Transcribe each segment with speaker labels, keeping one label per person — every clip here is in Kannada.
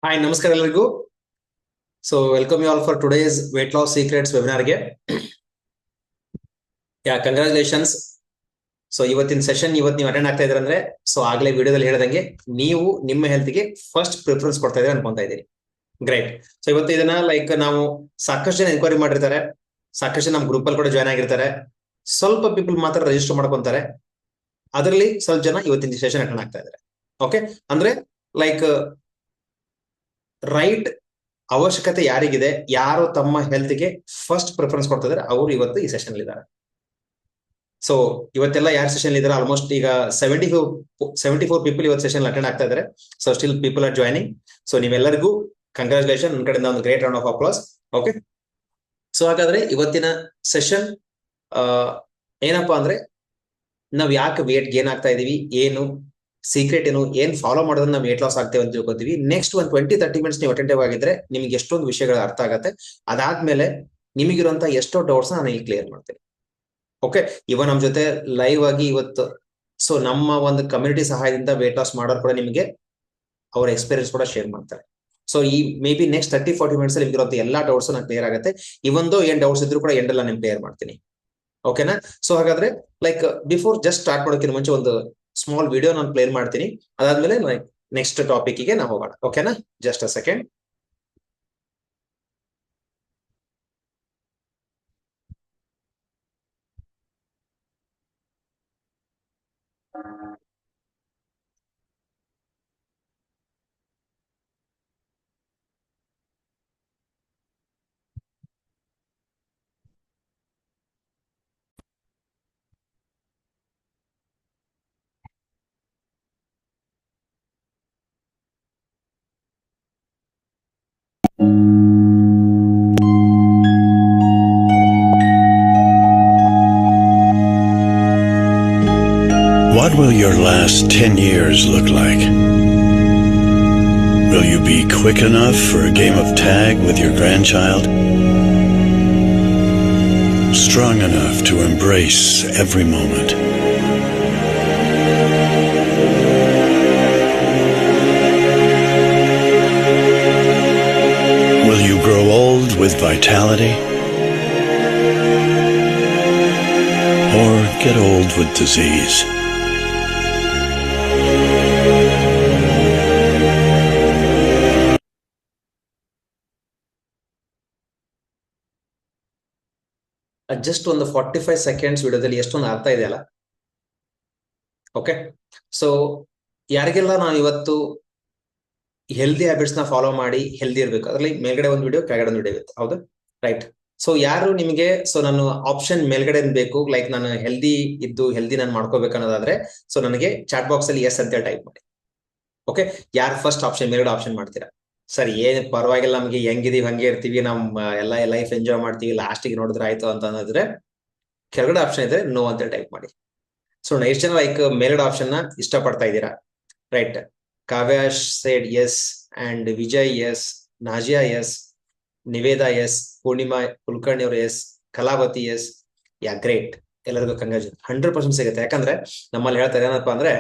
Speaker 1: ಹಾಯ್ ನಮಸ್ಕಾರ ಎಲ್ಲರಿಗೂ. So welcome you all for today's weight loss secrets ವೆಬಿನಾರ್ಗೆ. ಕಂಗ್ರಾಚುಲೇಷನ್ಸ್. ಸೊ ಇವತ್ತಿನ ಸೆಷನ್ ನೀವು ಅಟೆಂಡ್ ಆಗ್ತಾ ಇದ್ರೆ ಅಂದ್ರೆ ಸೊ ಆಗ್ಲೇ ವಿಡಿಯೋದಲ್ಲಿ ಹೇಳ್ದಂಗೆ ನೀವು ನಿಮ್ಮ ಹೆಲ್ತ್ಗೆ ಫಸ್ಟ್ ಪ್ರಿಫರೆನ್ಸ್ ಕೊಡ್ತಾ ಇದ್ರೆ ಅನ್ಕೊಂತಾ ಇದ್ದೀರಿ. ಗ್ರೇಟ್. ಸೊ ಇವತ್ತು ಇದನ್ನ ನಾವು ಸಾಕಷ್ಟು ಜನ ಎನ್ಕ್ವೈರಿ ಮಾಡಿರ್ತಾರೆ, ಸಾಕಷ್ಟು ಜನ ನಮ್ಮ ಗ್ರೂಪ್ ಅಲ್ಲಿ ಕೂಡ ಜಾಯ್ನ್ ಆಗಿರ್ತಾರೆ, ಸ್ವಲ್ಪ ಪೀಪಲ್ ಮಾತ್ರ ರಿಜಿಸ್ಟರ್ ಮಾಡ್ಕೊಂತಾರೆ. ಅದರಲ್ಲಿ ಸ್ವಲ್ಪ ಜನ ಇವತ್ತಿನ ಸೆಷನ್ ಅಟೆಂಡ್ ಆಗ್ತಾ ಇದ್ದಾರೆ. ಓಕೆ, ಅಂದ್ರೆ ರೈಟ್ ಅವಶ್ಯಕತೆ ಯಾರಿಗಿದೆ, ಯಾರು ತಮ್ಮ ಹೆಲ್ತ್ಗೆ ಫಸ್ಟ್ ಪ್ರಿಫರೆನ್ಸ್ ಕೊಡ್ತಾ ಇದ್ದಾರೆ ಅವರು ಇವತ್ತು ಈ ಸೆಷನ್ ಇದ್ದಾರೆ. ಸೊ ಇವತ್ತೆಲ್ಲ ಯಾರು ಸೆಷನ್ ಇದ್ದಾರೆ ಆಲ್ಮೋಸ್ಟ್ ಈಗ 74 ಪೀಪಲ್ ಇವತ್ತು ಸೆಷನ್ ಅಟೆಂಡ್ ಆಗ್ತಾ ಇದ್ದಾರೆ. So still people are joining. So ನೀವೆಲ್ಲರಿಗೂ ಕಂಗ್ರಾಚುಲೇಷನ್, ನನ್ನ ಕಡೆಯಿಂದ ಒಂದು great round of applause. Okay, so ಹಾಗಾದ್ರೆ ಇವತ್ತಿನ ಸೆಷನ್ ಏನಪ್ಪಾ ಅಂದ್ರೆ ನಾವ್ ಯಾಕೆ ವೇಟ್ ಗೇನ್ ಆಗ್ತಾ ಇದೀವಿ, ಏನು ಸೀಕ್ರೆಟ್ ಏನು, ಏನ್ ಫಾಲೋ ಮಾಡೋದನ್ನ ನಾವು ವೇಟ್ ಲಾಸ್ ಆಗ್ತೇವೆ ಅಂತ ತಿಳ್ಕೊತೀವಿ. ನೆಕ್ಸ್ಟ್ ಒಂದು 20-30 ಮಿನಿಟ್ಸ್ ನೀವು ಅಟೆಂಟಿವ್ ಆಗಿದ್ರೆ ನಿಮ್ಗೆ ಎಷ್ಟೊಂದು ವಿಷಯಗಳು ಅರ್ಥ ಆಗತ್ತೆ. ಅದಾದ್ಮೇಲೆ ನಿಮಗಿರುವಂತ ಎಷ್ಟೋ ಡೌಟ್ಸ್ ನಾನು ಇಲ್ಲಿ ಕ್ಲಿಯರ್ ಮಾಡ್ತೇನೆ. ಓಕೆ, ಇವ ನಮ್ ಜೊತೆ ಲೈವ್ ಆಗಿ ಇವತ್ತು ಸೊ ನಮ್ಮ ಒಂದು ಕಮ್ಯುನಿಟಿ ಸಹಾಯದಿಂದ ವೇಟ್ ಲಾಸ್ ಮಾಡೋರು ಕೂಡ ನಿಮಗೆ ಅವ್ರ ಎಕ್ಸ್ಪೀರಿಯನ್ಸ್ ಕೂಡ ಶೇರ್ ಮಾಡ್ತಾರೆ. ಸೊ ಈ ಮೇ ಬಿ ನೆಕ್ಸ್ಟ್ 30-40 ಮಿನಿಟ್ಸ್ ನಿಮ್ಗೆ ಇರುವಂತ ಎಲ್ಲಾ ಡೌಟ್ಸ್ ನಾನು ಕ್ಲಿಯರ್ ಆಗುತ್ತೆ. ಇವೊಂದು ಏನ್ ಡೌಟ್ಸ್ ಇದ್ರು ಕೂಡ ಎಂಡ್ ಎಲ್ಲ ನಿಮ್ಗೆ ಕ್ಲಿಯರ್ ಮಾಡ್ತೀನಿ. ಓಕೆನಾ? ಸೊ ಹಾಗಾದ್ರೆ ಬಿಫೋರ್ ಜಸ್ಟ್ ಸ್ಟಾರ್ಟ್ ಮಾಡೋಕ್ಕಿಂತ ಮುಂಚೆ ಒಂದು ಸ್ಮಾಲ್ ವಿಡಿಯೋ ನಾನು ಪ್ಲೇ ಮಾಡ್ತೀನಿ. ಅದಾದ್ಮೇಲೆ ನೆಕ್ಸ್ಟ್ ಟಾಪಿಕ್ ಗೆ ನಾವು ಹೋಗೋಣ. ಓಕೆನಾ? Just a second.
Speaker 2: What will your last 10 years look like? Will you be quick enough for a game of tag with your grandchild? Strong enough to embrace every moment? Will you grow old with vitality? Or get old with disease?
Speaker 1: Just ಒಂದು 45 ಸೆಕೆಂಡ್ಸ್ ವಿಡಿಯೋದಲ್ಲಿ ಎಷ್ಟೊಂದು ಅರ್ಥ ಇದೆಯಲ್ಲ. ಓಕೆ, ಸೊ ಯಾರಿಗೆಲ್ಲ ನಾನು ಇವತ್ತು ಹೆಲ್ದಿ ಹ್ಯಾಬಿಟ್ಸ್ ನ ಫಾಲೋ ಮಾಡಿ ಹೆಲ್ದಿ ಇರ್ಬೇಕು, ಅದ್ರಲ್ಲಿ ಮೇಲ್ಗಡೆ ಒಂದು ವಿಡಿಯೋ ಕೆಳಗಡೆ ಒಂದು ವಿಡಿಯೋ ಇರುತ್ತೆ, ಹೌದು ರೈಟ್? ಸೊ ಯಾರು ನಿಮಗೆ ಸೊ ನಾನು ಆಪ್ಷನ್ ಮೇಲ್ಗಡೆ ಬೇಕು, ನಾನು ಹೆಲ್ದಿ ಇದ್ದು ಹೆಲ್ದಿ ನಾನು ಮಾಡ್ಕೋಬೇಕು ಅನ್ನೋದಾದ್ರೆ ಸೊ ನನಗೆ ಚಾಟ್ ಬಾಕ್ಸ್ ಅಲ್ಲಿ ಎಸ್ ಅಂತ ಟೈಪ್ ಮಾಡಿ. ಓಕೆ, ಯಾರು ಫಸ್ಟ್ ಆಪ್ಷನ್ ಮೇಲ್ಗಡೆ ಆಪ್ಷನ್ ಮಾಡ್ತೀರಾ? ಸರಿ, ಏನ್ ಪರವಾಗಿಲ್ಲ, ನಮ್ಗೆ ಹೆಂಗಿದೀವಿ ಹಂಗೆ ಇರ್ತೀವಿ, ನಮ್ಮ ಎಲ್ಲ ಲೈಫ್ ಎಂಜಾಯ್ ಮಾಡ್ತೀವಿ, ಲಾಸ್ಟಿಗೆ ನೋಡಿದ್ರೆ ಆಯ್ತು ಅಂತ ಅನ್ನೋದ್ರೆ ಕೆಳಗಡೆ ಆಪ್ಷನ್ ಇದ್ರೆ ನೋ ಅಂತ ಟೈಪ್ ಮಾಡಿ. ಸೊ ಎಷ್ಟು ಜನ ಮೇಲ್ಗಡೆ ಆಪ್ಷನ್ ನ ಇಷ್ಟಪಡ್ತಾ ಇದ್ದೀರಾ? Right, Kavya said yes, and Vijay yes, Nazia yes, Niveda yes, Poornima Kulkarni ಅವರು ಎಸ್, ಕಲಾವತಿ ಎಸ್. ಗ್ರೇಟ್, ಎಲ್ಲರಿಗೂ ಕಂಗ್ರಾಚುಲೇಷನ್. 100% ಸಿಗುತ್ತೆ. ಯಾಕಂದ್ರೆ ನಮ್ಮಲ್ಲಿ ಹೇಳ್ತಾರೆ ಏನಪ್ಪಾ ಅಂದ್ರೆ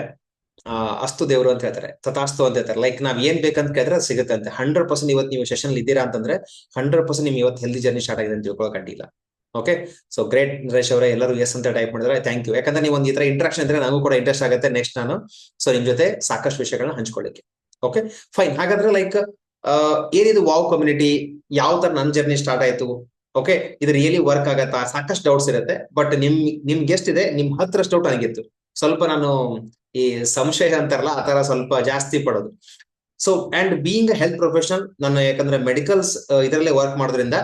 Speaker 1: ಅಸ್ತು ದೇವ್ರು ಅಂತ ಹೇಳ್ತಾರೆ, ತಥಾಸ್ತು ಅಂತ ಹೇಳ್ತಾರೆ. ನಾವ್ ಏನ್ ಬೇಕಂತ ಕೇಳಿದ್ರೆ ಸಿಗುತ್ತೆ ಅಂತ. 100% ಇವತ್ತು ನೀವು ಸೆಷನ್ ಇದ್ದೀರಾ ಅಂತಂದ್ರೆ 100% ನಿಮ್ ಇವತ್ತು ಹೆಲ್ದಿ ಜರ್ನಿ ಸ್ಟಾರ್ಟ್ ಆಗಿದೆ ಅಂತ ತಿಳ್ಕೊಳ್ಳೋಕೆ ಅಡ್ಡಿಲ್ಲ. ಓಕೆ, ಸೊ ಗ್ರೇಟ್ ನರೇಶ್ ಅವರೇ, ಎಲ್ಲರೂ ಎಸ್ ಅಂತ ಟೈಪ್ ಮಾಡಿದ್ರೆ ಥ್ಯಾಂಕ್ ಯು. ಯಾಕಂದ್ರೆ ನೀವು ಒಂದು ಈ ತರ ಇಂಟ್ರಾಕ್ಷನ್ ಇದ್ರೆ ನನಗೂ ಕೂಡ ಇಂಟ್ರೆಸ್ಟ್ ಆಗುತ್ತೆ ನೆಕ್ಸ್ಟ್ ನಾನು ಸೊ ನಿಮ್ ಜೊತೆ ಸಾಕಷ್ಟು ವಿಷಯಗಳನ್ನ ಹಂಚ್ಕೊಳ್ಳಿಕ್ಕೆ. Okay fine. ಹಾಗಾದ್ರೆ ಏನಿದು ವಾವ್ ಕಮ್ಯುನಿಟಿ, ಯಾವ ತರ ನನ್ನ ಜರ್ನಿ ಸ್ಟಾರ್ಟ್ ಆಯ್ತು, ಓಕೆ ಇದು ರಿಯಲಿ ವರ್ಕ್ ಆಗತ್ತಾ, ಸಾಕಷ್ಟು ಡೌಟ್ಸ್ ಇರುತ್ತೆ. ಬಟ್ ನಿಮ್ಗೆ ಎಷ್ಟಿದೆ, ನಿಮ್ 10ರಷ್ಟು ಡೌಟ್ ನನಗಿತ್ತು. ಸ್ವಲ್ಪ ನಾನು ಈ ಸಂಶಯ ಅಂತಾರಲ್ಲ ಆ ತರ ಸ್ವಲ್ಪ ಜಾಸ್ತಿ ಪಡೋದು. So and being a health professional, ನಾನು ಯಾಕಂದ್ರೆ ಮೆಡಿಕಲ್ಸ್ ಇದರಲ್ಲೇ ವರ್ಕ್ ಮಾಡೋದ್ರಿಂದ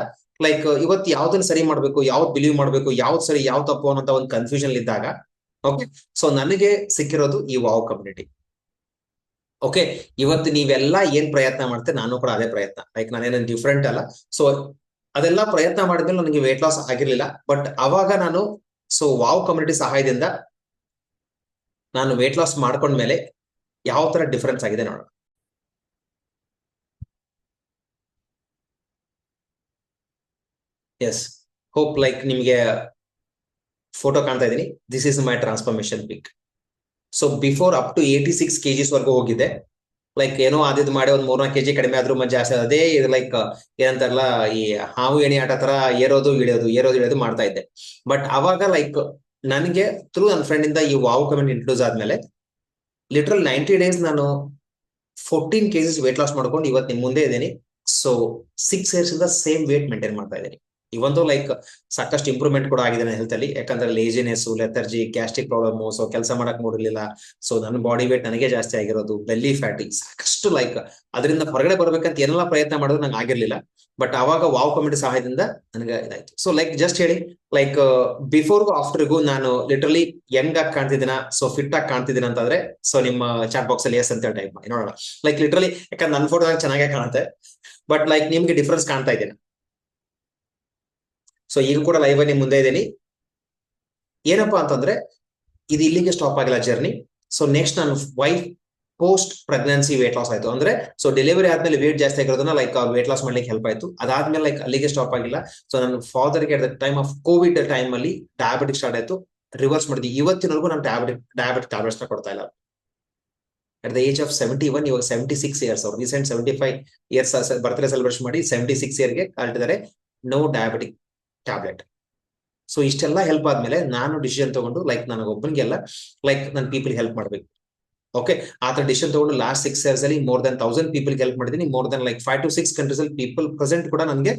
Speaker 1: ಇವತ್ತು ಯಾವ್ದನ್ನ ಸರಿ ಮಾಡ್ಬೇಕು, ಯಾವ್ದು ಬಿಲೀವ್ ಮಾಡ್ಬೇಕು, ಯಾವ್ದು ಸರಿ ಯಾವ್ ತಪ್ಪು ಅನ್ನೋ ಒಂದು ಕನ್ಫ್ಯೂಷನ್ ಇದ್ದಾಗ ಓಕೆ ಸೊ ನನಗೆ ಸಿಕ್ಕಿರೋದು ಈ ವಾವ್ ಕಮ್ಯುನಿಟಿ. ಓಕೆ, ಇವತ್ತು ನೀವೆಲ್ಲ ಏನ್ ಪ್ರಯತ್ನ ಮಾಡ್ತೀರಿ, ನಾನು ಕೂಡ ಅದೇ ಪ್ರಯತ್ನ. ನಾನೇನು ಡಿಫ್ರೆಂಟ್ ಅಲ್ಲ. ಸೊ ಅದೆಲ್ಲ ಪ್ರಯತ್ನ ಮಾಡಿದ್ಮೇಲೆ ನನಗೆ ವೇಟ್ ಲಾಸ್ ಆಗಿರ್ಲಿಲ್ಲ. ಬಟ್ ಅವಾಗ ನಾನು ಸೊ ವಾವ್ ಕಮ್ಯುನಿಟಿ ಸಹಾಯದಿಂದ ನಾನು ವೇಟ್ ಲಾಸ್ ಮಾಡ್ಕೊಂಡ್ಮೇಲೆ ಯಾವ ತರ ಡಿಫರೆನ್ಸ್ ಆಗಿದೆ ನೋಡೋಣ. ಎಸ್, ಹೋಪ್ ನಿಮ್ಗೆ ಫೋಟೋ ಕಾಣ್ತಾ ಇದೀನಿ. This is my transformation pic. So before up to 86 kgs ವರ್ಗೂ ಹೋಗಿದೆ. ಲೈಕ್ ಏನೋ ಆದಿದ್ ಮಾಡಿ ಒಂದ್ 3-4 kg ಕಡಿಮೆ ಆದ್ರೂ ಮತ್ತೆ ಜಾಸ್ತಿ ಅದೇ ಇದು ಲೈಕ್ ಏನಂತಾರಲ್ಲ ಈ ಹಾವು ಎಣಿ ಆಟ ತರ ಏರೋದು ಮಾಡ್ತಾ ಇದ್ದೆ. ಬಟ್ ಅವಾಗ ಲೈಕ್ ನನಗೆ ಥ್ರೂ ನನ್ನ ಫ್ರೆಂಡ್ ಇಂದ ಈ ವಾವ್ ಕಮೆಂಟ್ ಇಂಟ್ರೊಡ್ಯೂಸ್ ಆದ್ಮೇಲೆ ಲಿಟ್ರಲ್ 90 days ನಾನು 14 kgs ವೇಟ್ ಲಾಸ್ ಮಾಡ್ಕೊಂಡು ಇವತ್ತು ನಿಮ್ ಮುಂದೆ ಇದ್ದೀನಿ. ಸೊ 6 years ಇಂದ ಸೇಮ್ ವೇಟ್ ಮೇಂಟೈನ್ ಮಾಡ್ತಾ ಇದ್ದೀನಿ. ಇವೊಂದು ಲೈಕ್ ಸಾಕಷ್ಟು ಇಂಪ್ರೂವ್ಮೆಂಟ್ ಕೂಡ ಆಗಿದೆ ನನ್ನ ಹೆಲ್ತ್ ಅಲ್ಲಿ. ಯಾಕಂದ್ರೆ ಲೇಜಿನೆಸ್, ಲೆಥರ್ಜಿ, ಗ್ಯಾಸ್ಟ್ರಿಕ್ ಪ್ರಾಬ್ಲಮ್, ಸೊ ಕೆಲಸ ಮಾಡಕ್ ನೋಡಿರ್ಲಿಲ್ಲ. ಸೊ ನನ್ನ ಬಾಡಿ ವೇಟ್ ನನಗೆ ಜಾಸ್ತಿ ಆಗಿರೋದು, ಬೆಲ್ಲಿ ಫ್ಯಾಟಿ ಸಾಕಷ್ಟು ಲೈಕ್ ಅದರಿಂದ ಹೊರಗಡೆ ಬರ್ಬೇಕಂತ ಏನೆಲ್ಲ ಪ್ರಯತ್ನ ಮಾಡಿದ್ರು ನಂಗೆ ಆಗಿರ್ಲಿಲ್ಲ. ಬಟ್ ಅವಾಗ ವಾವ್ ಕಮಿಟಿ ಸಹಾಯದಿಂದ ನನಗೆ ಇದಾಯ್ತು. ಸೊ ಲೈಕ್ ಜಸ್ಟ್ ಹೇಳಿ ಲೈಕ್ ಬಿಫೋರ್ಗೂ ಆಫ್ಟರ್ಗೂ ನಾನು ಲಿಟರಲಿ ಯಂಗ್ ಆಗಿ ಕಾಣ್ತಿದ್ದೀನ, ಸೊ ಫಿಟ್ ಆಗಿ ಕಾಣ್ತಿದ್ದೀನಿ ಅಂತಂದ್ರೆ ಸೊ ನಿಮ್ಮ ಚಾಟ್ ಬಾಕ್ಸ್ ಅಲ್ಲಿ ಎಸ್ ಅಂತ ಟೈಪ್ ಮಾಡಿ ನೋಡೋಣ. ಲೈಕ್ ಲಿಟರಲಿ ಯಾಕಂದ್ರೆ ನನ್ನ ಫೋಟೋ ಚೆನ್ನಾಗೇ ಕಾಣುತ್ತೆ, ಬಟ್ ಲೈಕ್ ನಿಮ್ಗೆ ಡಿಫ್ರೆನ್ಸ್ ಕಾಣ್ತಾ ಇದ್ದೀನಿ. ಸೊ ಈಗ ಕೂಡ ಲೈವ್ ನಿಮ್ ಮುಂದೆ ಇದ್ದೀನಿ. ಏನಪ್ಪಾ ಅಂತಂದ್ರೆ ಇದು ಇಲ್ಲಿಗೆ ಸ್ಟಾಪ್ ಆಗಿಲ್ಲ ಜರ್ನಿ. ಸೊ ನೆಕ್ಸ್ಟ್ ನಾನು wife post pregnancy weight loss ಆಯ್ತು. ಅಂದ್ರೆ ಸೊ ಡೆಲಿವರಿ ಆದ್ಮೇಲೆ ವೇಟ್ ಜಾಸ್ತಿ ಆಗಿರೋದನ್ನ ಲೈಕ್ ವೇಟ್ ಲಾಸ್ ಮಾಡ್ಲಿಕ್ಕೆ ಹೆಲ್ಪ್ ಆಯ್ತು. ಅದಾದ್ಮೇಲೆ ಲೈಕ್ ಅಲ್ಲಿಗೆ ಸ್ಟಾಪ್ ಆಗಿಲ್ಲ. ಸೊ ನನ್ನ ಫಾದರ್ಗೆ at the time of covid time ಅಲ್ಲಿ ಡಯಾಬಿಟಿಕ್ ಸ್ಟಾರ್ಟ್ ಆಯ್ತು. ರಿವರ್ಸ್ ಮಾಡಿದ್ವಿ. ಇವತ್ತಿನವರೆಗೂ ನಾನು ಡಯಾಬಿಟಿಕ್ ಟ್ಯಾಬ್ಲೆಟ್ಸ್ ನ ಕೊಡ್ತಾ ಇಲ್ಲ. ಅಟ್ ದ ಏಜ್ ಆಫ್ 71, ಇವಾಗ 76 years. ಅವ್ರು ರೀಸೆಂಟ್ 75 years ಬರ್ತ್ಡೇ ಸೆಲೆಬ್ರೇಷನ್ ಮಾಡಿ 76 yearಗೆ ಕಾಲ್ಟಿದ್ದಾರೆ ನೋ ಡಯಾಬಿಟಿಕ್ ಟ್ಯಾಬ್ಲೆಟ್. ಸೊ ಇಷ್ಟೆಲ್ಲ ಹೆಲ್ಪ್ ಆದ್ಮೇಲೆ ನಾನು ಡಿಸಿಷನ್ ತಗೊಂಡು ಲೈಕ್ ನನಗೊಬ್ಬನಿಗೆಲ್ಲ ಲೈಕ್ ನನ್ನ ಪೀಪಲ್ ಹೆಲ್ಪ್ ಮಾಡ್ಬೇಕು. ಓಕೆ, ಆತರ ಡಿಸಿಷನ್ ತಗೊಂಡು ಲಾಸ್ಟ್ 6 years ಅಲ್ಲಿ ಮೋರ್ ದನ್ 1000 ಪೀಪಲ್ ಹೆಲ್ಪ್ ಮಾಡಿದೀನಿ. More than like 5 to 6 countries ಅಲ್ಲಿ ಪೀಪಲ್ ಪ್ರೆಸೆಂಟ್ ಕೂಡ ನನಗೆ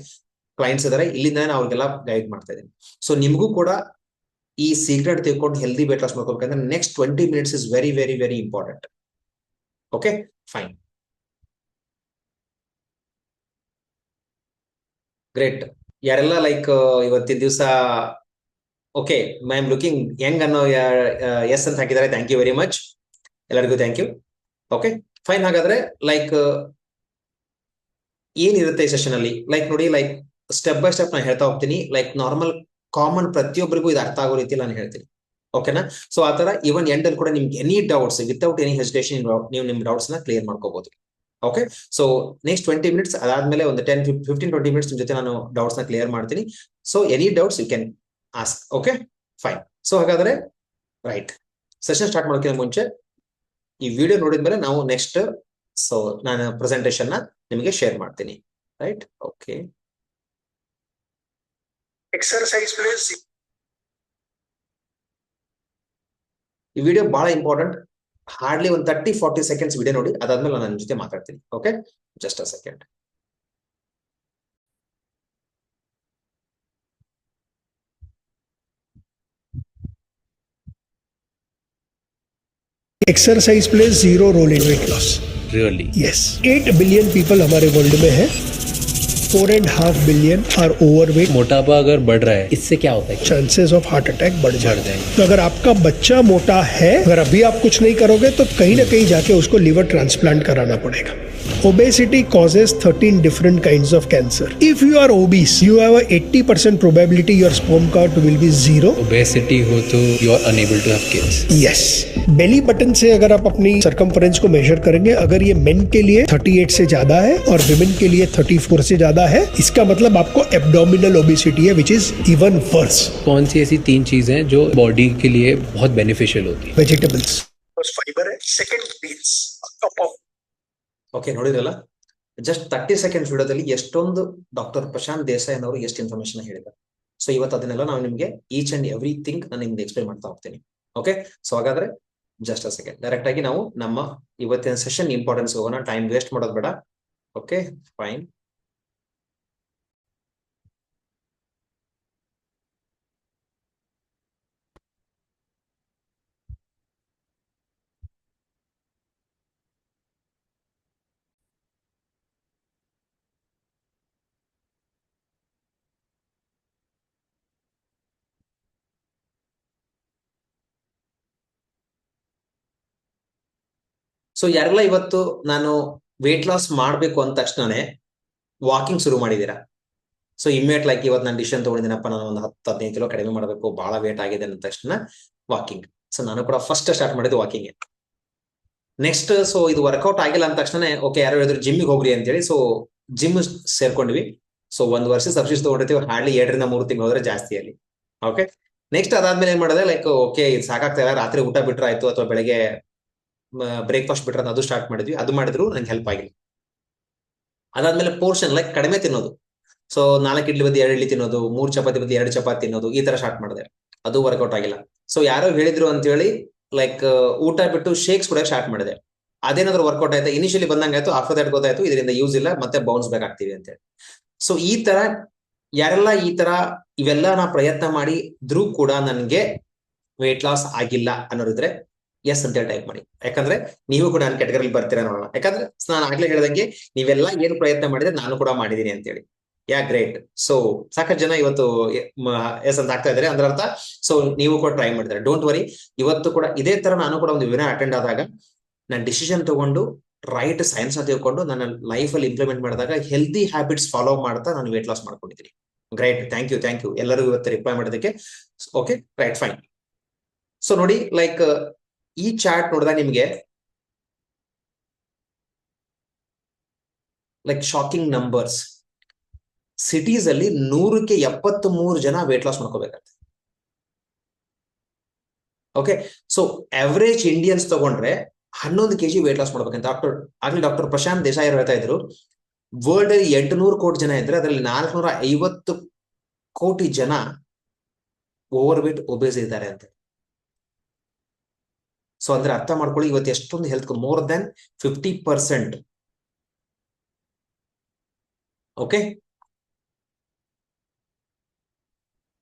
Speaker 1: ಕ್ಲೈಂಟ್ಸ್ ಇದಾರೆ. ಇಲ್ಲಿಂದ ನಾನು ಅವ್ರಿಗೆಲ್ಲ ಗೈಡ್ ಮಾಡ್ತಾ ಇದ್ದೀನಿ. ಸೊ ನಿಮ್ಗೂ ಕೂಡ ಈ ಸೀಕ್ರೆಟ್ ತಿಳ್ಕೊಂಡು ಹೆಲ್ದಿ ವೇಟ್ ಲಾಸ್ ಮಾಡ್ಕೋಬೇಕಂದ್ರೆ next 20 minutes is very very very important. Okay fine, great. ಯಾರೆಲ್ಲ ಲೈಕ್ ಇವತ್ತಿನ ದಿವಸ okay I am looking young ಅನ್ನೋ ಎಸ್ ಅಂತ ಹಾಕಿದ್ದಾರೆ, ಥ್ಯಾಂಕ್ ಯು ವೆರಿ ಮಚ್. ಎಲ್ಲರಿಗೂ ಥ್ಯಾಂಕ್ ಯು. Okay fine. ಹಾಗಾದ್ರೆ ಲೈಕ್ ಏನಿರುತ್ತೆ ಈ ಸೆಷನ್ ಅಲ್ಲಿ ಲೈಕ್ ನೋಡಿ, ಲೈಕ್ ಸ್ಟೆಪ್ ಬೈ ಸ್ಟೆಪ್ ನಾನು ಹೇಳ್ತಾ ಹೋಗ್ತೀನಿ. ಲೈಕ್ ನಾರ್ಮಲ್ ಕಾಮನ್ ಪ್ರತಿಯೊಬ್ಬರಿಗೂ ಇದು ಅರ್ಥ ಆಗೋ ರೀತಿಯಲ್ಲಿ ನಾನು ಹೇಳ್ತೀನಿ. ಓಕೆನಾ? ಸೊ ಆತರ ಇವನ್ ಎಂಡ್ ಅಲ್ಲಿ ಕೂಡ ನಿಮ್ಗೆ any doubts without any hesitation ನೀವು ನಿಮ್ ಡೌಟ್ಸ್ ನ ಕ್ಲಿಯರ್ ಮಾಡ್ಕೋಬಹುದು. ಓಕೆ, ಸೊ ನೆಕ್ಸ್ಟ್ 20 minutes ಅದಾದ್ಮೇಲೆ ಒಂದು 10-15-20 minutes ನಿಮ್ ಜೊತೆ ನಾನು ಡೌಟ್ಸ್ ನ ಕ್ಲಿಯರ್ ಮಾಡ್ತೀನಿ. So any doubts you can ask. Okay fine. So ಹಾಗಾದ್ರೆ ರೈಟ್, ಸೆಷನ್ ಸ್ಟಾರ್ಟ್ ಮಾಡೋಕ್ಕಿಂತ ಮುಂಚೆ ಈ ವಿಡಿಯೋ ನೋಡಿದ್ಮೇಲೆ ನಾವು ನೆಕ್ಸ್ಟ್ ಸೊ ನಾನು ಪ್ರೆಸೆಂಟೇಶನ್ ನ ನಿಮಗೆ ಶೇರ್ ಮಾಡ್ತೀನಿ. Right, okay. Exercise please. ಈ ವಿಡಿಯೋ ಬಹಳ ಇಂಪಾರ್ಟೆಂಟ್. ಹಾರ್ಡ್ಲಿ ಒಂದು 30-40 seconds ವಿಡಿಯೋ ನೋಡಿ, ಅದಾದ್ಮೇಲೆ ನಾನು ನನ್ನ ಜೊತೆ ಮಾತಾಡ್ತೀನಿ. Okay, just a second.
Speaker 3: Exercise plays zero role in weight loss.
Speaker 4: Really?
Speaker 3: Yes, 8 billion people हमारे वर्ल्ड में है. 4.5 बिलियन आर ओवरवेट.
Speaker 4: मोटापा अगर बढ़ रहा है इससे क्या होता है?
Speaker 3: चांसेस ऑफ हार्ट अटैक बढ़ जाते हैं.
Speaker 4: जाएंगे.
Speaker 3: तो अगर आपका बच्चा मोटा है, अगर अभी आप कुछ नहीं करोगे तो कहीं ना कहीं जाके उसको लिवर ट्रांसप्लांट कराना पड़ेगा. Obesity causes 13 different kinds of cancer. If you are obese, you have a 80% probability your sperm count will be zero.
Speaker 4: Obesity हो तो you are unable to have kids.
Speaker 3: Yes. Belly button से अगर आप अपनी सर्कमफरेंस को मेजर करेंगे, अगर ये मेन के लिए 38 से ज्यादा है और विमेन के लिए 34 से ज्यादा है, इसका मतलब आपको एब्डोमिनल ओबेसिटी है, which is even worse.
Speaker 4: कौन सी ऐसी 3 चीजें हैं जो बॉडी के लिए बहुत बेनिफिशियल होती है?
Speaker 3: Vegetables. First fiber है, second beans, a cup of.
Speaker 1: Okay, ನೋಡಿದ್ರಲ್ಲ ಜಸ್ಟ್ 30 seconds ವಿಡಿಯೋದಲ್ಲಿ ಎಷ್ಟೊಂದು ಡಾಕ್ಟರ್ ಪ್ರಶಾಂತ್ ದೇಸಾಯಿ ಅವರು ಎಷ್ಟು ಇನ್ಫಾರ್ಮೇಶನ್ ಹೇಳಿದ್ದಾರೆ. ಸೊ ಇವತ್ತು ಅದನ್ನೆಲ್ಲ ನಾವು ನಿಮ್ಗೆ ಈಚ್ ಅಂಡ್ ಎವ್ರಿಥಿಂಗ್ ನಾನು ನಿಮ್ಗೆ ಎಕ್ಸ್ಪ್ಲೈನ್ ಮಾಡ್ತಾ ಹೋಗ್ತೀನಿ. ಓಕೆ, ಸೊ ಹಾಗಾದ್ರೆ ಜಸ್ಟ್ ಅ ಸೆಕೆಂಡ್, ಡೈರೆಕ್ಟ್ ಆಗಿ ನಾವು ನಮ್ಮ ಇವತ್ತಿನ ಸೆಷನ್ ಇಂಪಾರ್ಟೆನ್ಸ್ ಹೋಗೋಣ. ಟೈಮ್ ವೇಸ್ಟ್ ಮಾಡೋದು ಬೇಡ. Okay fine. ಸೊ ಯಾರೆಲ್ಲ ಇವತ್ತು ನಾನು ವೇಟ್ ಲಾಸ್ ಮಾಡ್ಬೇಕು ಅಂದ ತಕ್ಷಣನೇ ವಾಕಿಂಗ್ ಶುರು ಮಾಡಿದೀರಾ? ಸೊ ಇಮ್ಮಿಡಿಯೇಟ್ ಲೈಕ್ ಇವತ್ತು ನಾನು ಡಿಸಿಷನ್ ತಗೊಂಡಿದ್ದೀನಪ್ಪ, ನಾನು ಒಂದು 10-15 ಕಿಲೋ ಕಡಿಮೆ ಮಾಡಬೇಕು, ಬಹಳ ವೇಟ್ ಆಗಿದೆ ಅಂದ ತಕ್ಷಣ ವಾಕಿಂಗ್. ಸೊ ನಾನು ಕೂಡ ಫಸ್ಟ್ ಸ್ಟಾರ್ಟ್ ಮಾಡಿದ್ದು ವಾಕಿಂಗ್. ನೆಕ್ಸ್ಟ್ ಸೊ ಇದು ವರ್ಕೌಟ್ ಆಗಿಲ್ಲ ಅಂದ ತಕ್ಷಣ ಓಕೆ ಯಾರು ಹೇಳಿದ್ರು ಜಿಮ್ಮಿಗೆ ಹೋಗ್ರಿ ಅಂತೇಳಿ, ಸೊ ಜಿಮ್ ಸೇರ್ಕೊಂಡ್ವಿ. ಸೊ 1 ವರ್ಷ ಸಬ್ಸಿಡಿ ತಗೊಂಡಿರ್ತೀವಿ, ಹಾರ್ಡ್ಲಿ 2-3 ತಿಂಗಳು ಹೋದ್ರೆ ಜಾಸ್ತಿ ಅಲ್ಲಿ. ಓಕೆ, ನೆಕ್ಸ್ಟ್ ಅದಾದ್ಮೇಲೆ ಏನ್ ಮಾಡಿದೆ, ಲೈಕ್ ಓಕೆ ಇದು ಸಾಕಾಗ್ತಾ ಇಲ್ಲ, ರಾತ್ರಿ ಊಟ ಬಿಟ್ರೆ ಆಯ್ತು ಅಥವಾ ಬೆಳಗ್ಗೆ ಬ್ರೇಕ್ಫಾಸ್ಟ್ ಬಿಟ್ರೆ ಅದು ಸ್ಟಾರ್ಟ್ ಮಾಡಿದ್ವಿ, ಅದು ಮಾಡಿದ್ರು ನಂಗೆ ಹೆಲ್ಪ್ ಆಗಿಲ್ಲ. ಅದಾದ್ಮೇಲೆ ಪೋರ್ಷನ್ ಲೈಕ್ ಕಡಿಮೆ ತಿನ್ನೋದು. ಸೊ 4 ಇಡ್ಲಿ ಬದಿ 2 ಇಡ್ಲಿ ತಿನ್ನೋದು, 3 ಚಪಾತಿ ಬದಿ 2 ಚಪಾತಿ ತಿನ್ನೋದು, ಈ ತರ ಸ್ಟಾರ್ಟ್ ಮಾಡಿದೆ. ಅದು ವರ್ಕೌಟ್ ಆಗಿಲ್ಲ. ಸೊ ಯಾರೋ ಹೇಳಿದ್ರು ಅಂತ ಹೇಳಿ ಲೈಕ್ ಊಟ ಬಿಟ್ಟು ಶೇಕ್ಸ್ ಕೂಡ ಸ್ಟಾರ್ಟ್ ಮಾಡಿದೆ. ಅದೇನಾದ್ರೂ ವರ್ಕೌಟ್ ಆಯ್ತಾ? ಇನಿಷಿಯಲಿ ಬಂದಂಗಾಯ್ತು, ಆಫ್ಟರ್ ದಟ್ ಗೊತ್ತಾಯ್ತು ಇದರಿಂದ ಯೂಸ್ ಇಲ್ಲ, ಮತ್ತೆ ಬೌನ್ಸ್ ಬ್ಯಾಕ್ ಆಗ್ತೀವಿ ಅಂತ ಹೇಳಿ. ಸೊ ಈ ತರ ಯಾರೆಲ್ಲ ಈ ತರ ಇವೆಲ್ಲ ನಾ ಪ್ರಯತ್ನ ಮಾಡಿದ್ರೂ ಕೂಡ ನನ್ಗೆ ವೇಟ್ ಲಾಸ್ ಆಗಿಲ್ಲ ಅನ್ನೋರಿದ್ರೆ ಎಸ್ ಅಂತ ಟೈಪ್ ಮಾಡಿ. ಯಾಕಂದ್ರೆ ನೀವು ಕೂಡ ನನ್ನ ಕ್ಯಾಟಗರಿ ಬರ್ತೀರಾ ನೋಡೋಣ. ಯಾಕಂದ್ರೆ ನಾನು ಆಗ್ಲೇ ಹೇಳಿದಂಗೆ ನೀವೆಲ್ಲ ಏನು ಪ್ರಯತ್ನ ಮಾಡಿದ್ರೆ ನಾನು ಕೂಡ ಮಾಡಿದೀನಿ ಅಂತ ಹೇಳಿ. ಯಾ ಗ್ರೇಟ್. ಸೊ ಸಾಕಷ್ಟು ಜನ ಇವತ್ತು ಎಸ್ ಅಂತ ಆಗ್ತಾ ಇದಾರೆ, ಅಂದ್ರೆ ಅರ್ಥ ಸೊ ನೀವು ಕೂಡ ಟ್ರೈ ಮಾಡಿದ್ರೆ. ಡೋಂಟ್ ವರಿ, ಇವತ್ತು ಕೂಡ ಇದೇ ತರ ನಾನು ಕೂಡ ಒಂದು ವೆಬಿನಾರ್ ಅಟೆಂಡ್ ಆದಾಗ ನಾನು ಡಿಸಿಷನ್ ತಗೊಂಡು ರೈಟ್ ಸೈನ್ಸ್ ನ ತಿಳ್ಕೊಂಡು ನನ್ನ ಲೈಫ್ ಅಲ್ಲಿ ಇಂಪ್ಲಿಮೆಂಟ್ ಮಾಡಿದಾಗ ಹೆಲ್ದಿ ಹ್ಯಾಬಿಟ್ಸ್ ಫಾಲೋ ಮಾಡ್ತಾ ನಾನು ವೇಟ್ ಲಾಸ್ ಮಾಡ್ಕೊಂಡಿದ್ದೀನಿ. ಗ್ರೇಟ್, ಥ್ಯಾಂಕ್ ಯು ಎಲ್ಲರಿಗೂ ಇವತ್ತು ರಿಪ್ಲೈ ಮಾಡೋದಕ್ಕೆ. Okay right fine. ಸೊ ನೋಡಿ ಲೈಕ್ ಈ ಚಾರ್ಟ್ ನೋಡಿದಾಗ ನಿಮ್ಗೆ ಲೈಕ್ ಶಾಕಿಂಗ್ ನಂಬರ್ಸ್. ಸಿಟೀಸ್ ಅಲ್ಲಿ 100ಕ್ಕೆ 73 ಜನ ವೇಟ್ ಲಾಸ್ ಮಾಡ್ಕೋಬೇಕಾಗ್ತದೆ. ಓಕೆ, ಸೊ ಅವರೇಜ್ ಇಂಡಿಯನ್ಸ್ ತಗೊಂಡ್ರೆ 11 kg ವೇಟ್ ಲಾಸ್ ಮಾಡ್ಬೇಕಂತ ಡಾಕ್ಟರ್ ಪ್ರಶಾಂತ್ ದೇಸಾಯಿ ಅವರು ಹೇಳ್ತಾ ಇದ್ರು. ವರ್ಲ್ಡ್ ಅಲ್ಲಿ 800 ಕೋಟಿ ಜನ ಇದ್ರೆ ಅದರಲ್ಲಿ 450 ಕೋಟಿ ಜನ ಓವರ್ ವೇಟ್ ಒಬೇಸ್ ಇದ್ದಾರೆ ಅಂತ. ಸೊ ಅಂದ್ರೆ ಅರ್ಥ ಮಾಡ್ಕೊಳ್ಳಿ ಇವತ್ತು ಎಷ್ಟೊಂದು ಹೆಲ್ತ್ ಮೋರ್ ದನ್ 50%. ಓಕೆ,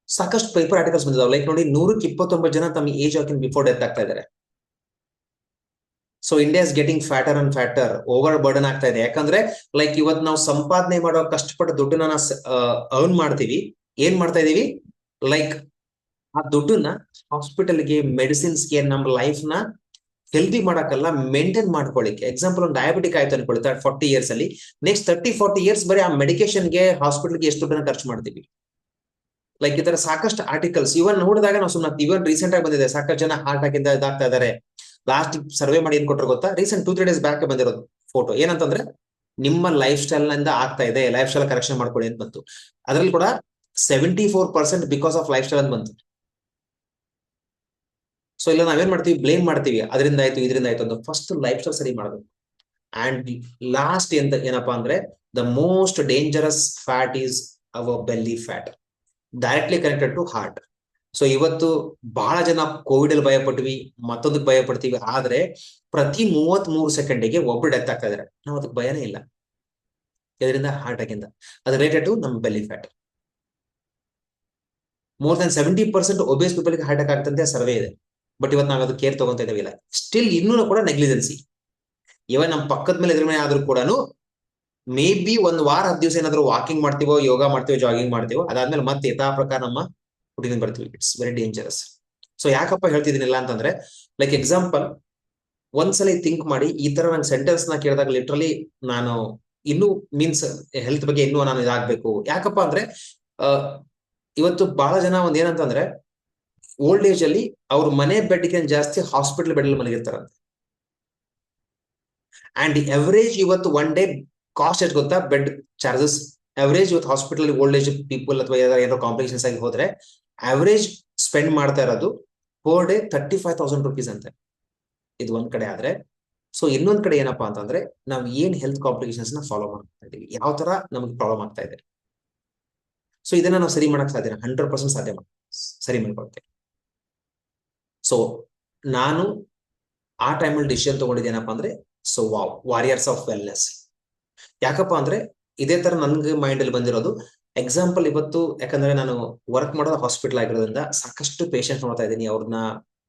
Speaker 1: ಸಾಕಷ್ಟು ಪೇಪರ್ ಆರ್ಟಿಕಲ್ಸ್ ಬಂದಿದ್ದಾವೆ. ಲೈಕ್ ನೋಡಿ 100ಕ್ಕೆ 29 ಜನ ತಮ್ಮ ಏಜ್ ಆಗಿನ ಬಿಫೋರ್ ಡೆತ್ ಆಗ್ತಾ ಇದ್ದಾರೆ. So India is getting fatter and fatter, over burden ಆಗ್ತಾ ಇದೆ. ಯಾಕಂದ್ರೆ ಲೈಕ್ ಇವತ್ತು ನಾವು ಸಂಪಾದನೆ ಮಾಡೋ ಕಷ್ಟಪಟ್ಟು ದುಡ್ಡನ್ನ ಅರ್ನ್ ಮಾಡ್ತೀವಿ. ಏನ್ ಮಾಡ್ತಾ ಇದೀವಿ? ಲೈಕ್ ಆ ದುಡ್ಡನ್ನ ಹಾಸ್ಪಿಟಲ್ಗೆ, ಮೆಡಿಸಿನ್ಸ್ಗೆ, ನಮ್ಮ ಲೈಫ್ ನ ಹೆಲ್ದಿ ಮಾಡಕ್ಕಲ್ಲ, ಮೇಂಟೈನ್ ಮಾಡ್ಕೊಳ್ಳಿಕ್ಕೆ. ಎಕ್ಸಾಂಪಲ್ ಒಂದು ಡಯಾಬಿಟಿಕ್ ಆಯ್ತು ಅನ್ಕೊಳ್ಳಿ 40 years ಅಲ್ಲಿ, ನೆಕ್ಸ್ಟ್ 30-40 years ಬರೀ ಆ ಮೆಡಿಕೇಶನ್ಗೆ, ಹಾಸ್ಪಿಟಲ್ಗೆ ಎಷ್ಟು ದುಡ್ಡನ್ನ ಖರ್ಚು ಮಾಡ್ತೀವಿ. ಲೈಕ್ ಈ ತರ ಸಾಕಷ್ಟು ಆರ್ಟಿಕಲ್ಸ್ ಇವನ್ ನೋಡಿದಾಗ ನಾವು ಸುಮ್ಮನೆ, ಇವನ್ ರೀಸೆಂಟ್ ಆಗಿ ಬಂದಿದೆ, ಸಾಕಷ್ಟು ಜನ ಹಾರ್ಟ್ ಅಟ್ಯಾಕ್ ಇಂದ ಇದಾಗ್ತಾ ಇದಾರೆ. ಲಾಸ್ಟ್ ಸರ್ವೆ ಮಾಡಿ ಏನ್ ಕೊಟ್ಟರು ಗೊತ್ತಾ? ರೀಸೆಂಟ್ 2-3 days ಬ್ಯಾಕ್ ಬಂದಿರೋದು ಫೋಟೋ. ಏನಂತಂದ್ರೆ ನಿಮ್ಮ ಲೈಫ್ ಸ್ಟೈಲ್ ನಿಂದ ಆಗ್ತಾ ಇದೆ, ಲೈಫ್ ಸ್ಟೈಲ್ ಕರೆಕ್ಷನ್ ಮಾಡ್ಕೊಳ್ಳಿ ಅಂತ ಬಂತು. ಅದ್ರಲ್ಲಿ ಕೂಡ 74% ಬಿಕಾಸ್ ಆಫ್ ಲೈಫ್ ಸ್ಟೈಲ್ ಅಂತ ಬಂತು. ಸೊ ಇಲ್ಲ ನಾವೇನ್ ಮಾಡ್ತೀವಿ? ಬ್ಲೇಮ್ ಮಾಡ್ತೀವಿ, ಅದರಿಂದ ಆಯ್ತು ಇದರಿಂದ ಆಯ್ತು ಅಂತ. ಫಸ್ಟ್ ಲೈಫ್ ಸ್ಟೈಲ್ ಸರಿ ಮಾಡಬೇಕು. ಅಂಡ್ ಲಾಸ್ಟ್ ಏನಪ್ಪಾ ಅಂದ್ರೆ the most dangerous fat is our belly fat, directly connected to heart. So ಇವತ್ತು ಬಹಳ ಜನ ಕೋವಿಡ್ ಅಲ್ಲಿ ಭಯಪಟ್ವಿ, ಮತ್ತೊಂದಕ್ಕೆ ಭಯ ಪಡ್ತೀವಿ. ಆದ್ರೆ ಪ್ರತಿ 33 ಸೆಕೆಂಡಿಗೆ ಒಬ್ರು ಡೆತ್ ಆಗ್ತಾ ಇದಾರೆ. ನಾವು ಅದಕ್ಕೆ ಭಯನೇ ಇಲ್ಲ. ಇದರಿಂದ ಹಾರ್ಟ್ ಅಟ್ಯಾಕ್ ಇಂದ ಅದು ರಿಲೇಟೆಡ್ ಟು ನಮ್ಮ belly fat. More than 70% obese ಪೀಪಲ್ಗೆ ಹಾರ್ಟ್ ಅಟ್ಯಾಕ್ ಆಗ್ತಂತೆ ಸರ್ವೆ ಇದೆ. ಬಟ್ ಇವತ್ತು ನಾವು ಅದು ಕೇರ್ ತಗೊಂತ ಇದ್ದೀವಿಲ್ಲ. ಸ್ಟಿಲ್ ಇನ್ನೂ ಕೂಡ ನೆಗ್ಲಿಜೆನ್ಸಿ. ಇವನ್ ನಮ್ಮ ಪಕ್ಕದ ಮೇಲೆ ಎದುರು ಮನೆ ಆದ್ರೂ ಕೂಡ ಮೇ ಬಿ 1 ವಾರ 10 ದಿವಸ ಏನಾದ್ರು ವಾಕಿಂಗ್ ಮಾಡ್ತೀವೋ, ಯೋಗ ಮಾಡ್ತೀವೋ, ಜಾಗಿಂಗ್ ಮಾಡ್ತೀವೋ, ಅದಾದ್ಮೇಲೆ ಮತ್ತೆ ಯಥಾ ಪ್ರಕಾರ ನಮ್ಮ ಹುಟ್ಟಿನ ಬರ್ತೀವಿ. It's very dangerous. ಸೊ ಯಾಕಪ್ಪ ಹೇಳ್ತಿದ್ದೀನಿಲ್ಲ ಅಂತಂದ್ರೆ ಲೈಕ್ ಎಕ್ಸಾಂಪಲ್ ಒಂದ್ಸಲ ಥಿಂಕ್ ಮಾಡಿ. ಈ ತರ ನಂಗೆ ಸೆಂಟೆನ್ಸ್ ನ ಕೇಳಿದಾಗ ಲಿಟ್ರಲಿ ನಾನು ಇನ್ನೂ ಮೀನ್ಸ್ ಹೆಲ್ತ್ ಬಗ್ಗೆ ಇನ್ನೂ ನಾನು ಇದಾಗಬೇಕು. ಯಾಕಪ್ಪ ಅಂದ್ರೆ ಇವತ್ತು ಬಹಳ ಜನ ಒಂದ್ ಏನಂತಂದ್ರೆ ಓಲ್ಡ್ ಏಜ್ ಅಲ್ಲಿ ಅವ್ರ ಮನೆ ಬೆಡ್ಗೆ ಜಾಸ್ತಿ ಹಾಸ್ಪಿಟಲ್ ಬೆಡ್ ಅಲ್ಲಿ ಮಲಗಿರ್ತಾರಂತೆ. ಅಂಡ್ ಎವರೇಜ್ ಇವತ್ತು ಒನ್ ಡೇ ಕಾಸ್ಟ್ ಎಷ್ಟು ಗೊತ್ತಾ? ಬೆಡ್ ಚಾರ್ಜಸ್ ಅವರೇಜ್ ಇವತ್ತು ಹಾಸ್ಪಿಟಲ್ ಓಲ್ಡ್ ಏಜ್ ಪೀಪಲ್ ಅಥವಾ ಏನಾದ್ರು ಕಾಂಪ್ಲಿಕೇಶನ್ಸ್ ಆಗಿ ಹೋದ್ರೆ ಅವರೇಜ್ ಸ್ಪೆಂಡ್ ಮಾಡ್ತಾ ಇರೋದು ಪರ್ ಡೇ 35,000 rupees ಅಂತೆ. ಇದು ಒಂದ್ ಕಡೆ ಆದ್ರೆ, ಸೊ ಇನ್ನೊಂದ್ ಕಡೆ ಏನಪ್ಪಾ ಅಂತಂದ್ರೆ ನಾವ್ ಏನ್ ಹೆಲ್ತ್ ಕಾಂಪ್ಲಿಕೇಶನ್ಸ್ ನ ಫಾಲೋ ಮಾಡ್ತಾ ಇದೀವಿ, ಯಾವ ತರ ನಮ್ಗೆ ಪ್ರಾಬ್ಲಮ್ ಆಗ್ತಾ ಇದೆ. ಸೊ ಇದನ್ನ ನಾವು ಸರಿ ಮಾಡಕ್ ಸಾಧ್ಯ, 100% ಸಾಧ್ಯ ಸರಿ ಮಾಡ್ಕೊಳ್ತೇವೆ. ಸೊ ನಾನು ಆ ಟೈಮಲ್ಲಿ ಡಿಸಿಷನ್ ತಗೊಂಡಿದ್ದೇನಪ್ಪ ಅಂದ್ರೆ ಸೊ ವಾರಿಯರ್ಸ್ ಆಫ್ ವೆಲ್ನೆಸ್. ಯಾಕಪ್ಪ ಅಂದ್ರೆ ಇದೇ ತರ ನನ್ಗೆ ಮೈಂಡ್ ಅಲ್ಲಿ ಬಂದಿರೋದು. ಎಕ್ಸಾಂಪಲ್ ಇವತ್ತು ಯಾಕಂದ್ರೆ ನಾನು ವರ್ಕ್ ಮಾಡೋದು ಹಾಸ್ಪಿಟಲ್ ಆಗಿರೋದ್ರಿಂದ ಸಾಕಷ್ಟು ಪೇಷಂಟ್ ನೋಡ್ತಾ ಇದ್ದೀನಿ, ಅವ್ರನ್ನ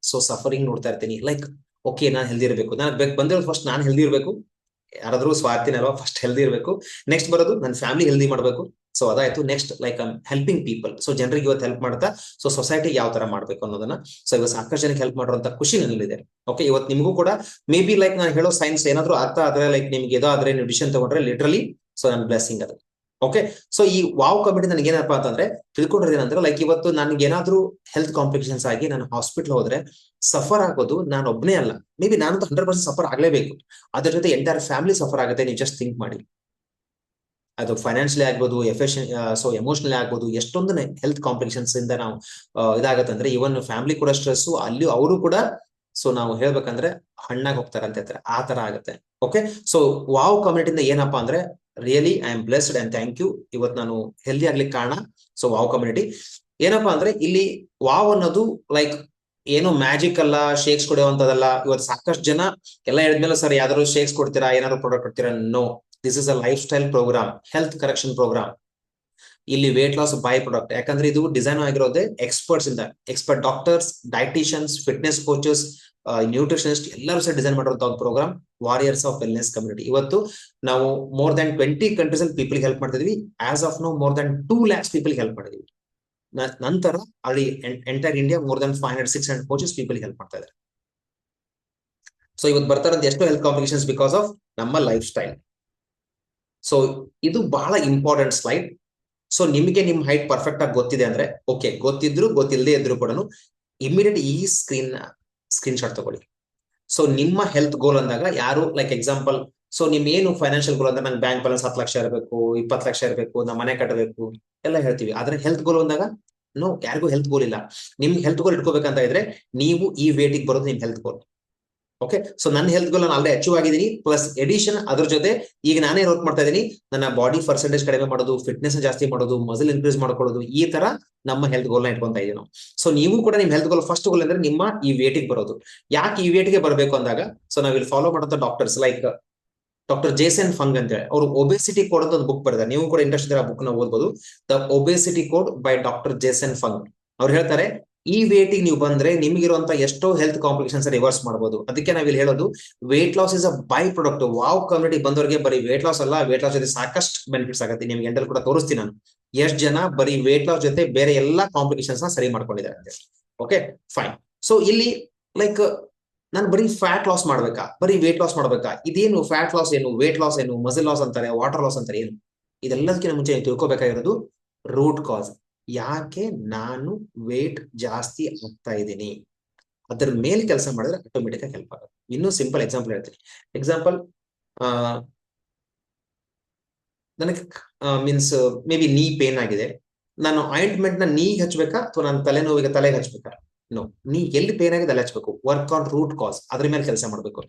Speaker 1: ಸೊ ಸಫರಿಂಗ್ ನೋಡ್ತಾ ಇರ್ತೀನಿ. ಲೈಕ್ ಓಕೆ, ನಾನು ಹೆಲ್ದಿ ಇರಬೇಕು, ನನಗೆ ಬಂದಿರೋದು ಫಸ್ಟ್ ನಾನು ಹೆಲ್ದಿ ಇರಬೇಕು. ಯಾರಾದ್ರೂ ಸ್ವಾರ್ಥಿನ ಅಲ್ವಾ? ಫಸ್ಟ್ ಹೆಲ್ದಿ ಇರಬೇಕು, ನೆಕ್ಸ್ಟ್ ಬರೋದು ನನ್ನ ಫ್ಯಾಮಿಲಿ ಹೆಲ್ದಿ ಮಾಡಬೇಕು. ಸೊ ಅದಾಯ್ತು. Next like helping people. So ಜನರಿಗೆ ಇವತ್ತು ಹೆಲ್ಪ್ ಮಾಡ್ತಾ ಸೊ ಸೊಸೈಟಿ ಯಾವ ತರ ಮಾಡ್ಬೇಕು ಅನ್ನೋದನ್ನ ಸೊ ಇವತ್ತು ಸಾಕಷ್ಟು ಜನಕ್ಕೆ ಹೆಲ್ಪ್ ಮಾಡುವಂತ ಖುಷಿ ನನ್ನಲ್ಲಿದೆ. ಓಕೆ, ಇವತ್ತು ನಿಮಗೂ ಕೂಡ ಮೇ ಬಿ ಲೈಕ್ ನಾನು ಹೇಳೋ ಸೈನ್ಸ್ ಏನಾದ್ರು ಅರ್ಥ ಆದ್ರೆ, ಲೈಕ್ ನಿಮ್ಗೆ ಏನೋ ಆದ್ರೆ ನೀವು ಡಿಸಿಷನ್ ತಗೊಂಡ್ರೆ ಲಿಟ್ರಲಿ ಸೊ ನನ್ನ ಬ್ಲೆಸ್ಸಿಂಗ್ ಅದು. ಓಕೆ, ಸೊ ಈ ವಾವ್ ಕಮಿಟಿ ನನಗೆ ಏನಪ್ಪಾ ಅಂತಂದ್ರೆ ತಿಳ್ಕೊಂಡಿರೋದೇನಂದ್ರೆ ಲೈಕ್ ಇವತ್ತು ನನಗೆ ಏನಾದ್ರೂ ಹೆಲ್ತ್ ಕಾಂಪ್ಲಿಕೇಶನ್ಸ್ ಆಗಿ ನಾನು ಹಾಸ್ಪಿಟಲ್ ಹೋದ್ರೆ ಸಫರ್ ಆಗೋದು ನಾನು ಒಬ್ಬನೇ ಅಲ್ಲ. ಮೇ ಬಿ ನಾನು 100% ಸಫರ್ ಆಗ್ಲೇಬೇಕು. ಅದ್ರ ಜೊತೆ ಎಂಟೈರ್ ಫ್ಯಾಮಿಲಿ ಸಫರ್ ಆಗುತ್ತೆ. ನೀವು ಜಸ್ಟ್ ಥಿಂಕ್ ಮಾಡಿ. ಅದು ಫೈನಾನ್ಷಿಯಲಿ ಆಗ್ಬೋದು, ಸೊ ಎಮೋಷನಲಿ ಆಗ್ಬೋದು. ಎಷ್ಟೊಂದು ಹೆಲ್ತ್ ಕಾಂಪ್ಲಿಕೇಶನ್ಸ್ ಇಂದ ನಾವು ಇದಾಗತ್ತಂದ್ರೆ ಇವನ್ ಫ್ಯಾಮಿಲಿ ಕೂಡ ಸ್ಟ್ರೆಸ್, ಅಲ್ಲಿ ಅವರು ಕೂಡ ಸೊ ನಾವು ಹೇಳ್ಬೇಕಂದ್ರೆ ಹಣ್ಣಾಗಿ ಹೋಗ್ತಾರೆ ಅಂತ ಹೇಳ್ತಾರೆ, ಆ ತರ ಆಗುತ್ತೆ. ಓಕೆ, ಸೊ ವಾವ್ ಕಮ್ಯುನಿಟಿಯಿಂದ ಏನಪ್ಪಾ ಅಂದ್ರೆ really I am blessed and thank you. ಇವತ್ತು ನಾನು ಹೆಲ್ದಿ ಆಗ್ಲಿಕ್ಕೆ ಕಾರಣ ಸೊ ವಾವ್ ಕಮ್ಯುನಿಟಿ. ಏನಪ್ಪಾ ಅಂದ್ರೆ ಇಲ್ಲಿ ವಾವ್ ಅನ್ನೋದು ಲೈಕ್ ಏನು ಮ್ಯಾಜಿಕ್ ಅಲ್ಲ, ಶೇಕ್ಸ್ ಕೊಡುವಂತದಲ್ಲ. ಇವತ್ತು ಸಾಕಷ್ಟು ಜನ ಎಲ್ಲ ಹೇಳಿದ್ಮೇಲೆ ಸರ್ ಯಾವ್ದಾದ್ರು ಶೇಕ್ಸ್ ಕೊಡ್ತೀರಾ, ಏನಾದ್ರು ಪ್ರಾಡಕ್ಟ್ ಕೊಡ್ತೀರಾ? No, this is a lifestyle program, health correction program. ಇಲ್ಲಿ ವೇಟ್ ಲಾಸ್ ಬೈ ಪ್ರಾಡಕ್ಟ್, ಯಾಕಂದ್ರೆ ಇದು ಡಿಸೈನ್ ಆಗಿರೋದೇ ಎಕ್ಸ್ಪರ್ಟ್ಸ್ ಇಂದ, expert doctors, dieticians, fitness coaches, nutritionist ಎಲ್ಲರೂ ಸಹ ಡಿಸೈನ್ ಮಾಡಿರೋ program warriors of wellness community. ಇವತ್ತು ನಾವು ಮೋರ್ ದನ್ 20 ಕಂಟ್ರೀಸ್ ಅಲ್ಲಿ ಪೀಪಲ್ ಹೆಲ್ಪ್ ಮಾಡ್ತಿದ್ವಿ. As of now more than 2 lakhs people help ಮಾಡಿದ್ವಿ. ನಂತರ ಅಲ್ಲಿ entire India more than 500-600 coaches people help ಮಾಡ್ತಾ ಇದ್ದಾರೆ. ಸೊ ಇವತ್ತು ಬರ್ತಾ ಇರೋದು ಎಷ್ಟೋ ಹೆಲ್ತ್ ಕಾಂಪ್ಲಿಕೇಶನ್ಸ್ ಬಿಕಾಸ್ ಆಫ್ ನಮ್ಮ ಲೈಫ್ ಸ್ಟೈಲ್. ಸೊ ಇದು ಬಹಳ ಇಂಪಾರ್ಟೆಂಟ್ ಸ್ಲೈಡ್. ಸೊ ನಿಮಗೆ ನಿಮ್ ಹೈಟ್ ಪರ್ಫೆಕ್ಟ್ ಆಗಿ ಗೊತ್ತಿದೆ ಅಂದ್ರೆ ಓಕೆ, ಗೊತ್ತಿದ್ರು ಗೊತ್ತಿಲ್ಲದೆ ಇದ್ರು ಕೂಡ ಇಮಿಡಿಯೇಟ್ ಈ ಸ್ಕ್ರೀನ್ ಶಾಟ್ ತಗೊಳ್ಳಿ. ಸೊ ನಿಮ್ಮ ಹೆಲ್ತ್ ಗೋಲ್ ಅಂದಾಗ ಯಾರು ಲೈಕ್ ಎಕ್ಸಾಂಪಲ್, ಸೊ ನಿಮ್ ಏನು ಫೈನಾನ್ಷಿಯಲ್ ಗೋಲ್ ಅಂದ್ರೆ ನಂಗೆ ಬ್ಯಾಂಕ್ ಬ್ಯಾಲೆನ್ಸ್ 10 ಲಕ್ಷ ಇರಬೇಕು, 20 ಲಕ್ಷ ಇರಬೇಕು, ನಮ್ಮ ಮನೆ ಕಟ್ಟಬೇಕು ಎಲ್ಲ ಹೇಳ್ತೀವಿ. ಆದ್ರೆ ಹೆಲ್ತ್ ಗೋಲ್ ಅಂದಾಗ ನೋ, ಯಾರಿಗೂ ಹೆಲ್ತ್ ಗೋಲ್ ಇಲ್ಲ. ನಿಮ್ ಹೆಲ್ತ್ ಗೋಲ್ ಇಟ್ಕೋಬೇಕಂತ ಇದ್ರೆ ನೀವು ಈ ವೇಟಿಗೆ ಬರೋದು ನಿಮ್ ಹೆಲ್ತ್ ಗೋಲ್. ಓಕೆ, ಸೊ ನನ್ನ ಹೆಲ್ತ್ ಗೋಲ್ ನಾನು ಆಲ್ರೆಡಿ ಅಚೀವ್ ಆಗಿದ್ದೀನಿ, ಪ್ಲಸ್ ಎಡಿಷನ್ ಅದ್ರ ಜೊತೆ ಈಗ ನಾನೇ ವರ್ಕ್ ಮಾಡ್ತಾ ಇದ್ದೀನಿ, ನನ್ನ ಬಾಡಿ ಪರ್ಸೆಂಟೇಜ್ ಕಡಿಮೆ ಮಾಡೋದು, ಫಿಟ್ನೆಸ್ ಜಾಸ್ತಿ ಮಾಡೋದು, ಮಸಲ್ ಇನ್ಕ್ರೀಸ್ ಮಾಡ್ಕೊಳ್ಳೋದು, ಈ ತರ ನಮ್ಮ ಹೆಲ್ತ್ ಗೋಲ್ ನ ಇಟ್ಕೊಂತಾ ಇದೀವಿ ನಾವು. ಸೊ ನೀವು ಕೂಡ ನಿಮ್ ಹೆಲ್ತ್ ಗೋಲ್ ಫಸ್ಟ್ ಗೋಲ್ ಅಂದ್ರೆ ನಿಮ್ಮ ಈ ವೇಟಿಗೆ ಬರೋದು. ಯಾಕೆ ಈ ವೇಟಿಗೆ ಬರಬೇಕು ಅಂದಾಗ, ಸೊ ನಾವಿಲ್ಲಿ ಫಾಲೋ ಮಾಡೋ ಡಾಕ್ಟರ್ಸ್ ಲೈಕ್ ಡಾಕ್ಟರ್ ಜೇಸನ್ ಫಂಗ್ ಅಂತ ಹೇಳಿ ಅವರು ಒಬೆಸಿಟಿ ಕೋಡ್ ಅಂತ ಒಂದು ಬುಕ್ ಬರೆದಾರೆ. ನೀವು ಕೂಡ ಇಂಟ್ರೆಸ್ಟ್ ಇದ್ರೆ ಆ ಬುಕ್ ನ ಓದ್ಬೋದು. The obesity code by doctor Jason Fung. ಅವ್ರು ಹೇಳ್ತಾರೆ ಈ ವೇಟಿಗೆ ನೀವು ಬಂದ್ರೆ ನಿಮ್ಗಿರುವಂತ ಎಷ್ಟೋ ಹೆಲ್ತ್ ಕಾಂಪ್ಲಿಕೇಶನ್ಸ್ ರಿವರ್ಸ್ ಮಾಡಬಹುದು. ಅದಕ್ಕೆ ನಾವಿಲ್ಲಿ ಹೇಳೋದು weight loss is a by product. Wow community ಬಂದವರಿಗೆ ಬರೀ ವೇಟ್ ಲಾಸ್ ಅಲ್ಲ, ವೇಟ್ ಲಾಸ್ ಜೊತೆ ಸಾಕಷ್ಟು ಬೆನಿಫಿಟ್ಸ್ ಆಗುತ್ತೆ. ನಿಮ್ಗೆ ಎಂಟಲ್ಲಿ ಕೂಡ ತೋರಿಸ್ತೀನಿ ನಾನು ಎಷ್ಟು ಜನ ಬರೀ ವೇಟ್ ಲಾಸ್ ಜೊತೆ ಬೇರೆ ಎಲ್ಲಾ ಕಾಂಪ್ಲಿಕೇಶನ್ಸ್ ನ ಸರಿ ಮಾಡ್ಕೊಂಡಿದ್ದಾರೆ ಅಂತ. Okay fine. ಸೊ ಇಲ್ಲಿ ಲೈಕ್ ನಾನು ಬರೀ ಫ್ಯಾಟ್ ಲಾಸ್ ಮಾಡ್ಬೇಕಾ, ಬರೀ ವೇಟ್ ಲಾಸ್ ಮಾಡ್ಬೇಕಾ? ಇದೇನು ಫ್ಯಾಟ್ ಲಾಸ್ ಏನು, ವೇಟ್ ಲಾಸ್ ಏನು, ಮಸಲ್ ಲಾಸ್ ಅಂತಾರೆ, ವಾಟರ್ ಲಾಸ್ ಅಂತಾರೆ, ಏನು? ಇದೆಲ್ಲದಕ್ಕಿಂತ ಮುಂಚೆ ತಿಳ್ಕೊಬೇಕಾಗಿರೋದು ರೂಟ್ ಕಾಸ್. ಯಾಕೆ ನಾನು ವೇಟ್ ಜಾಸ್ತಿ ಆಗ್ತಾ ಇದ್ದೀನಿ, ಅದ್ರ ಮೇಲೆ ಕೆಲಸ ಮಾಡಿದ್ರೆ ಆಟೋಮೆಟಿಕ್ ಆಗಿ ಹೆಲ್ಪ್ ಆಗುತ್ತೆ. ಇನ್ನೂ ಸಿಂಪಲ್ ಎಕ್ಸಾಂಪಲ್ ಹೇಳ್ತೀನಿ. ಎಕ್ಸಾಂಪಲ್, ನನಗೆ ಮೀನ್ಸ್ ಮೇ ಬಿ ನೀ ಪೇನ್ ಆಗಿದೆ, ನಾನು ಆಯಿಂಟ್ಮೆಂಟ್ ನ ನೀಗೆ ಹಚ್ಬೇಕಾ ಅಥವಾ ನನ್ನ ತಲೆನೋವಿಗೆ ತಲೆಗೆ ಹಚ್ಬೇಕಾ? ನೋ, ನೀ ಎಲ್ಲಿ ಪೇನ್ ಆಗಿದೆ ಅಲ್ಲಿ ಹಚ್ಬೇಕು. ವರ್ಕ್ ಆನ್ ರೂಟ್ ಕಾಸ್, ಅದ್ರ ಮೇಲೆ ಕೆಲಸ ಮಾಡ್ಬೇಕು.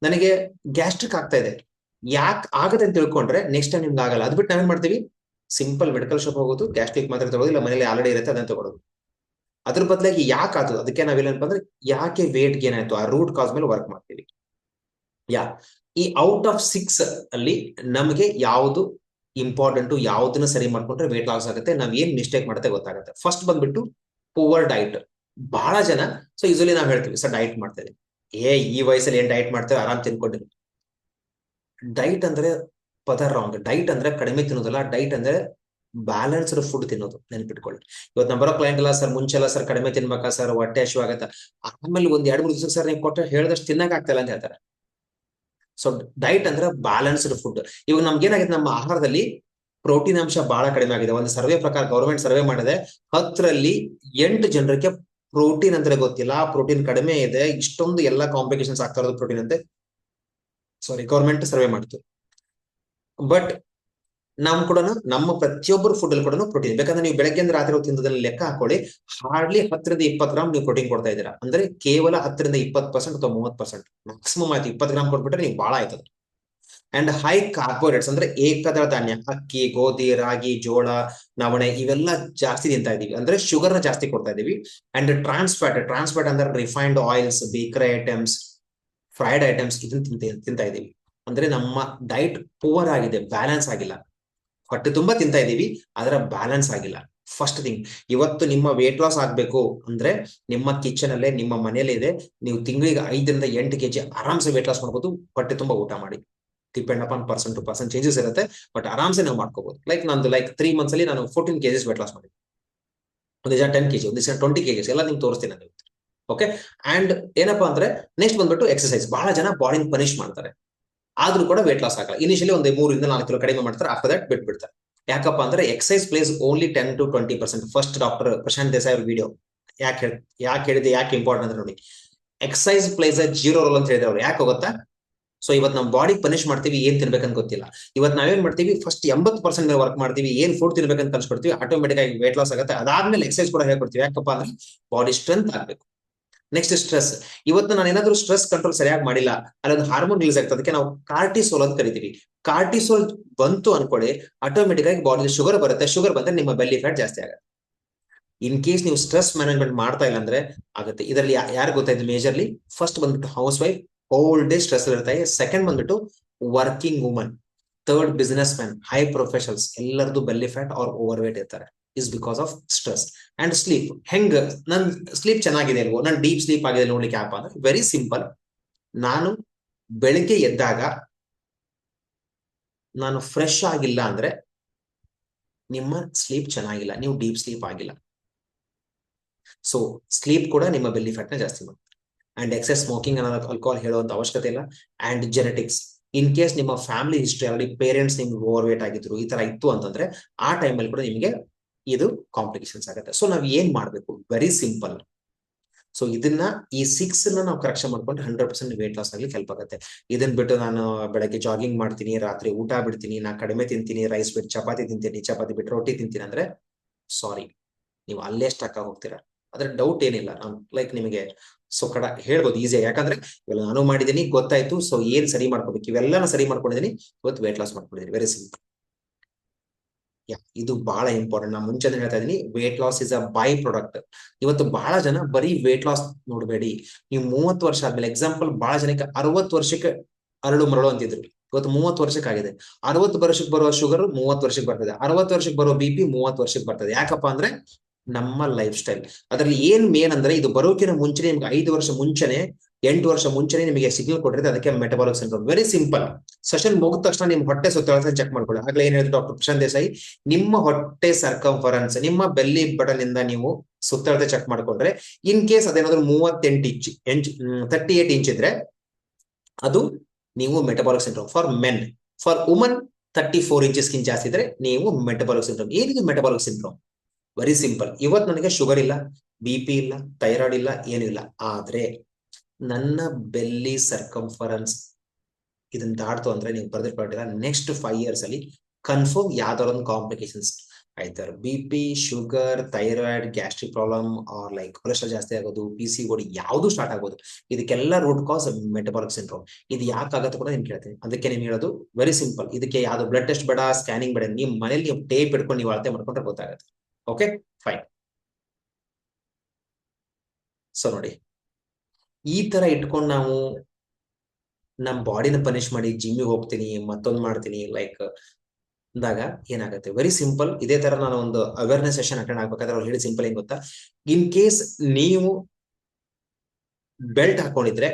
Speaker 1: ನನಗೆ ಗ್ಯಾಸ್ಟ್ರಿಕ್ ಆಗ್ತಾ ಇದೆ, ಯಾಕೆ ಆಗದೆ ಅಂತ ತಿಳ್ಕೊಂಡ್ರೆ ನೆಕ್ಸ್ಟ್ ಟೈಮ್ ನಿಮ್ಗೆ ಆಗಲ್ಲ. ಅದ್ಬಿಟ್ಟು ನಾವೇನ್ ಮಾಡ್ತೀವಿ, ಸಿಂಪಲ್ ಮೆಡಿಕಲ್ ಶಾಪ್ ಹೋಗೋದು, ಗ್ಯಾಸ್ಟ್ರಿಕ್ ಮಾತ್ರ ತಗೊಳ್ಳೋದು, ಇಲ್ಲ ಮನೇಲಿ ಆಲ್ರೆಡಿ ಇರುತ್ತೆ ಅದನ್ನ ತಗೊಳ್ಳೋದು. ಅದ್ರ ಬದಲಾಗಿ ಯಾಕೆ ಆಯ್ತು, ಅದಕ್ಕೆ ನಾವೇನಪ್ಪ ಅಂದ್ರೆ ಯಾಕೆ ವೇಟ್ ಗೇನ್ ಆಯ್ತು, ಆ ರೂಟ್ ಕಾಸ್ ಮೇಲೆ ವರ್ಕ್ ಮಾಡ್ತೀವಿ. ಈ ಔಟ್ ಆಫ್ 6 ಅಲ್ಲಿ ನಮಗೆ ಯಾವುದು ಇಂಪಾರ್ಟೆಂಟ್, ಯಾವ್ದನ್ನ ಸರಿ ಮಾಡ್ಕೊಂಡ್ರೆ ವೇಟ್ ಲಾಸ್ ಆಗುತ್ತೆ, ನಾವ್ ಏನ್ ಮಿಸ್ಟೇಕ್ ಮಾಡುತ್ತೆ ಗೊತ್ತಾಗುತ್ತೆ. ಫಸ್ಟ್ ಬಂದ್ಬಿಟ್ಟು ಪುವರ್ ಡೈಟ್. ಬಹಳ ಜನ ಸೊ ಯೂಶಲಿ ನಾವ್ ಹೇಳ್ತೀವಿ ಸರ್ ಡೈಟ್ ಮಾಡ್ತಾ ಇದೀವಿ. ಈ ವಯಸ್ಸಲ್ಲಿ ಏನ್ ಡೈಟ್ ಮಾಡ್ತೇವೆ, ಆರಾಮ್ ತಿನ್ಕೊಂಡಿರಿ. ಡೈಟ್ ಅಂದ್ರೆ ಪದ ರಾಂಗ್. ಡೈಟ್ ಅಂದ್ರೆ ಕಡಿಮೆ ತಿನ್ನೋದಲ್ಲ, ಡೈಟ್ ಅಂದ್ರೆ ಬ್ಯಾಲೆನ್ಸ್ಡ್ ಫುಡ್ ತಿನ್ನೋದು. ನೆನ್ಪಿಟ್ಕೊಳ್ಳಿ. ಇವತ್ತು ನಮ್ಮ ಬರೋ ಕ್ಲೈಂಟ್ ಎಲ್ಲ ಸರ್ ಮುಂಚೆಲ್ಲ ಸರ್ ಕಡಿಮೆ ತಿನ್ಬೇಕಾ ಸರ್, ಹೊಟ್ಟೆ ಹಸಿವು ಆಗತ್ತ, ಆಮೇಲೆ ಒಂದ್ 2-3 ದಿವಸ ಸರ್ ನೀವು ಕೊಟ್ಟ ಹೇಳಿದಷ್ಟು ತಿನ್ನಕ್ ಆಗ್ತಿಲ್ಲ ಅಂತ ಹೇಳ್ತಾರೆ. ಸೊ ಡೈಟ್ ಅಂದ್ರೆ ಬ್ಯಾಲೆನ್ಸ್ಡ್ ಫುಡ್. ಇವಾಗ ನಮ್ಗೆ ಏನಾಗಿದೆ, ನಮ್ಮ ಆಹಾರದಲ್ಲಿ ಪ್ರೋಟೀನ್ ಅಂಶ ಬಹಳ ಕಡಿಮೆ ಆಗಿದೆ. ಒಂದು ಸರ್ವೆ ಪ್ರಕಾರ ಗೌರ್ಮೆಂಟ್ ಸರ್ವೆ ಮಾಡಿದೆ, 10ರಲ್ಲಿ 8 ಜನರಿಗೆ ಪ್ರೋಟೀನ್ ಅಂದ್ರೆ ಗೊತ್ತಿಲ್ಲ, ಪ್ರೋಟೀನ್ ಕಡಿಮೆ ಇದೆ, ಇಷ್ಟೊಂದು ಎಲ್ಲಾ ಕಾಂಪ್ಲಿಕೇಶನ್ಸ್ ಆಗ್ತಾ ಇರೋದು ಪ್ರೋಟೀನ್ ಅಂತೆ. ಸಾರಿ, ಗೌರ್ಮೆಂಟ್ ಸರ್ವೆ ಮಾಡಿತು. ಬಟ್ ನಮ್ ಕೂಡ ನಮ್ಮ ಪ್ರತಿಯೊಬ್ಬರು ಫುಡ್ ಅಲ್ಲಿ ಕೂಡ ಪ್ರೋಟೀನ್. ಬೇಕಂದ್ರೆ ನೀವು ಬೆಳಗ್ಗೆ ರಾತ್ರಿ ತಿಂದದಲ್ಲಿ ಲೆಕ್ಕ ಹಾಕೊಳ್ಳಿ, ಹಾರ್ಡ್ಲಿ 10ರಿಂದ 20 ಗ್ರಾಮ್ ನೀವು ಪ್ರೋಟೀನ್ ಕೊಡ್ತಾ ಇದ್ದೀರಾ. ಅಂದ್ರೆ ಕೇವಲ 10ರಿಂದ 20% ಅಥವಾ 30%, ಮ್ಯಾಕ್ಸಿಮಮ್ ಆಯ್ತು 20 ಗ್ರಾಮ್ ಕೊಟ್ಬಿಟ್ರೆ ನೀವು ಬಹಳ ಆಯ್ತದ. ಅಂಡ್ ಹೈ ಕಾರ್ಬೋಹೈಡ್ರೇಟ್ಸ್ ಅಂದ್ರೆ ಏಕದಳ ಧಾನ್ಯ, ಅಕ್ಕಿ, ಗೋಧಿ, ರಾಗಿ, ಜೋಳ, ನವಣೆ ಇವೆಲ್ಲ ಜಾಸ್ತಿ ತಿಂತಾ ಇದೀವಿ, ಅಂದ್ರೆ ಶುಗರ್ ನ ಜಾಸ್ತಿ ಕೊಡ್ತಾ ಇದೀವಿ. ಅಂಡ್ ಟ್ರಾನ್ಸ್ ಫ್ಯಾಟ್ ಅಂದ್ರೆ refined oils, bakery items, fried items ಇದನ್ನ ತಿಂತಾ ಇದೀವಿ. ಅಂದ್ರೆ ನಮ್ಮ ಡೈಟ್ ಪುವರ್ ಆಗಿದೆ, ಬ್ಯಾಲೆನ್ಸ್ ಆಗಿಲ್ಲ. ಹೊಟ್ಟೆ ತುಂಬಾ ತಿಂತಾ ಇದೀವಿ, ಅದರ ಬ್ಯಾಲೆನ್ಸ್ ಆಗಿಲ್ಲ. ಫಸ್ಟ್ ಥಿಂಗ್, ಇವತ್ತು ನಿಮ್ಮ ವೇಟ್ ಲಾಸ್ ಆಗ್ಬೇಕು ಅಂದ್ರೆ ನಿಮ್ಮ ಕಿಚನ್ ಅಲ್ಲೇ ನಿಮ್ಮ ಮನೇಲಿ ಇದೆ, ನೀವು ತಿಂಗಳಿಗೆ 5ರಿಂದ 8 kg ಆರಾಮ್ಸೆ ವೇಟ್ ಲಾಸ್ ಮಾಡ್ಬೋದು. ಹೊಟ್ಟೆ ತುಂಬಾ ಊಟ ಮಾಡಿ, depend upon person to person changes ಇರುತ್ತೆ, ಬಟ್ ಆರಾಮ್ಸೆ ನಾವು ಮಾಡ್ಕೋಬಹುದು. ಲೈಕ್ ನಂದು 3 months ಅಲ್ಲಿ ನಾನು 14 kgs ವೇಟ್ ಲಾಸ್ ಮಾಡಿದ್ದೆ. ಒಂದು ದಿವಸ 10 kg, ಒಂದು ದಿವಸ 20 kgs ಎಲ್ಲ ನಿಮ್ಗೆ ತೋರಿಸ್ತೀನಿ ನಾನು. ಓಕೆ, ಅಂಡ್ ಏನಪ್ಪಾ ಅಂದ್ರೆ ನೆಕ್ಸ್ಟ್ ಬಂದ್ಬಿಟ್ಟು ಎಕ್ಸರ್ಸೈಸ್. ಬಹಳ ಜನ ಬಾಡಿನ ಪನಿಷ್ ಮಾಡ್ತಾರೆ, ಆದ್ರೂ ಕೂಡ ವೇಟ್ ಲಾಸ್ ಆಗಲ್ಲ. ಇನಿಷಿಯಲಿ ಒಂದು 3ರಿಂದ 4 ಕಿಲೋ ಕಡಿಮೆ ಮಾಡ್ತಾರೆ, ಆಫ್ಟರ್ ದಟ್ ಬಿಟ್ಬಿಡ್ತಾರೆ. ಯಾಕಪ್ಪ ಅಂದ್ರೆ exercise plays only 10 to 20%. First doctor Prashant Desai ಅವ್ರ ವಿಡಿಯೋ ಯಾಕೆ ಹೇಳಿದೆ, ಯಾಕೆ ಇಂಪಾರ್ಟೆಂಟ್ ಅಂದ್ರೆ ನೋಡಿ, ಎಕ್ಸರ್ಸೈಸ್ ಪ್ಲೇಸ್ 0 ರೋಲ್ ಅಂತ ಹೇಳಿದ್ರೆ ಅವ್ರು. ಯಾಕೆ ಗೊತ್ತಾ? ಸೊ ಇವತ್ತು ನಾವು ಬಾಡಿ ಪನಿಷ್ ಮಾಡ್ತೀವಿ, ಏನ್ ತಿನ್ಬೇಕಂತ ಗೊತ್ತಿಲ್ಲ. ಇವತ್ತು ನಾವೇನ್ ಮಾಡ್ತೀವಿ, ಫಸ್ಟ್ 80% ಮೇಲೆ ವರ್ಕ್ ಮಾಡ್ತೀವಿ, ಏನ್ ಫುಡ್ ತಿನ್ಬೇಕಂತ ಕಲ್ಸ್ಕೊಡ್ತೀವಿ, ಆಟೋಮೆಟಿಕ್ ಆಗಿ ವೇಟ್ ಲಾಸ್ ಆಗುತ್ತೆ. ಅದಾದ್ಮೇಲೆ ಎಕ್ಸರ್ಸೈಸ್ ಕೂಡ ಹೇಳ್ಕೊಡ್ತೀವಿ. ಯಾಕಪ್ಪ ಅಂದ್ರೆ ಬಾಡಿ ಸ್ಟ್ರೆಂತ್ ಆಗ್ಬೇಕು. Next stress. ಇವತ್ತು ನಾನು ಏನಾದ್ರು ಸ್ಟ್ರೆಸ್ ಕಂಟ್ರೋಲ್ ಸರಿಯಾಗಿ ಮಾಡಿಲ್ಲ, ಅಲ್ಲೊಂದು ಹಾರ್ಮೋನ್ ರಿಲೀಸ್ ಆಗ್ತದೆ, ಅದಕ್ಕೆ ನಾವು ಕಾರ್ಟಿಸೋಲ್ ಅಂತ ಕರಿತೀವಿ. ಕಾರ್ಟಿಸೋಲ್ ಬಂತು ಅನ್ಕೊಳ್ಳಿ, ಆಟೋಮೆಟಿಕ್ ಆಗಿ ಬಾಡಿ ಶುಗರ್ ಬರುತ್ತೆ. ಶುಗರ್ ಬಂದ್ರೆ ನಿಮ್ಮ ಬೆಲ್ಲಿ ಫ್ಯಾಟ್ ಜಾಸ್ತಿ ಆಗುತ್ತೆ. ಇನ್ ಕೇಸ್ ನೀವು ಸ್ಟ್ರೆಸ್ ಮ್ಯಾನೇಜ್ಮೆಂಟ್ ಮಾಡ್ತಾ ಇಲ್ಲ ಅಂದ್ರೆ ಆಗುತ್ತೆ. ಇದರಲ್ಲಿ ಯಾರು ಗೊತ್ತಾಯ್ತು ಮೇಜರ್ಲಿ? ಫಸ್ಟ್ ಬಂದ್ಬಿಟ್ಟು housewife, whole day stress ಇರ್ತಾರೆ. ಸೆಕೆಂಡ್ ಬಂದ್ಬಿಟ್ಟು working woman, third businessman, high professionals, ಎಲ್ಲರದು belly fat or overweight ಇರ್ತಾರೆ. Is because of stress. And sleep. ಹೆಂಗ್ ನನ್ ಸ್ಲೀಪ್ ಚೆನ್ನಾಗಿದೆ ಅಲ್ವೋ, ನನ್ ಡೀಪ್ ಸ್ಲೀಪ್ ಆಗಿದೆ ನೋಡ್ಲಿಕ್ಕೆ ಆಪ್ ಅಂದ್ರೆ ವೆರಿ ಸಿಂಪಲ್. ನಾನು ಬೆಳಿಗ್ಗೆ ಎದ್ದಾಗ ನಾನು ಫ್ರೆಶ್ ಆಗಿಲ್ಲ ಅಂದ್ರೆ ನಿಮ್ಮ ಸ್ಲೀಪ್ ಚೆನ್ನಾಗಿಲ್ಲ, ನೀವು ಡೀಪ್ ಸ್ಲೀಪ್ ಆಗಿಲ್ಲ. ಸೊ ಸ್ಲೀಪ್ ಕೂಡ ನಿಮ್ಮ ಬೆಲ್ಲಿ ಫ್ಯಾಟ್ ನ ಜಾಸ್ತಿ ಮಾಡುತ್ತೆ. ಅಂಡ್ ಎಕ್ಸೆಸ್ ಸ್ಮೋಕಿಂಗ್ ಅನ್ನೋದು ಆಲ್ಕೋಹಾಲ್ ಹೇಳುವಂತ ಅವಶ್ಯಕತೆ ಇಲ್ಲ. And genetics. ಇನ್ ಕೇಸ್ ನಿಮ್ಮ ಫ್ಯಾಮಿಲಿ ಹಿಸ್ಟ್ರಿ ಆಲ್ರೆಡಿ ಪೇರೆಂಟ್ಸ್ ನಿಮ್ಗೆ ಓವರ್ ವೇಟ್ ಆಗಿದ್ರು, ಈ ತರ ಇತ್ತು ಅಂತಂದ್ರೆ ಆ ಟೈಮಲ್ಲಿ ಕೂಡ ನಿಮಗೆ ಇದು ಕಾಂಪ್ಲಿಕೇಶನ್ಸ್ ಆಗುತ್ತೆ. ಸೊ ನಾವ್ ಏನ್ ಮಾಡ್ಬೇಕು? Very simple. ಸೊ ಇದನ್ನ ಈ 6 ನಾವು ಕರೆಕ್ಷನ್ ಮಾಡ್ಕೊಂಡು 100% ವೇಟ್ ಲಾಸ್ ಆಗ್ಲಿಕ್ಕೆ ಹೆಲ್ಪ್ ಆಗುತ್ತೆ. ಇದನ್ ಬಿಟ್ಟು ನಾನು ಬೆಳಗ್ಗೆ ಜಾಗಿಂಗ್ ಮಾಡ್ತೀನಿ, ರಾತ್ರಿ ಊಟ ಬಿಡ್ತೀನಿ, ನಾ ಕಡಿಮೆ ತಿಂತೀನಿ, ರೈಸ್ ಬಿಟ್ಟು ಚಪಾತಿ ತಿಂತೀನಿ, ಚಪಾತಿ ಬಿಟ್ಟು ರೊಟ್ಟಿ ತಿಂತೀನಿ ಅಂದ್ರೆ ಸಾರಿ, ನೀವು ಅಲ್ಲೇ ಸ್ಟಕ್ ಆಗಿ ಹೋಗ್ತೀರಾ. ಅದ್ರ ಡೌಟ್ ಏನಿಲ್ಲ. ನಾನು ಲೈಕ್ ನಿಮಗೆ ಸೊ ಹೇಳ್ಬೋದು ಈಸಿಯಾಗಿ, ಯಾಕಂದ್ರೆ ಇವೆಲ್ಲ ನಾನು ಮಾಡಿದೀನಿ, ಗೊತ್ತಾಯ್ತು. ಸೊ ಏನ್ ಸರಿ ಮಾಡ್ಕೋಬೇಕು ಇವೆಲ್ಲ ಸರಿ ಮಾಡ್ಕೊಂಡಿದ್ದೀನಿ, ಇವತ್ತು ವೇಟ್ ಲಾಸ್ ಮಾಡ್ಕೊಂಡಿದ್ದೀನಿ. Very simple. ಇದು ಬಹಳ ಇಂಪಾರ್ಟೆಂಟ್. ನಾನು ಮುಂಚೆ ಹೇಳ್ತಾ ಇದೀನಿ, weight loss is a by product. ಇವತ್ತು ಬಹಳ ಜನ ಬರೀ ವೇಟ್ ಲಾಸ್ ನೋಡಬೇಡಿ. ನೀವು 30 ವರ್ಷ ಆದ್ಮೇಲೆ, ಎಕ್ಸಾಂಪಲ್ ಬಹಳ ಜನಕ್ಕೆ 60 ವರ್ಷಕ್ಕೆ ಅರಳು ಮರಳು ಅಂತಿದ್ರು, ಇವತ್ತು 30 ವರ್ಷಕ್ಕೆ ಆಗಿದೆ. 60 ವರ್ಷಕ್ಕೆ ಬರುವ ಶುಗರ್ 30 ವರ್ಷಕ್ಕೆ ಬರ್ತದೆ, 60 ವರ್ಷಕ್ಕೆ ಬರೋ BP 30 ವರ್ಷಕ್ಕೆ ಬರ್ತದೆ. ಯಾಕಪ್ಪ ಅಂದ್ರೆ ನಮ್ಮ ಲೈಫ್ ಸ್ಟೈಲ್. ಅದ್ರಲ್ಲಿ ಏನ್ ಮೇನ್ ಅಂದ್ರೆ, ಇದು ಬರೋಕಿನ ಮುಂಚೆನೆ ನಿಮ್ಗೆ 5 ವರ್ಷ ಮುಂಚೆನೆ, 8 ವರ್ಷ ಮುಂಚೆನೆ ನಿಮಗೆ ಸಿಗ್ನಲ್ ಕೊಟ್ಟಿರುತ್ತೆ. ಅದಕ್ಕೆ metabolic syndrome. Very simple. Session ಮುಗಿದ ತಕ್ಷಣ ನಿಮ್ ಹೊಟ್ಟೆ ಸುತ್ತಳತೆ ಚೆಕ್ ಮಾಡ್ಕೊಳ್ಳಿ. ಆಗ್ಲೇ ಏನ್ ಹೇಳಿದ್ರು ಡಾಕ್ಟರ್ ಪ್ರಶಾಂತ್ ದೇಸಾಯಿ, ನಿಮ್ಮ ಹೊಟ್ಟೆ ಸರ್ಕಂಫರೆನ್ಸ್, ನಿಮ್ಮ ಬೆಲ್ಲಿ ಬಟನ್ ಇಂದ ನೀವು ಸುತ್ತಳತೆ ಚೆಕ್ ಮಾಡ್ಕೊಂಡ್ರೆ, ಇನ್ ಕೇಸ್ ಅದೇನಾದ್ರು 38 ಇಂಚ್ ಇದ್ರೆ ಅದು ನೀವು metabolic syndrome for men. For women 34 ಇಂಚಸ್ಗಿಂತ ಜಾಸ್ತಿ ಇದ್ರೆ ನೀವು ಮೆಟಬಾಲಿಕ್ ಸಿಂಡ್ರೋಮ್. ಏನಿದೆ ಮೆಟಬಾಲಿಕ್ ಸಿಂಡ್ರೋಮ್? Very simple. ಇವತ್ತು ನನಗೆ ಶುಗರ್ ಇಲ್ಲ, BP ಇಲ್ಲ, ಥೈರಾಯ್ಡ್ ಇಲ್ಲ, ಏನಿಲ್ಲ, ಆದ್ರೆ ನನ್ನ ಬೆಲ್ಲಿ ಸರ್ಕಂಫರೆನ್ಸ್ ಇದನ್ನ ದಾಟ್ತು ಅಂದ್ರೆ ನೀವು ಬರೆದಿಟ್ಕೊಂಡಿಲ್ಲ, ನೆಕ್ಸ್ಟ್ 5 years ಅಲ್ಲಿ ಕನ್ಫರ್ಮ್ ಯಾವ್ದಾರ ಒಂದು ಕಾಂಪ್ಲಿಕೇಶನ್ಸ್ ಆಯ್ತಾರೆ. BP, sugar, thyroid, gastric problem, or like cholesterol ಜಾಸ್ತಿ ಆಗೋದು, PCOD ಯಾವ್ದು ಸ್ಟಾರ್ಟ್ ಆಗ್ಬೋದು. ಇದಕ್ಕೆಲ್ಲ ರೂಟ್ ಕಾಸ್ ಮೆಟಬಾಲಿಕ್ ಸಿಂಡ್ರೋಮ್. ಇದು ಯಾಕಾಗತ್ತೆ ಕೂಡ ನಿಮ್ಗೆ ಹೇಳ್ತೀನಿ. ಅದಕ್ಕೆ ನಿಮ್ಗೆ ಹೇಳೋದು ವೆರಿ ಸಿಂಪಲ್. ಇದಕ್ಕೆ ಯಾವ್ದು ಬ್ಲಡ್ ಟೆಸ್ಟ್ ಬೇಡ, ಸ್ಕ್ಯಾನಿಂಗ್ ಬೇಡ, ನಿಮ್ ಮನೇಲಿ ನೀವು ಟೇಪ್ ಇಟ್ಕೊಂಡು ನೀವು ಅಳತೆ ಮಾಡ್ಕೊಂಡ್ರೆ ಗೊತ್ತಾಗುತ್ತೆ. Okay fine. ಸೊ ನೋಡಿ, ಈ ತರ ಇಟ್ಕೊಂಡು ನಾವು ನಮ್ ಬಾಡಿನ ಪನಿಷ್ ಮಾಡಿ ಜಿಮ್ಮಿಗೆ ಹೋಗ್ತೀನಿ, ಮತ್ತೊಂದು ಮಾಡ್ತೀನಿ ಲೈಕ್ ಅಂದಾಗ ಏನಾಗುತ್ತೆ? Very simple. ಇದೇ ತರ ನಾನು ಒಂದು ಅವೇರ್ನೆಸ್ ಸೆಷನ್ ಅಟೆಂಡ್ ಆಗ್ಬೇಕಾದ್ರೆ ಅವ್ರು ಹೇಳಿ ಸಿಂಪಲ್ ಏನ್ ಗೊತ್ತಾ, ಇನ್ ಕೇಸ್ ನೀವು ಬೆಲ್ಟ್ ಹಾಕೊಂಡಿದ್ರೆ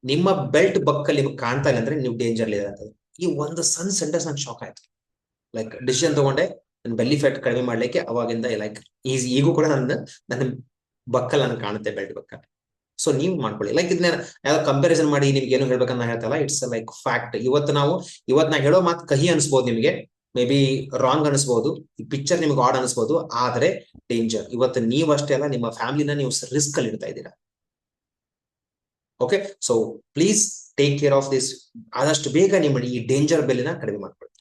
Speaker 1: ನಿಮ್ಮ ಬೆಲ್ಟ್ ಬಕ್ಕಲ್ಲಿ ನಿಮ್ಗೆ ಕಾಣ್ತಾ ಇಲ್ಲ ಅಂದ್ರೆ ನೀವು ಡೇಂಜರ್ ಇದೆ ಅಂತ. ಈ ಒಂದು ಸಣ್ಣ ಸೆಂಟೆನ್ಸ್ ನಂಗೆ ಶಾಕ್ ಆಯ್ತು. ಲೈಕ್ ಡಿಸಿಷನ್ ತಗೊಂಡೆ ನನ್ನ ಬೆಲ್ಲಿ ಫ್ಯಾಟ್ ಕಡಿಮೆ ಮಾಡ್ಲಿಕ್ಕೆ. ಅವಾಗಿಂದ ಲೈಕ್ ಈಗೂ ಕೂಡ ನನ್ನ ಬಕ್ಕಲ್ ನನಗೆ ಕಾಣುತ್ತೆ, ಬೆಲ್ಟ್ ಬಕ್ಕಲ್. ಸೊ ನೀವು ಮಾಡ್ಕೊಳ್ಳಿ. ಲೈಕ್ ಇದನ್ನ ಯಾವ್ದು ಕಂಪ್ಯಾರಿಸನ್ ಮಾಡಿ ನಿಮ್ಗೆ ಏನು ಹೇಳ್ಬೇಕಂತ ಹೇಳ್ತಲ್ಲ, ಇಟ್ಸ್ ಲೈಕ್ ಫ್ಯಾಕ್ಟ್. ಇವತ್ತು ನಾ ಹೇಳೋ ಮಾತು ಕಹಿ ಅನ್ಸ್ಬೋದು ನಿಮ್ಗೆ, ಮೇ ಬಿ ರಾಂಗ್ ಅನಿಸ್ಬೋದು, ಈ ಪಿಕ್ಚರ್ ನಿಮ್ಗೆ ಆಡ್ ಅನಿಸ್ಬೋದು, ಆದ್ರೆ ಡೇಂಜರ್. ಇವತ್ತು ನೀವು ಅಷ್ಟೇ ಅಲ್ಲ, ನಿಮ್ಮ ಫ್ಯಾಮಿಲಿನ ನೀವು ರಿಸ್ಕ್ ಅಲ್ಲಿ ಇಡ್ತಾ ಇದ್ದೀರಾ. Okay, so please take care of this. ಆದಷ್ಟು ಬೇಗ ನಿಮ್ಮ ಈ ಡೇಂಜರ್ ಬೆಲ್ಲಿನ ಕಡಿಮೆ ಮಾಡ್ಕೊಳ್ಳಿ.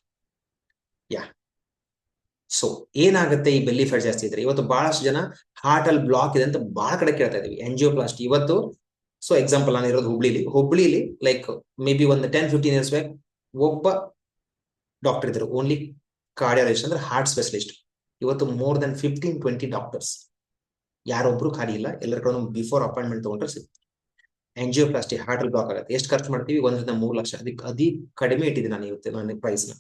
Speaker 1: ಸೊ ಏನಾಗುತ್ತೆ ಈ ಬೆಲ್ಲಿ ಫ್ಯಾಟ್ ಜಾಸ್ತಿ ಇದ್ರೆ? ಇವತ್ತು ಬಹಳಷ್ಟು ಜನ ಹಾರ್ಟ್ ಅಲ್ಲಿ ಬ್ಲಾಕ್ ಇದೆ ಅಂತ ಬಹಳ ಕಡೆ ಕೇಳ್ತಾ ಇದೀವಿ, ಎಂಜಿಯೋಪ್ಲಾಸ್ಟಿ. ಇವತ್ತು ಸೊ ಎಕ್ಸಾಂಪಲ್ ನಾನು ಇರೋದು ಹುಬ್ಳಿಲಿ ಲೈಕ್ ಮೇ ಬಿ ಒಂದು 10-15 years ಬ್ಯಾಕ್ ಒಬ್ಬ ಡಾಕ್ಟರ್ ಇದ್ರು, ಓನ್ಲಿ ಕಾರ್ಡಿಯಾಲಜಿಸ್ಟ್ ಅಂದ್ರೆ ಹಾರ್ಟ್ ಸ್ಪೆಷಲಿಸ್ಟ್. ಇವತ್ತು more than 15-20 ಡಾಕ್ಟರ್ಸ್, ಯಾರೊಬ್ರು ಖಾಲಿ ಇಲ್ಲ. ಎಲ್ಲರ ಕಡೆ ಬಿಫೋರ್ ಅಪಾಯಿಂಟ್ಮೆಂಟ್ ತಗೊಂಡ್ರೆ ಸಿಗುತ್ತೆ. ಎಂಜಿಯೋಪ್ಲಾಸ್ಟಿ, ಹಾರ್ಟ್ ಅಲ್ಲಿ ಬ್ಲಾಕ್ ಆಗುತ್ತೆ. ಎಷ್ಟು ಖರ್ಚು ಮಾಡ್ತೀವಿ? 1-3 ಲಕ್ಷ. ಅದಕ್ಕೆ ಕಡಿಮೆ ಇಟ್ಟಿದ್ದೀನಿ ನಾನು ಪ್ರೈಸ್ ನ.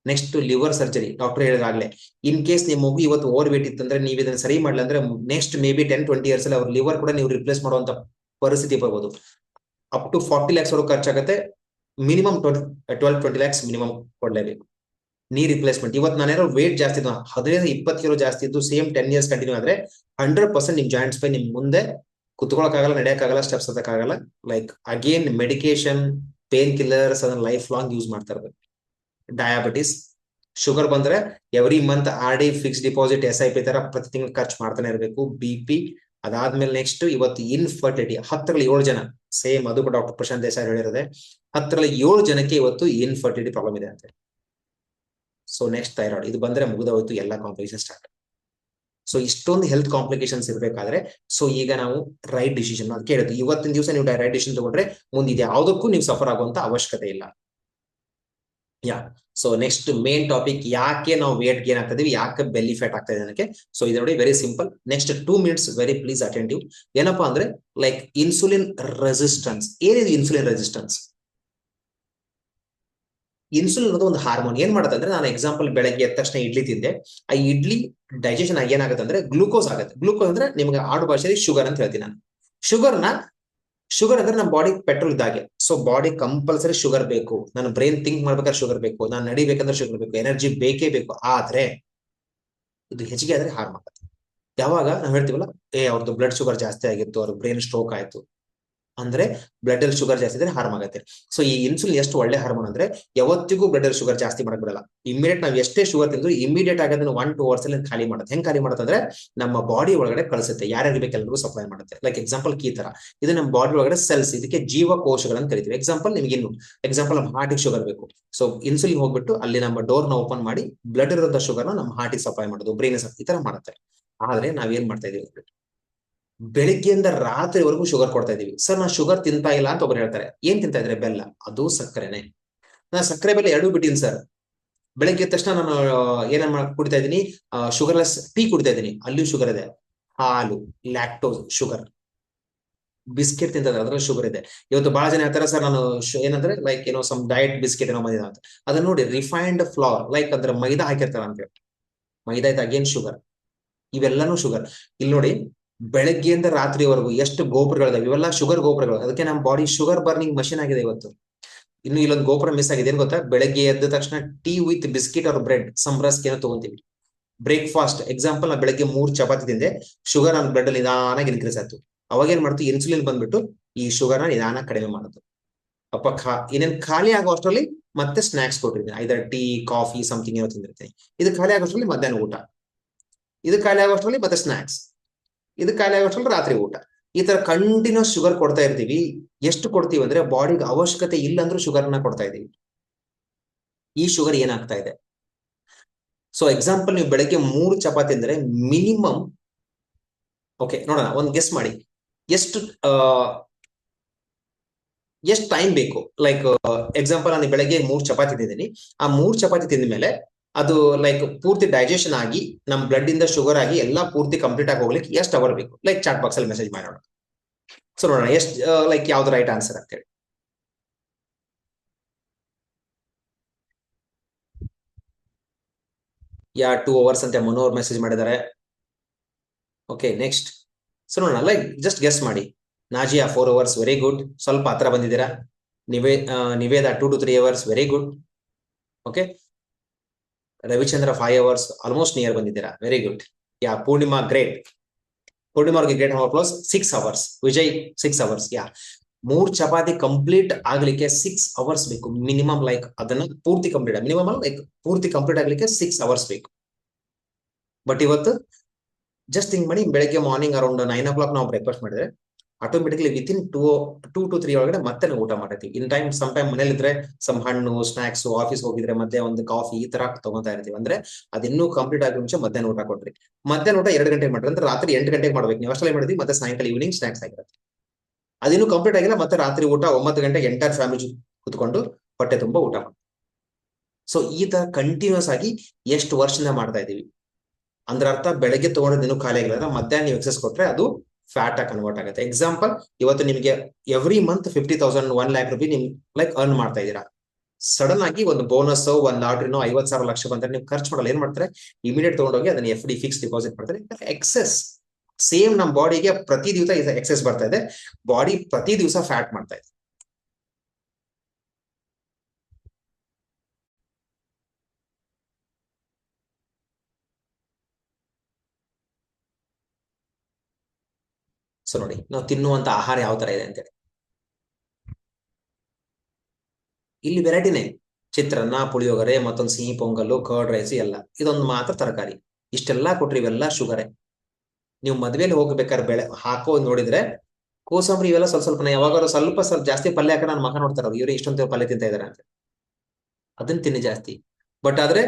Speaker 1: ನೆಕ್ಸ್ಟ್ ಲಿವರ್ ಸರ್ಜರಿ, ಡಾಕ್ಟರ್ ಹೇಳಿದಾಗ್ಲೇ, ಇನ್ ಕೇಸ್ ನಿಮ್ಮ ಮಗು ಇವತ್ತು ಓವರ್ ವೇಟ್ ಇತ್ತಂದ್ರೆ ನೀವು ಇದನ್ನ ಸರಿ ಮಾಡಲ್ಲ ಅಂದ್ರೆ ನೆಕ್ಸ್ಟ್ ಮೇ ಬಿ 10-20 years ಅಲ್ಲಿ ಅವ್ರ ಲಿವರ್ ಕೂಡ ನೀವು ರಿಪ್ಲೇಸ್ ಮಾಡುವಂತ ಪರಿಸ್ಥಿತಿ ಬರ್ಬೋದು. ಅಪ್ ಟು 40 lakhs ವರೆಗೂ ಖರ್ಚಾಗುತ್ತೆ. ಮಿನಿಮಮ್ 12-20 lakhs ಮಿನಿಮಮ್ ಕೊಡ್ಲೇಬೇಕು. Knee replacement. ಇವತ್ತು ನಾನೇನೋ ವೇಟ್ ಜಾಸ್ತಿ ಇದ್ದು 15-20 kg ಜಾಸ್ತಿ ಇದ್ದು ಸೇಮ್ 10 years ಕಂಟಿನ್ಯೂ ಆದ್ರೆ 100% ನಿಮ್ ಜಾಯಿಂಟ್ಸ್ ಪೈ ನಿಮ್ ಮುಂದೆ ಕುತ್ಕೊಳಕ್ಕಾಗಲ್ಲ, ನಡೆಯಕ್ಕಾಗಲ್ಲ, ಸ್ಟೆಪ್ಸ್ ಹತ್ತಕ್ಕಾಗಲ್ಲ. Like again medication, painkillers ಅದನ್ನ ಲೈಫ್ ಲಾಂಗ್ ಯೂಸ್ ಮಾಡ್ತಾ ಇರ್ಬೇಕು. ಡಯಾಬಿಟಿಸ್, ಶುಗರ್ ಬಂದ್ರೆ every month RD, fix deposit, SIP ತರ ಪ್ರತಿ ತಿಂಗಳು ಖರ್ಚು ಮಾಡ್ತಾನೆ ಇರಬೇಕು. BP ಅದಾದ್ಮೇಲೆ ನೆಕ್ಸ್ಟ್ ಇವತ್ತು ಇನ್ಫರ್ಟಿಲಿಟಿ 10ರಲ್ಲಿ 7 ಜನ, ಸೇಮ್ ಅದು ಡಾಕ್ಟರ್ ಪ್ರಶಾಂತ್ ದೇಸಾಯಿ ಹೇಳಿರೋದೆ, 10ರಲ್ಲಿ 7 ಜನಕ್ಕೆ ಇವತ್ತು ಇನ್ಫರ್ಟಿಲಿಟಿ ಪ್ರಾಬ್ಲಮ್ ಇದೆ ಅಂತ. ಸೊ ನೆಕ್ಸ್ಟ್ ಥೈರಾಯ್ಡ್, ಇದು ಬಂದ್ರೆ ಮುಗಿದೋಯ್ತು, ಎಲ್ಲ ಕಾಂಪ್ಲಿಕೇಶನ್ ಸ್ಟಾರ್ಟ್. ಸೊ ಇಷ್ಟೊಂದು ಹೆಲ್ತ್ ಕಾಂಪ್ಲಿಕೇಶನ್ಸ್ ಇರಬೇಕಾದ್ರೆ ಸೊ ಈಗ ನಾವು ರೈಟ್ ಡಿಸಿಷನ್ ಅಂತ ಕೇಳಿದ್ವಿ. ಇವತ್ತಿನ ದಿವಸ ನೀವು ರೈಟ್ ಡಿಸಿಷನ್ ತಗೊಂಡ್ರೆ ಮುಂದಿದೆ ಯಾವುದಕ್ಕೂ ನೀವು ಸಫರ್ ಆಗುವಂತ ಅವಶ್ಯಕತೆ ಇಲ್ಲ. ಯಾ, ಸೊ ನೆಕ್ಸ್ಟ್ ಮೇನ್ ಟಾಪಿಕ್, ಯಾಕೆ ನಾವು ವೇಟ್ ಗೇನ್ ಆಗ್ತಾ ಇದೀವಿ, ಯಾಕೆ ಬೆಲ್ಲಿ ಫ್ಯಾಟ್ ಆಗ್ತಾ ಇದೆ ಅನ್ನಕ್ಕೆ. ಸೊ ಇದು ನೋಡಿ very simple. Next 2 minutes very please attentive. ಏನಪ್ಪಾ ಅಂದ್ರೆ ಲೈಕ್ ಇನ್ಸುಲಿನ್ ರೆಸಿಸ್ಟೆನ್ಸ್. ಏನಿದೆ ಇನ್ಸುಲಿನ್ ರೆಸಿಸ್ಟೆನ್ಸ್? ಇನ್ಸುಲಿನ್ ಅನ್ನೋದು ಒಂದು ಹಾರ್ಮೋನ್. ಏನ್ ಮಾಡುತ್ತೆ ಅಂದ್ರೆ, ನಾನು ಎಕ್ಸಾಂಪಲ್ ಬೆಳಗ್ಗೆ ಎದ್ದ ತಕ್ಷಣ ಇಡ್ಲಿ ತಿಂದೆ, ಆ ಇಡ್ಲಿ ಡೈಜೆಷನ್ ಆಗಿ ಏನಾಗುತ್ತೆ ಅಂದ್ರೆ ಗ್ಲೂಕೋಸ್ ಆಗುತ್ತೆ. ಗ್ಲೂಕೋಸ್ ಅಂದ್ರೆ ನಿಮ್ಗೆ ಆಡು ಭಾಷೆಯಲ್ಲಿ ಶುಗರ್ ಅಂತ ಹೇಳ್ತೀನಿ ನಾನು. ಶುಗರ್ ಅಂದ್ರೆ ನಮ್ಮ ಬಾಡಿ ಪೆಟ್ರೋಲ್ ಇದ್ದಾಗೆ. ಸೊ ಬಾಡಿ ಕಂಪಲ್ಸರಿ ಶುಗರ್ ಬೇಕು. ನನ್ನ ಬ್ರೈನ್ ಥಿಂಕ್ ಮಾಡ್ಬೇಕಾದ್ರೆ ಶುಗರ್ ಬೇಕು, ನಾನು ನಡಿಬೇಕಂದ್ರೆ ಶುಗರ್ ಬೇಕು, ಎನರ್ಜಿ ಬೇಕೇ ಬೇಕು. ಆದ್ರೆ ಇದು ಹೆಚ್ಚಿಗೆ ಆದ್ರೆ ಹಾರ್ಮ್ ಆಗುತ್ತೆ. ಯಾವಾಗ ನಾವು ಹೇಳ್ತೀವಲ್ಲ, ಅವ್ರದ್ದು ಬ್ಲಡ್ ಶುಗರ್ ಜಾಸ್ತಿ ಆಗಿತ್ತು, ಅವ್ರ ಬ್ರೈನ್ ಸ್ಟ್ರೋಕ್ ಆಯ್ತು ಅಂದ್ರೆ ಬ್ಲಡ್ ಅಲ್ಲಿ ಶುಗರ್ ಜಾಸ್ತಿ ಇದ್ರೆ ಹಾರ್ಮ್ ಆಗುತ್ತೆ. ಸೊ ಈ ಇನ್ಸುಲಿನ್ ಎಷ್ಟು ಒಳ್ಳೆ ಹಾರ್ಮೋನ್ ಅಂದ್ರೆ ಯಾವತ್ತಿಗೂ ಬ್ಲಡ್ ಅಲ್ಲಿ ಶುಗರ್ ಜಾಸ್ತಿ ಮಾಡಕ್ ಬಿಡಲ್ಲ. ಇಮಿಡಿಯೇಟ್ ನಾವು ಎಷ್ಟೇ ಶುಗರ್ ತಿಂದ್ರು ಇಮಿಡಿಯೇಟ್ ಆಗಿ ಅದನ್ನ 1-2 hours ಅಲ್ಲಿ ಖಾಲಿ ಮಾಡುತ್ತೆ. ಹೆಂಗ್ ಖಾಲಿ ಮಾಡುತ್ತೆ ಅಂದ್ರೆ ನಮ್ಮ ಬಾಡಿ ಒಳಗಡೆ ಕಳಿಸುತ್ತೆ, ಯಾರ್ಯಾರಿಗೆ ಬೇಕೆಲ್ಲರಿಗೂ ಸಪ್ಲೈ ಮಾಡುತ್ತೆ. ಲೈಕ್ ಎಕ್ಸಾಂಪಲ್ ಕೀ ತರ ಇದು ನಮ್ಮ ಬಾಡಿ ಒಳಗಡೆ ಸೆಲ್ಸ್, ಇದಕ್ಕೆ ಜೀವಕೋಶಗಳಂತ ಕರಿತೀವಿ. ಎಕ್ಸಾಂಪಲ್ ನಿಮ್ಗೆ ಎಕ್ಸಾಂಪಲ್ ನಮ್ಮ ಹಾರ್ಟಿಗೆ ಶುಗರ್ ಬೇಕು. ಸೊ ಇನ್ಸುಲಿನ್ ಹೋಗ್ಬಿಟ್ಟು ಅಲ್ಲಿ ನಮ್ಮ ಡೋರ್ ನ ಓಪನ್ ಮಾಡಿ ಬ್ಲಡ್ ಇರೋಂಥ ಶುಗರ್ನ ನಮ್ಮ ಹಾರ್ಟಿಗೆ ಸಪ್ಲೈ ಮಾಡೋದು, ಬ್ರೈನ್ ಈ ತರ ಮಾಡುತ್ತೆ. ಆದ್ರೆ ನಾವೇನ್ ಮಾಡ್ತಾ ಇದೀವಿ, ಬೆಳಿಗ್ಗೆಯಿಂದ ರಾತ್ರಿವರೆಗೂ ಶುಗರ್ ಕೊಡ್ತಾ ಇದೀವಿ. ಸರ್ ನಾನು ಶುಗರ್ ತಿಂತಾ ಇಲ್ಲ ಅಂತ ಒಬ್ರು ಹೇಳ್ತಾರೆ. ಏನ್ ತಿಂತಾ ಇದ್ರೆ? ಬೆಲ್ಲ, ಅದು ಸಕ್ಕರೆನೆ. ನಾನು ಸಕ್ಕರೆ ಬೆಲ್ಲ ಎರಡೂ ಬಿಟ್ಟಿನಿ ಸರ್. ಬೆಳಿಗ್ಗೆ ಎದ್ದ ತಕ್ಷಣ ನಾನು ಏನ ಕುಡಿತಾ ಇದ್ದೀನಿ, ಶುಗರ್ಲೆಸ್ ಟೀ ಕುಡಿತಾ ಇದ್ದೀನಿ, ಅಲ್ಲಿಯೂ ಶುಗರ್ ಇದೆ. ಹಾಲು, ಲ್ಯಾಕ್ಟೋಸ್ ಶುಗರ್. ಬಿಸ್ಕೆಟ್ ತಿಂತ ಅದ್ರಲ್ಲಿ ಶುಗರ್ ಇದೆ. ಇವತ್ತು ಬಹಳ ಜನ ಹೇಳ್ತಾರೆ, ಸರ್ ನಾನು ಏನಂದ್ರೆ ಲೈಕ್ ಏನೋ ಸಮ್ ಡಯಟ್ ಬಿಸ್ಕೆಟ್ ಏನೋ ಬಂದಿದೆ ಅಂತ. ಅದನ್ನ ನೋಡಿ, ರಿಫೈನ್ಡ್ ಫ್ಲವರ್, ಲೈಕ್ ಅಂದ್ರೆ ಮೈದಾ ಹಾಕಿರ್ತಾರ ಅಂತ ಹೇಳಿ. ಮೈದಾ ಇದು ಅಗೇನ್ ಶುಗರ್. ಇವೆಲ್ಲಾನು ಶುಗರ್. ಇಲ್ಲಿ ನೋಡಿ, ಬೆಳಗ್ಗೆಯಿಂದ ರಾತ್ರಿವರೆಗೂ ಎಷ್ಟು ಗೋಪುರಗಳಿದಾವೆ, ಇವೆಲ್ಲ ಶುಗರ್ ಗೋಪುರಗಳು. ಅದಕ್ಕೆ ನಮ್ಮ ಬಾಡಿ ಶುಗರ್ ಬರ್ನಿಂಗ್ ಮಷಿನ್ ಆಗಿದೆ ಇವತ್ತು. ಇನ್ನು ಇಲ್ಲೊಂದು ಗೋಪುರ ಮಿಸ್ ಆಗಿದೆ. ಏನ್ ಗೊತ್ತಾ? ಬೆಳಗ್ಗೆ ಎದ್ದ ತಕ್ಷಣ tea with biscuit or bread, some rusk ಏನೋ ತಗೊಂತೀವಿ. ಬ್ರೇಕ್ಫಾಸ್ಟ್ ಎಕ್ಸಾಂಪಲ್, ನಾ ಬೆಳಗ್ಗೆ 3 ಚಪಾತಿ ತಿಂದೆ, ಶುಗರ್ ನನ್ನ ಬ್ಲಡ್ ಅಲ್ಲಿ ನಿಧಾನಾಗಿ ಇನ್ಕ್ರೀಸ್ ಆಯ್ತು. ಅವಾಗ ಏನ್ ಮಾಡ್ತು, ಇನ್ಸುಲಿನ್ ಬಂದ್ಬಿಟ್ಟು ಈ ಶುಗರ್ನ ನಿಧಾನ ಕಡಿಮೆ ಮಾಡುದು. ಇನ್ನೇನ್ ಖಾಲಿ ಆಗೋ ಅಷ್ಟರಲ್ಲಿ ಮತ್ತೆ ಸ್ನಾಕ್ಸ್ ಕೊಟ್ಟಿರ್ತೀನಿ, ಐದರ್ ಟೀ, ಕಾಫಿ, ಸಮಥಿಂಗ್ ಏನೋ ತಿಂದಿರ್ತೀನಿ. ಇದು ಖಾಲಿ ಆಗೋಷ್ಟರಲ್ಲಿ ಮಧ್ಯಾಹ್ನ ಊಟ, ಇದು ಖಾಲಿ ಆಗೋಷ್ಟರಲ್ಲಿ ಮತ್ತೆ ಸ್ನಾಕ್ಸ್, ಇದು ಖಾಲಿ ಆಗೋಷ್ಟರಲ್ಲಿ ರಾತ್ರಿ ಊಟ. ಈ ತರ ಕಂಟಿನ್ಯೂಸ್ ಶುಗರ್ ಕೊಡ್ತಾ ಇರ್ತೀವಿ. ಎಷ್ಟು ಕೊಡ್ತೀವಿ ಅಂದ್ರೆ ಬಾಡಿಗೆ ಅವಶ್ಯಕತೆ ಇಲ್ಲ ಅಂದ್ರೂ ಶುಗರ್ನ ಕೊಡ್ತಾ ಇದೀವಿ. ಈ ಶುಗರ್ ಏನಾಗ್ತಾ ಇದೆ? ಸೊ ಎಕ್ಸಾಂಪಲ್, ನೀವು ಬೆಳಗ್ಗೆ 3 ಚಪಾತಿ ಅಂದ್ರೆ ಮಿನಿಮಮ್, ಓಕೆ ನೋಡೋಣ, ಒಂದು ಗೆಸ್ ಮಾಡಿ, ಎಷ್ಟು ಟೈಮ್ ಬೇಕು? ಲೈಕ್ ಎಕ್ಸಾಂಪಲ್, ನಾನು ಬೆಳಗ್ಗೆ 3 ಚಪಾತಿ ತಿಂದಿದ್ದೀನಿ. ಆ 3 ಚಪಾತಿ ತಿಂದ ಮೇಲೆ ಅದು ಲೈಕ್ ಪೂರ್ತಿ ಡೈಜೆಷನ್ ಆಗಿ ನಮ್ ಬ್ಲಡ್ ಇಂದ ಶುಗರ್ ಆಗಿ ಎಲ್ಲಾ ಪೂರ್ತಿ ಕಂಪ್ಲೀಟ್ ಆಗಿ ಹೋಗ್ಲಿಕ್ಕೆ ಎಷ್ಟು ಅವರ್ ಬೇಕು? ಲೈಕ್ ಚಾಟ್ ಬಾಕ್ಸ್ ಅಲ್ಲಿ ಮೆಸೇಜ್ ಮಾಡೋಣ. ಸೊ ನೋಡೋಣ ಎಷ್ಟು ಲೈಕ್ ಯಾವ್ದು ರೈಟ್ ಆನ್ಸರ್ ಅಂತ ಹೇಳಿ. ಯಾ 2 hours ಅಂತ ಮನೋಹರ್ ಮೆಸೇಜ್ ಮಾಡಿದ್ದಾರೆ. Okay next. ಸೊ ನೋಡೋಣ, ಲೈಕ್ ಜಸ್ಟ್ ಗೆಸ್ ಮಾಡಿ. Nazia 4 hours, very good. ಸ್ವಲ್ಪ ಹತ್ರ ಬಂದಿದ್ದೀರಾ. Niveda 2 to 3 hours, very good. Okay. Ravichandra 5 hours, almost near ಬಂದಿದ್ದೀರಾ, ವೆರಿ ಗುಡ್. ಯಾ ಪೂರ್ಣಿಮಾ ಗ್ರೇಟ್. ಪೂರ್ಣಿಮಾ ಅವ್ರಿಗೆ great. Close 6 hours. Vijay 6 hours. ಯಾ 3 ಚಪಾತಿ ಕಂಪ್ಲೀಟ್ ಆಗ್ಲಿಕ್ಕೆ 6 hours ಬೇಕು ಮಿನಿಮಮ್. ಲೈಕ್ ಅದನ್ನ ಪೂರ್ತಿ ಕಂಪ್ಲೀಟ್ ಮಿನಿಮಮ್ ಲೈಕ್ ಪೂರ್ತಿ ಕಂಪ್ಲೀಟ್ ಆಗ್ಲಿಕ್ಕೆ 6 hours ಬೇಕು. ಬಟ್ ಇವತ್ತು ಜಸ್ಟ್ ಥಿಂಕ್ ಮಾಡಿ, ಬೆಳಗ್ಗೆ ಮಾರ್ನಿಂಗ್ ಅರೌಂಡ್ 9 o'clock ನಾವು ಬ್ರೇಕ್ಫಾಸ್ಟ್ ಮಾಡಿದ್ರೆ ಆಟೋಮೆಟಿಕ್ಲಿ ವಿತಿನ್ 2 to 3 ಒಳಗಡೆ ಮತ್ತೆ ನಾವು ಊಟ ಮಾಡಿರ್ತೀವಿ. ಇನ್ ಟೈಮ್ ಸಮ್ ಟೈಮ್ ಮನೇಲಿ ಇದ್ರೆ ಸಮ್ ಹಣ್ಣು, ಸ್ನಾಕ್ಸ್, ಆಫೀಸ್ ಹೋಗಿದ್ರೆ ಮಧ್ಯೆ ಒಂದು ಕಾಫಿ ಈ ತರ ತಗೋತಾ ಇರ್ತೀವಿ. ಅಂದ್ರೆ ಅದಿನ್ನೂ ಕಂಪ್ಲೀಟ್ ಆಗೋ ಮುಂಚೆ ಮಧ್ಯಾಹ್ನ ಊಟ ಕೊಟ್ರಿ. ಮಧ್ಯಾಹ್ನ ಊಟ 2 ಗಂಟೆಗೆ ಮಾಡ್ರಿ ಅಂದ್ರೆ ರಾತ್ರಿ 8 ಗಂಟೆಗೆ ಮಾಡ್ಬೇಕು. ನೀವು ಅಷ್ಟೇ ಮಾಡಿದ್ವಿ, ಮತ್ತೆ ಸಾಯಂಕಾಲ ಈವ್ನಿಂಗ್ ಸ್ನಾಕ್ಸ್ ಆಗಿರುತ್ತೆ. ಅದಿನ್ನೂ ಕಂಪ್ಲೀಟ್ ಆಗಿಲ್ಲ, ಮತ್ತೆ ರಾತ್ರಿ ಊಟ 9 ಗಂಟೆಗೆ ಎಂಟೈರ್ ಫ್ಯಾಮಿಲಿ ಕುತ್ಕೊಂಡು ಹೊಟ್ಟೆ ತುಂಬಾ ಊಟ ಮಾಡಿ. ಸೊ ಈ ತರ ಕಂಟಿನ್ಯೂಸ್ ಆಗಿ ಎಷ್ಟು ವರ್ಷದಿಂದ ಮಾಡ್ತಾ ಇದೀವಿ ಅಂದ್ರೆ ಅರ್ಥ, ಬೆಳಗ್ಗೆ ತಗೊಂಡಿದ್ದು ಇನ್ನೂ ಖಾಲಿ ಆಗಿಲ್ಲ, ಮಧ್ಯಾಹ್ನ ನೀವು ಎಕ್ಸಸ್ ಕೊಟ್ರೆ ಅದು ಫ್ಯಾಟ್ ಆಗಿ ಕನ್ವರ್ಟ್ ಆಗುತ್ತೆ. ಎಕ್ಸಾಂಪಲ್, ಇವತ್ತು ನಿಮಗೆ ಎವ್ರಿ ಮಂತ್ 50,000 1 lakh ರೂಪಾಯಿ ನಿಮ್ ಲೈಕ್ ಅರ್ನ್ ಮಾಡ್ತಾ ಇದ್ದೀರಾ. ಸಡನ್ ಆಗಿ ಒಂದು ಬೋನಸ್, ಒಂದು ಲಾಟ್ರಿನೋ 50,000 ಲಕ್ಷ ಬಂದ್ರೆ ನೀವು ಖರ್ಚು ಮಾಡಲ್ಲ. ಏನ್ ಮಾಡ್ತಾರೆ? ಇಮಿಡಿಯೇಟ್ ತಗೊಂಡೋಗಿ ಅದನ್ನ FD ಫಿಕ್ಸ್ ಡಿಪಾಸಿಟ್ ಮಾಡ್ತಾರೆ. ಎಕ್ಸೆಸ್ ಸೇಮ್ ನಮ್ಮ ಬಾಡಿಗೆ ಪ್ರತಿ ದಿವಸ ಎಕ್ಸೆಸ್ ಬರ್ತಾ ಇದೆ. ಬಾಡಿ ಪ್ರತಿ ದಿವಸ ಫ್ಯಾಟ್ ಮಾಡ್ತಾ ಇದೆ. ಸೊ ನೋಡಿ, ನಾವು ತಿನ್ನುವಂತ ಆಹಾರ ಯಾವ ತರ ಇದೆ ಅಂತೇಳಿ. ಇಲ್ಲಿ ವೆರೈಟಿನೇ, ಚಿತ್ರಾನ್ನ, ಪುಳಿಯೋಗರೆ, ಮತ್ತೊಂದು ಸಿಹಿ ಪೊಂಗಲ್ಲು, ಕರ್ಡ್ ರೈಸ್ ಎಲ್ಲ. ಇದೊಂದು ಮಾತ್ರ ತರಕಾರಿ. ಇಷ್ಟೆಲ್ಲಾ ಕೊಟ್ರಿ, ಇವೆಲ್ಲ ಶುಗರೇ. ನೀವು ಮದ್ವೆಲಿ ಹೋಗ್ಬೇಕಾದ್ರೆ ಬೆಳೆ ಹಾಕೋ ನೋಡಿದ್ರೆ ಕೋಸಂಬರಿ ಇವೆಲ್ಲ ಸ್ವಲ್ಪ ಯಾವಾಗಾದ್ರು ಸ್ವಲ್ಪ ಜಾಸ್ತಿ ಪಲ್ಯ ಹಾಕ ನನ್ನ ಮಗ ನೋಡ್ತಾರ, ಇವ್ರು ಇಷ್ಟೊಂದು ಪಲ್ಯ ತಿಂತಾ ಇದಾರೆ ಅಂತ. ಅದನ್ನ ತಿನ್ನಿ ಜಾಸ್ತಿ. ಬಟ್ ಆದ್ರೆ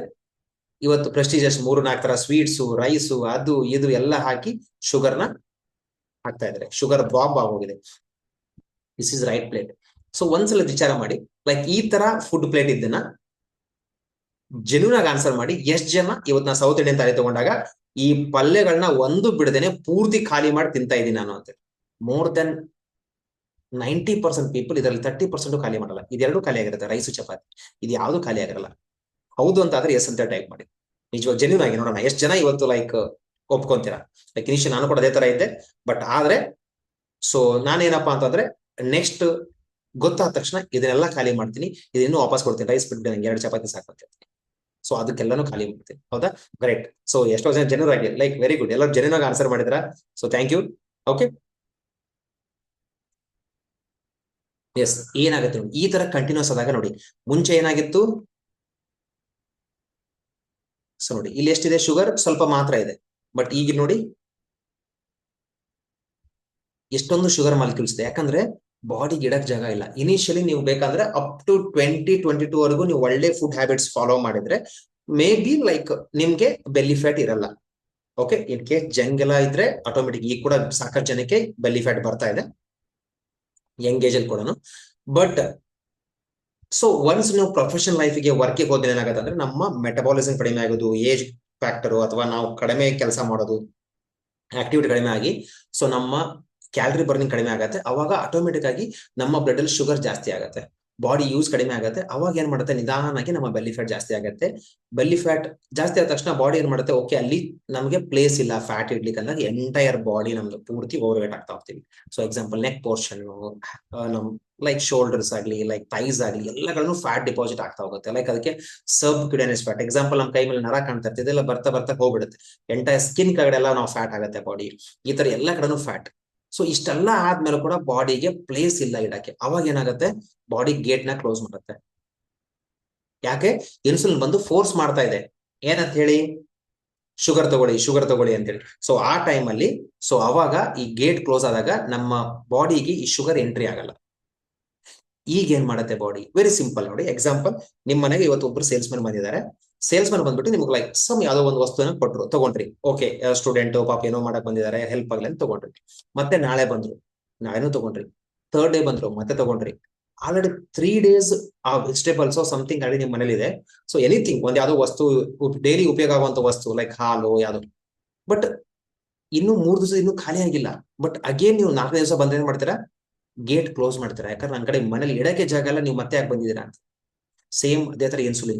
Speaker 1: ಇವತ್ತು ಪ್ರೆಸ್ಟೀಜಿಯಸ್ 3-4 ತರ ಸ್ವೀಟ್ಸು, ರೈಸು, ಅದು ಇದು ಎಲ್ಲ ಹಾಕಿ ಶುಗರ್ನ ಹಾಕ್ತಾ ಇದ್ದಾರೆ. ಶುಗರ್ ಬಾಂಬ್ ಆಗೋಗಿದೆ. This is right plate. So ಒಂದ್ಸಲ ವಿಚಾರ ಮಾಡಿ, ಲೈಕ್ ಈ ತರ ಫುಡ್ ಪ್ಲೇಟ್ ಇದ್ದನ್ನ ಜೆನ್ಯೂನ್ ಆಗಿ ಆನ್ಸರ್ ಮಾಡಿ, ಎಷ್ಟು ಜನ ಇವತ್ತು ನಾ ಸೌತ್ ಇಂಡಿಯನ್ ತಾಲಿ ತಗೊಂಡಾಗ ಈ ಪಲ್ಯಗಳನ್ನ ಒಂದು ಬಿಡದೇನೆ ಪೂರ್ತಿ ಖಾಲಿ ಮಾಡಿ ತಿಂತಾ ಇದ್ದೀನಿ ನಾನು ಅಂತ. ಮೋರ್ ದೆನ್ 90% ಪೀಪಲ್ ಇದರಲ್ಲಿ 30% ಖಾಲಿ ಮಾಡಲ್ಲ. ಇದೆರಡು ಖಾಲಿ ಆಗಿರುತ್ತೆ, ರೈಸು ಚಪಾತಿ, ಇದು ಯಾವುದು ಖಾಲಿ ಆಗಿರಲ್ಲ. ಹೌದು ಅಂತ ಆದ್ರೆ ಎಸ್ ಅಂತ ಟೈಪ್ ಮಾಡಿ. ನಿಜವಾಗ ಜೆನ್ಯೂನ್ ಆಗಿ ನೋಡೋಣ ಎಷ್ಟು ಜನ ಇವತ್ತು ಲೈಕ್ ಒಪ್ಕೊಂತೀರಾ. ಲೈಕ್ ಇನಿಷಿಯಲ್ ನಾನು ಕೂಡ ಅದೇ ತರ ಇದ್ದೆ, ಬಟ್ ಆದ್ರೆ ಸೊ ನಾನೇನಪ್ಪಾ ಅಂತಂದ್ರೆ ನೆಕ್ಸ್ಟ್ ಗೊತ್ತಾದ ತಕ್ಷಣ ಇದನ್ನೆಲ್ಲ ಖಾಲಿ ಮಾಡ್ತೀನಿ, ಇದನ್ನು ವಾಪಸ್ ಕೊಡ್ತೀನಿ. ರೈಸ್ ಬಿಟ್ಟು ನಂಗೆ 2 ಚಪಾತಿ ಸಾಕಂತ. ಸೊ ಅದಕ್ಕೆಲ್ಲಾನು ಖಾಲಿ ಮಾಡ್ತೀನಿ. ಹೌದಾ, ಗ್ರೇಟ್. ಸೊ ಎಷ್ಟೋ ಜನ ಜೆನ್ಯೂನ್ ಆಗಿ, ಲೈಕ್ ವೆರಿ ಗುಡ್, ಎಲ್ಲರೂ ಜೆನ್ಯೂನ್ ಆಗಿ ಆನ್ಸರ್ ಮಾಡಿದ್ರ. So thank you. Okay, yes. ಏನಾಗುತ್ತೆ ನೋಡಿ, ಈ ತರ ಕಂಟಿನ್ಯೂಸ್ ಆದಾಗ ನೋಡಿ, ಮುಂಚೆ ಏನಾಗಿತ್ತು, ಸೊ ನೋಡಿ ಇಲ್ಲಿ ಎಷ್ಟಿದೆ ಶುಗರ್, ಸ್ವಲ್ಪ ಮಾತ್ರ ಇದೆ. ಬಟ್ ಈಗ ನೋಡಿ ಎಷ್ಟೊಂದು ಶುಗರ್ ಮಾಲಿಕ್ಯೂಲ್ಸ್ ಇದೆ. ಯಾಕಂದ್ರೆ ಬಾಡಿಗೆ ಇಡಕ್ ಜಾಗ ಇಲ್ಲ. ಇನಿಷಿಯಲಿ ನೀವು ಬೇಕಾದ್ರೆ ಅಪ್ ಟು 20-22 ವರೆಗೂ ನೀವು ಒಳ್ಳೆ ಫುಡ್ ಹ್ಯಾಬಿಟ್ಸ್ ಫಾಲೋ ಮಾಡಿದ್ರೆ ಮೇ ಬಿ ಲೈಕ್ ನಿಮ್ಗೆ ಬೆಲ್ಲಿ ಫ್ಯಾಟ್ ಇರಲ್ಲ. ಓಕೆ, ಇನ್ ಕೇಸ್ ಜಂಗ್ ಎಲ್ಲ ಇದ್ರೆ ಆಟೋಮೆಟಿಕ್, ಈಗ ಕೂಡ ಸಾಕಷ್ಟು ಜನಕ್ಕೆ ಬೆಲ್ಲಿ ಫ್ಯಾಟ್ ಬರ್ತಾ ಇದೆ ಯಂಗ್ ಏಜ್ ಅಲ್ಲಿ ಕೂಡ. ಬಟ್ ಸೊ ಒನ್ಸ್ ನೀವು ಪ್ರೊಫೆಷನಲ್ ಲೈಫಿಗೆ ವರ್ಕಿಗೆ ಹೋದ್ರೆ ಏನಾಗುತ್ತೆ ಅಂದ್ರೆ ನಮ್ಮ ಮೆಟಬಾಲಿಸಮ್ ಕಡಿಮೆ ಆಗೋದು, ಏಜ್ ಫ್ಯಾಕ್ಟರು, ಅಥವಾ ನಾವು ಕಡಿಮೆ ಕೆಲಸ ಮಾಡೋದು, ಆಕ್ಟಿವಿಟಿ ಕಡಿಮೆ ಆಗಿ ಸೊ ನಮ್ಮ ಕ್ಯಾಲರಿ ಬರ್ನಿಂಗ್ ಕಡಿಮೆ ಆಗುತ್ತೆ. ಅವಾಗ ಆಟೋಮೆಟಿಕ್ ಆಗಿ ನಮ್ಮ ಬ್ಲಡ್ ಅಲ್ಲಿ ಶುಗರ್ ಜಾಸ್ತಿ ಆಗುತ್ತೆ, ಬಾಡಿ ಯೂಸ್ ಕಡಿಮೆ ಆಗುತ್ತೆ. ಅವಾಗ ಏನ್ ಮಾಡುತ್ತೆ, ನಿಧಾನವಾಗಿ ನಮ್ಮ ಬೆಲ್ಲಿ ಫ್ಯಾಟ್ ಜಾಸ್ತಿ ಆಗುತ್ತೆ. ಬೆಲ್ಲಿ ಫ್ಯಾಟ್ ಜಾಸ್ತಿ ಆದ ತಕ್ಷಣ ಬಾಡಿ ಏನ್ ಮಾಡುತ್ತೆ, ಓಕೆ ಅಲ್ಲಿ ನಮಗೆ ಪ್ಲೇಸ್ ಇಲ್ಲ ಫ್ಯಾಟ್ ಇಡ್ಲಿಕ್ಕೆ ಅಂದಾಗ ಎಂಟೈರ್ ಬಾಡಿ ನಮ್ದು ಪೂರ್ತಿ ಓವರ್ ವೇಟ್ ಆಗ್ತಾ ಹೋಗ್ತೀವಿ. ಸೊ ಎಕ್ಸಾಂಪಲ್ ನೆಕ್ ಪೋರ್ಷನ್, ನಮ್ ಲೈಕ್ ಶೋಲ್ಡರ್ಸ್ ಆಗ್ಲಿ, ಲೈಕ್ ಥೈಸ್ ಆಗ್ಲಿ, ಎಲ್ಲಗಳನ್ನು ಫ್ಯಾಟ್ ಡಿಪಾಸಿಟ್ ಆಗ್ತಾ ಹೋಗುತ್ತೆ. ಲೈಕ್ ಅದಕ್ಕೆ ಸಬ್ ಕ್ಯುಟೇನಿಯಸ್ ಫ್ಯಾಟ್. ಎಕ್ಸಾಂಪಲ್ ನಮ್ ಕೈ ಮೇಲೆ ನರ ಕಾಣ್ತಾ ಇರ್ತದೆ, ಇದೆಲ್ಲ ಬರ್ತಾ ಬರ್ತಾ ಹೋಗ್ಬಿಡುತ್ತೆ, ಎಂಟೈರ್ ಸ್ಕಿನ್ ಕಡೆ ಎಲ್ಲ ನಾವು ಫ್ಯಾಟ್ ಆಗುತ್ತೆ ಬಾಡಿ. ಈ ತರ ಎಲ್ಲ ಕಡೆನೂ ಫ್ಯಾಟ್. ಸೊ ಇಷ್ಟೆಲ್ಲ ಆದ್ಮೇಲೆ ಕೂಡ ಬಾಡಿಗೆ ಪ್ಲೇಸ್ ಇಲ್ಲ ಇಡಕ್ಕೆ. ಅವಾಗ ಏನಾಗುತ್ತೆ, ಬಾಡಿ ಗೇಟ್ ನ ಕ್ಲೋಸ್ ಮಾಡುತ್ತೆ. ಯಾಕೆ, ಇನ್ಸುಲಿನ್ ಬಂದು ಫೋರ್ಸ್ ಮಾಡ್ತಾ ಇದೆ, ಏನಂತ ಹೇಳಿ, ಶುಗರ್ ತಗೊಳ್ಳಿ ಅಂತೇಳಿ. ಸೊ ಆ ಟೈಮ್ ಅಲ್ಲಿ ಸೊ ಅವಾಗ ಈ ಗೇಟ್ ಕ್ಲೋಸ್ ಆದಾಗ ನಮ್ಮ ಬಾಡಿಗೆ ಈ ಶುಗರ್ ಎಂಟ್ರಿ ಆಗಲ್ಲ. ಈಗ ಏನ್ ಮಾಡುತ್ತೆ ಬಾಡಿ, ವೆರಿ ಸಿಂಪಲ್ ನೋಡಿ. ಎಕ್ಸಾಂಪಲ್, ನಿಮ್ ಮನೆಗೆ ಇವತ್ತು ಒಬ್ರು ಸೇಲ್ಸ್ ಮ್ಯಾನ್ ಬಂದಿದ್ದಾರೆ. ಸೇಲ್ಸ್ ಮ್ಯಾನ್ ಬಂದ್ಬಿಟ್ಟು ನಿಮ್ಗೆ ಲೈಕ್ ಸಮ್ ಯಾವ್ದೋ ಒಂದು ವಸ್ತುನ ಕೊಟ್ರು, ತಗೊಂಡ್ರಿ. ಓಕೆ, ಸ್ಟೂಡೆಂಟ್ ಪಾಪ ಏನೋ ಮಾಡಕ್ ಬಂದಿದ್ದಾರೆ, ಹೆಲ್ಪ್ ಆಗ್ಲಿ ಅಂತ ತಗೊಂಡ್ರಿ. ಮತ್ತೆ ನಾಳೆ ಬಂದ್ರು, ನಾಳೆನೂ ತಗೊಂಡ್ರಿ. 3rd ಡೇ ಬಂದ್ರು, ಮತ್ತೆ ತಗೊಂಡ್ರಿ. ಆಲ್ರೆಡಿ 3 days ಆ ವೆಜಿಟೇಬಲ್ಸ್ ಸಮಥಿಂಗ್ ಆಲ್ರೆಡಿ ನಿಮ್ ಮನೇಲಿ ಇದೆ. ಸೊ ಎನಿಥಿಂಗ್ ಒಂದ್ ಯಾವ್ದೋ ವಸ್ತು, ಡೈಲಿ ಉಪಯೋಗ ಆಗುವಂತ ವಸ್ತು ಲೈಕ್ ಹಾಲು ಯಾವ್ದು. ಬಟ್ ಇನ್ನು 3 ದಿವಸ ಇನ್ನೂ ಖಾಲಿ ಆಗಿಲ್ಲ. ಬಟ್ ಅಗೇನ್ ನೀವು 4ನೇ ದಿವಸ ಬಂದ್ರೆ ಏನ್ ಮಾಡ್ತೀರಾ, ಗೇಟ್ ಕ್ಲೋಸ್ ಮಾಡ್ತೀರಾ. ಯಾಕಂದ್ರೆ ನನ್ನ ಕಡೆ ಮನೇಲಿ ಇಡಕ್ಕೆ ಜಾಗ ಎಲ್ಲ, ನೀವು ಮತ್ತೆ ಯಾಕೆ ಬಂದಿದ್ದೀರಾ ಅಂತ. ಸೇಮ್ ಅದೇ ತರ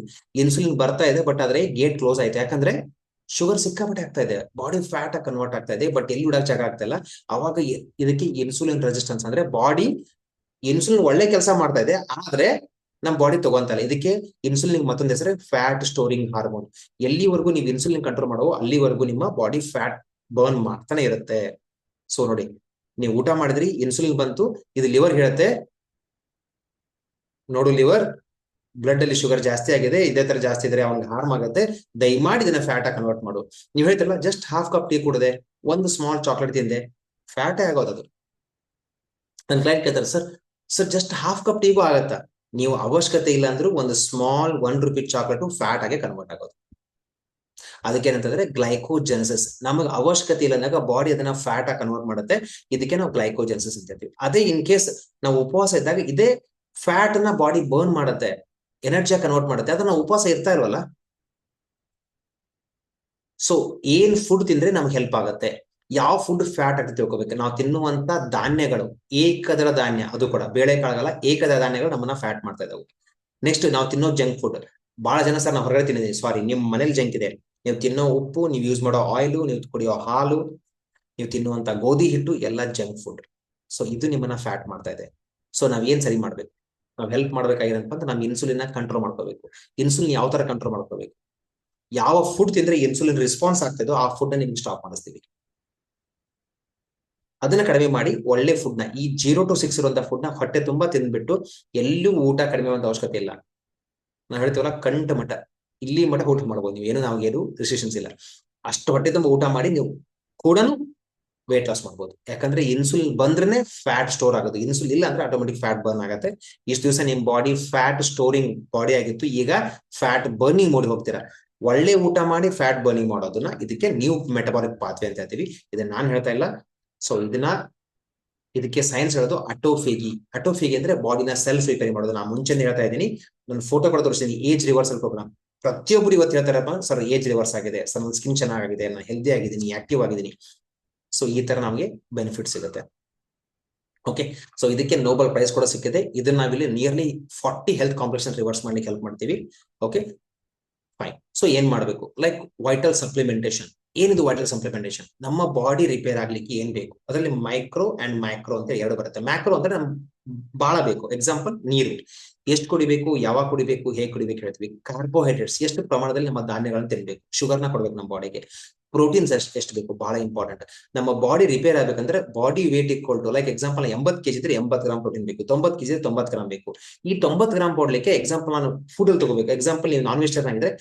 Speaker 1: ಇನ್ಸುಲಿನ್ ಬರ್ತಾ ಇದೆ, ಬಟ್ ಆದ್ರೆ ಗೇಟ್ ಕ್ಲೋಸ್ ಆಯ್ತು. ಯಾಕಂದ್ರೆ ಶುಗರ್ ಸಿಕ್ಕಾಪಟ್ಟೆ ಆಗ್ತಾ ಇದೆ, ಬಾಡಿ ಫ್ಯಾಟ್ ಆಗಿ ಕನ್ವರ್ಟ್ ಆಗ್ತಾ ಇದೆ, ಬಟ್ ಎಲ್ಲಿ ಇಡಕ್ ಜಾಗ ಆಗ್ತಾ ಇಲ್ಲ. ಅವಾಗ ಇದಕ್ಕೆ ಇನ್ಸುಲಿನ್ ರೆಸಿಸ್ಟೆನ್ಸ್ ಅಂದ್ರೆ ಬಾಡಿ ಇನ್ಸುಲಿನ್ ಒಳ್ಳೆ ಕೆಲಸ ಮಾಡ್ತಾ ಇದೆ, ಆದ್ರೆ ನಮ್ ಬಾಡಿ ತಗೊಂತಲ್ಲ. ಇದಕ್ಕೆ ಇನ್ಸುಲಿನ್ ಮತ್ತೊಂದು ಹೆಸರು ಫ್ಯಾಟ್ ಸ್ಟೋರಿಂಗ್ ಹಾರ್ಮೋನ್. ಎಲ್ಲಿವರೆಗೂ ನೀವು ಇನ್ಸುಲಿನ್ ಕಂಟ್ರೋಲ್ ಮಾಡೋ ಅಲ್ಲಿವರೆಗೂ ನಿಮ್ಮ ಬಾಡಿ ಫ್ಯಾಟ್ ಬರ್ನ್ ಮಾಡ್ತಾನೆ ಇರುತ್ತೆ. ಸೊ ನೋಡಿ, ನೀವು ಊಟ ಮಾಡಿದ್ರಿ, ಇನ್ಸುಲಿನ್ ಬಂತು, ಇದು ಲಿವರ್ ಹೇಳುತ್ತೆ, ನೋಡು ಲಿವರ್, ಬ್ಲಡ್ ಅಲ್ಲಿ ಶುಗರ್ ಜಾಸ್ತಿ ಆಗಿದೆ, ಇದೇ ತರ ಜಾಸ್ತಿ ಇದ್ರೆ ಅವ್ನಿಗೆ ಹಾರ್ಮ್ ಆಗುತ್ತೆ, ದಯಮಾಡಿ ಇದನ್ನ ಫ್ಯಾಟ್ ಆಗಿ ಕನ್ವರ್ಟ್ ಮಾಡು. ನೀವು ಹೇಳ್ತಿರಲ್ಲ, ಜಸ್ಟ್ ಹಾಫ್ ಕಪ್ ಟೀ ಕುಡಿದೆ, ಒಂದು ಸ್ಮಾಲ್ ಚಾಕ್ಲೇಟ್ ತಿಂದೆ, ಫ್ಯಾಟೇ ಆಗೋದದು. ನನ್ನ ಕ್ಲೈಂಟ್ ಕೇಳ್ತಾರೆ, ಸರ್ ಜಸ್ಟ್ ಹಾಫ್ ಕಪ್ ಟೀಗೂ ಆಗತ್ತಾ? ನೀವು ಅವಶ್ಯಕತೆ ಇಲ್ಲ ಅಂದ್ರೂ ಒಂದು ಸ್ಮಾಲ್ ₹1 ಚಾಕ್ಲೇಟ್ ಫ್ಯಾಟ್ ಆಗಿ ಕನ್ವರ್ಟ್ ಆಗೋದು. ಅದಕ್ಕೇನಂತಂದ್ರೆ ಗ್ಲೈಕೋಜೆನೆಸಿಸ್. ನಮಗೆ ಅವಶ್ಯಕತೆ ಇಲ್ಲ ಅಂದಾಗ ಬಾಡಿ ಅದನ್ನ ಫ್ಯಾಟ್ ಆಗಿ ಕನ್ವರ್ಟ್ ಮಾಡುತ್ತೆ. ಇದಕ್ಕೆ ನಾವು ಗ್ಲೈಕೋಜೆನೆಸಿಸ್ ಅಂತ ಹೇಳ್ತೀವಿ. ಅದೇ ಇನ್ ಕೇಸ್ ನಾವು ಉಪವಾಸ ಇದ್ದಾಗ ಇದೇ ಫ್ಯಾಟ್ ನ ಬಾಡಿ ಬರ್ನ್ ಮಾಡುತ್ತೆ, ಎನರ್ಜಿ ಕನ್ವರ್ಟ್ ಮಾಡುತ್ತೆ. ಅದನ್ನ ಉಪವಾಸ ಇರ್ತಾ ಇಲ್ವಲ್ಲ. ಸೊ ಏನ್ ಫುಡ್ ತಿಂದ್ರೆ ನಮ್ಗೆ ಹೆಲ್ಪ್ ಆಗುತ್ತೆ, ಯಾವ ಫುಡ್ ಫ್ಯಾಟ್ ಅಂತ ತಿಳ್ಕೊಬೇಕು. ನಾವು ತಿನ್ನುವಂತ ಧಾನ್ಯಗಳು, ಏಕದಳ ಧಾನ್ಯ, ಅದು ಕೂಡ ಬೇಳೆಕಾಳಲ್ಲ, ಏಕದಳ ಧಾನ್ಯಗಳು ನಮ್ಮನ್ನ ಫ್ಯಾಟ್ ಮಾಡ್ತಾ ಇದಾವೆ. ನೆಕ್ಸ್ಟ್ ನಾವು ತಿನ್ನೋ ಜಂಕ್ ಫುಡ್. ಬಹಳ ಜನ ಸರ್ ನಾವು ಹೊರಗಡೆ ತಿನ್ನಿದೀವಿ, ಸಾರಿ, ನಿಮ್ ಮನೇಲಿ ಜಂಕ್ ಇದೆ. ನೀವು ತಿನ್ನೋ ಉಪ್ಪು, ನೀವು ಯೂಸ್ ಮಾಡೋ ಆಯಿಲು, ನೀವು ಕುಡಿಯೋ ಹಾಲು, ನೀವು ತಿನ್ನುವಂತ ಗೋಧಿ ಹಿಟ್ಟು ಎಲ್ಲ ಜಂಕ್ ಫುಡ್. ಸೊ ಇದು ನಿಮ್ಮನ್ನ ಫ್ಯಾಟ್ ಮಾಡ್ತಾ ಇದೆ. ಸೊ ನಾವ್ ಏನ್ ಸರಿ ಮಾಡ್ಬೇಕು, ನಾವ್ ಹೆಲ್ಪ್ ಮಾಡ್ಬೇಕಾಗಿರಂತ ಅಂದ್ರೆ ನಮ್ ಇನ್ಸುಲಿನ್ ಕಂಟ್ರೋಲ್ ಮಾಡ್ಕೋಬೇಕು. ಇನ್ಸುಲಿನ್ ಯಾವ ತರ ಕಂಟ್ರೋಲ್ ಮಾಡ್ಕೋಬೇಕು, ಯಾವ ಫುಡ್ ತಿಂದ್ರೆ ಇನ್ಸುಲಿನ್ ರೆಸ್ಪಾನ್ಸ್ ಆಗ್ತಿದೋ ಆ ಫುಡ್ ನ ನಿಮ್ಗೆ ಸ್ಟಾಪ್ ಮಾಡಿಸ್ತೀವಿ. ಅದನ್ನ ಕಡಿಮೆ ಮಾಡಿ ಒಳ್ಳೆ ಫುಡ್ ನ, ಈ 0 to 6 ಇರುವಂತ ಫುಡ್ ನ ಹೊಟ್ಟೆ ತುಂಬಾ ತಿಂದ್ಬಿಟ್ಟು ಎಲ್ಲೂ ಊಟ ಕಡಿಮೆ ಮಾಡುವ ಅವಶ್ಯಕತೆ ಇಲ್ಲ. ನಾವ್ ಹೇಳ್ತೀವಲ್ಲ, ಕಂಠ ಮಠ, ಇಲ್ಲಿ ಮಠ ಊಟ ಮಾಡ್ಬೋದು ನೀವು, ಏನು ನಾವ್ಗೇನು ರಿಸ್ಟ್ರಿಕ್ಷನ್ಸ್ ಇಲ್ಲ. ಅಷ್ಟು ಹೊಟ್ಟೆ ತುಂಬ ಊಟ ಮಾಡಿ ನೀವು ಕೂಡ ವೇಟ್ ಲಾಸ್ ಮಾಡ್ಬೋದು. ಯಾಕಂದ್ರೆ ಇನ್ಸುಲಿನ್ ಬಂದ್ರೆ ಫ್ಯಾಟ್ ಸ್ಟೋರ್ ಆಗೋದು, ಇನ್ಸುಲಿನ್ ಇಲ್ಲ ಅಂದ್ರೆ ಆಟೋಮೆಟಿಕ್ ಫ್ಯಾಟ್ ಬರ್ನ್ ಆಗುತ್ತೆ. ಇಷ್ಟು ದಿವಸ ನಿಮ್ ಬಾಡಿ ಫ್ಯಾಟ್ ಸ್ಟೋರಿಂಗ್ ಬಾಡಿ ಆಗಿತ್ತು, ಈಗ ಫ್ಯಾಟ್ ಬರ್ನಿಂಗ್ ಮೋಡ್ ಹೋಗ್ತೀರಾ. ಒಳ್ಳೆ ಊಟ ಮಾಡಿ ಫ್ಯಾಟ್ ಬರ್ನಿಂಗ್ ಮಾಡೋದನ್ನ ಇದಕ್ಕೆ ನ್ಯೂ ಮೆಟಬಾಲಿಕ್ ಪಾತ್ವೆ ಅಂತ ಹೇಳ್ತೀವಿ. ಇದನ್ನ ನಾನು ಹೇಳ್ತಾ ಇಲ್ಲ. ಸೊ ಇದಕ್ಕೆ ಸೈನ್ಸ್ ಹೇಳೋದು ಅಟೋಫೇಗಿ ಅಂದ್ರೆ ಬಾಡಿನ ಸೆಲ್ಫ್ ರಿಪೇರಿ ಮಾಡೋದು. ನಾನು ಮುಂಚೆ ಹೇಳ್ತಾ ಇದ್ದೀನಿ, ನನ್ನ ಫೋಟೋ ಕೂಡ ತೋರಿಸ್ತೀನಿ, ಏಜ್ ರಿವರ್ಸಲ್ ಪ್ರೋಗ್ರಾಮ್. ಪ್ರತಿಯೊಬ್ಬರು ಇವತ್ತು ಹೇಳ್ತಾರಪ್ಪ, ಸರ್ ಏಜ್ ರಿವರ್ಸ್ ಆಗಿದೆ, ಸರ್ ನನ್ನ ಸ್ಕಿನ್ ಚೆನ್ನಾಗಿದೆ, ನಾನು ಹೆಲ್ದಿ ಆಗಿದ್ದೀನಿ, ಆಕ್ಟಿವ್ ಆಗಿದ್ದೀನಿ. ಸೊ ಈ ತರ ನಮಗೆ ಬೆನಿಫಿಟ್ ಸಿಗುತ್ತೆ. ಓಕೆ, ಸೊ ಇದಕ್ಕೆ ನೋಬೆಲ್ ಪ್ರೈಸ್ ಕೂಡ ಸಿಕ್ಕಿದೆ. ಇದನ್ನ ನಾವಿಲ್ಲಿ ನಿಯರ್ಲಿ 40 ಹೆಲ್ತ್ ಕಾಂಪ್ಲೆಕ್ಸ್ ರಿವರ್ಸ್ ಮಾಡ್ಲಿಕ್ಕೆ ಹೆಲ್ಪ್ ಮಾಡ್ತೀವಿ. Okay fine. ಸೊ ಏನ್ ಮಾಡಬೇಕು, ಲೈಕ್ ವೈಟಲ್ ಸಪ್ಲಿಮೆಂಟೇಶನ್. ಏನಿದು ವೈಟಲ್ ಸಪ್ಲಿಮೆಂಟೇಶನ್? ನಮ್ಮ ಬಾಡಿ ರಿಪೇರ್ ಆಗ್ಲಿಕ್ಕೆ ಏನ್ ಬೇಕು, ಅದರಲ್ಲಿ ಮೈಕ್ರೋ ಅಂಡ್ ಮ್ಯಾಕ್ರೋ ಅಂತ ಎರಡು ಬರುತ್ತೆ. ಮ್ಯಾಕ್ರೋ ಅಂದ್ರೆ ನಮ್ ಬಹಳ ಬೇಕು, ಎಕ್ಸಾಂಪಲ್ ನೀರು ಎಷ್ಟು ಕುಡಿಬೇಕು, ಯಾವಾಗ ಕುಡಿಬೇಕು, ಹೇಗೆ ಕುಡಿಬೇಕು ಹೇಳ್ತೀವಿ. ಕಾರ್ಬೋಹೈಡ್ರೇಟ್ಸ್ ಎಷ್ಟು ಪ್ರಮಾಣದಲ್ಲಿ ನಮ್ಮ ಧಾನ್ಯಗಳನ್ನ ತಿನ್ಬೇಕು, ಶುಗರ್ನ ಕೊಡ್ಬೇಕು ನಮ್ಮ ಬಾಡಿಗೆ. ಪ್ರೋಟೀನ್ಸ್ ಎಷ್ಟು ಬೇಕು, ಬಹಳ ಇಂಪಾರ್ಟೆಂಟ್. ನಮ್ಮ ಬಾಡಿ ರಿಪೇರ್ ಆಗ್ಬೇಕಂದ್ರೆ body weight equal to, like example 80 kg ಇದ್ರೆ 80 ಗ್ರಾಮ್ ಪ್ರೋಟೀನ್ ಬೇಕು, 90 kg 90 ಗ್ರಾಮ್ ಬೇಕು. ಈ 90 ಗ್ರಾಮ್ ಕೊಡ್ಲಿಕ್ಕೆ ಎಕ್ಸಾಂಪಲ್ ನಾನು ಫುಡ್ ಅಲ್ಲಿ ತಗೋಬೇಕು. ಎಕ್ಸಾಂಪಲ್ ನೀವು ನಾನ್ ವೆಜಿಟೇರಿಯನ್ ಆಗಿದ್ರೆ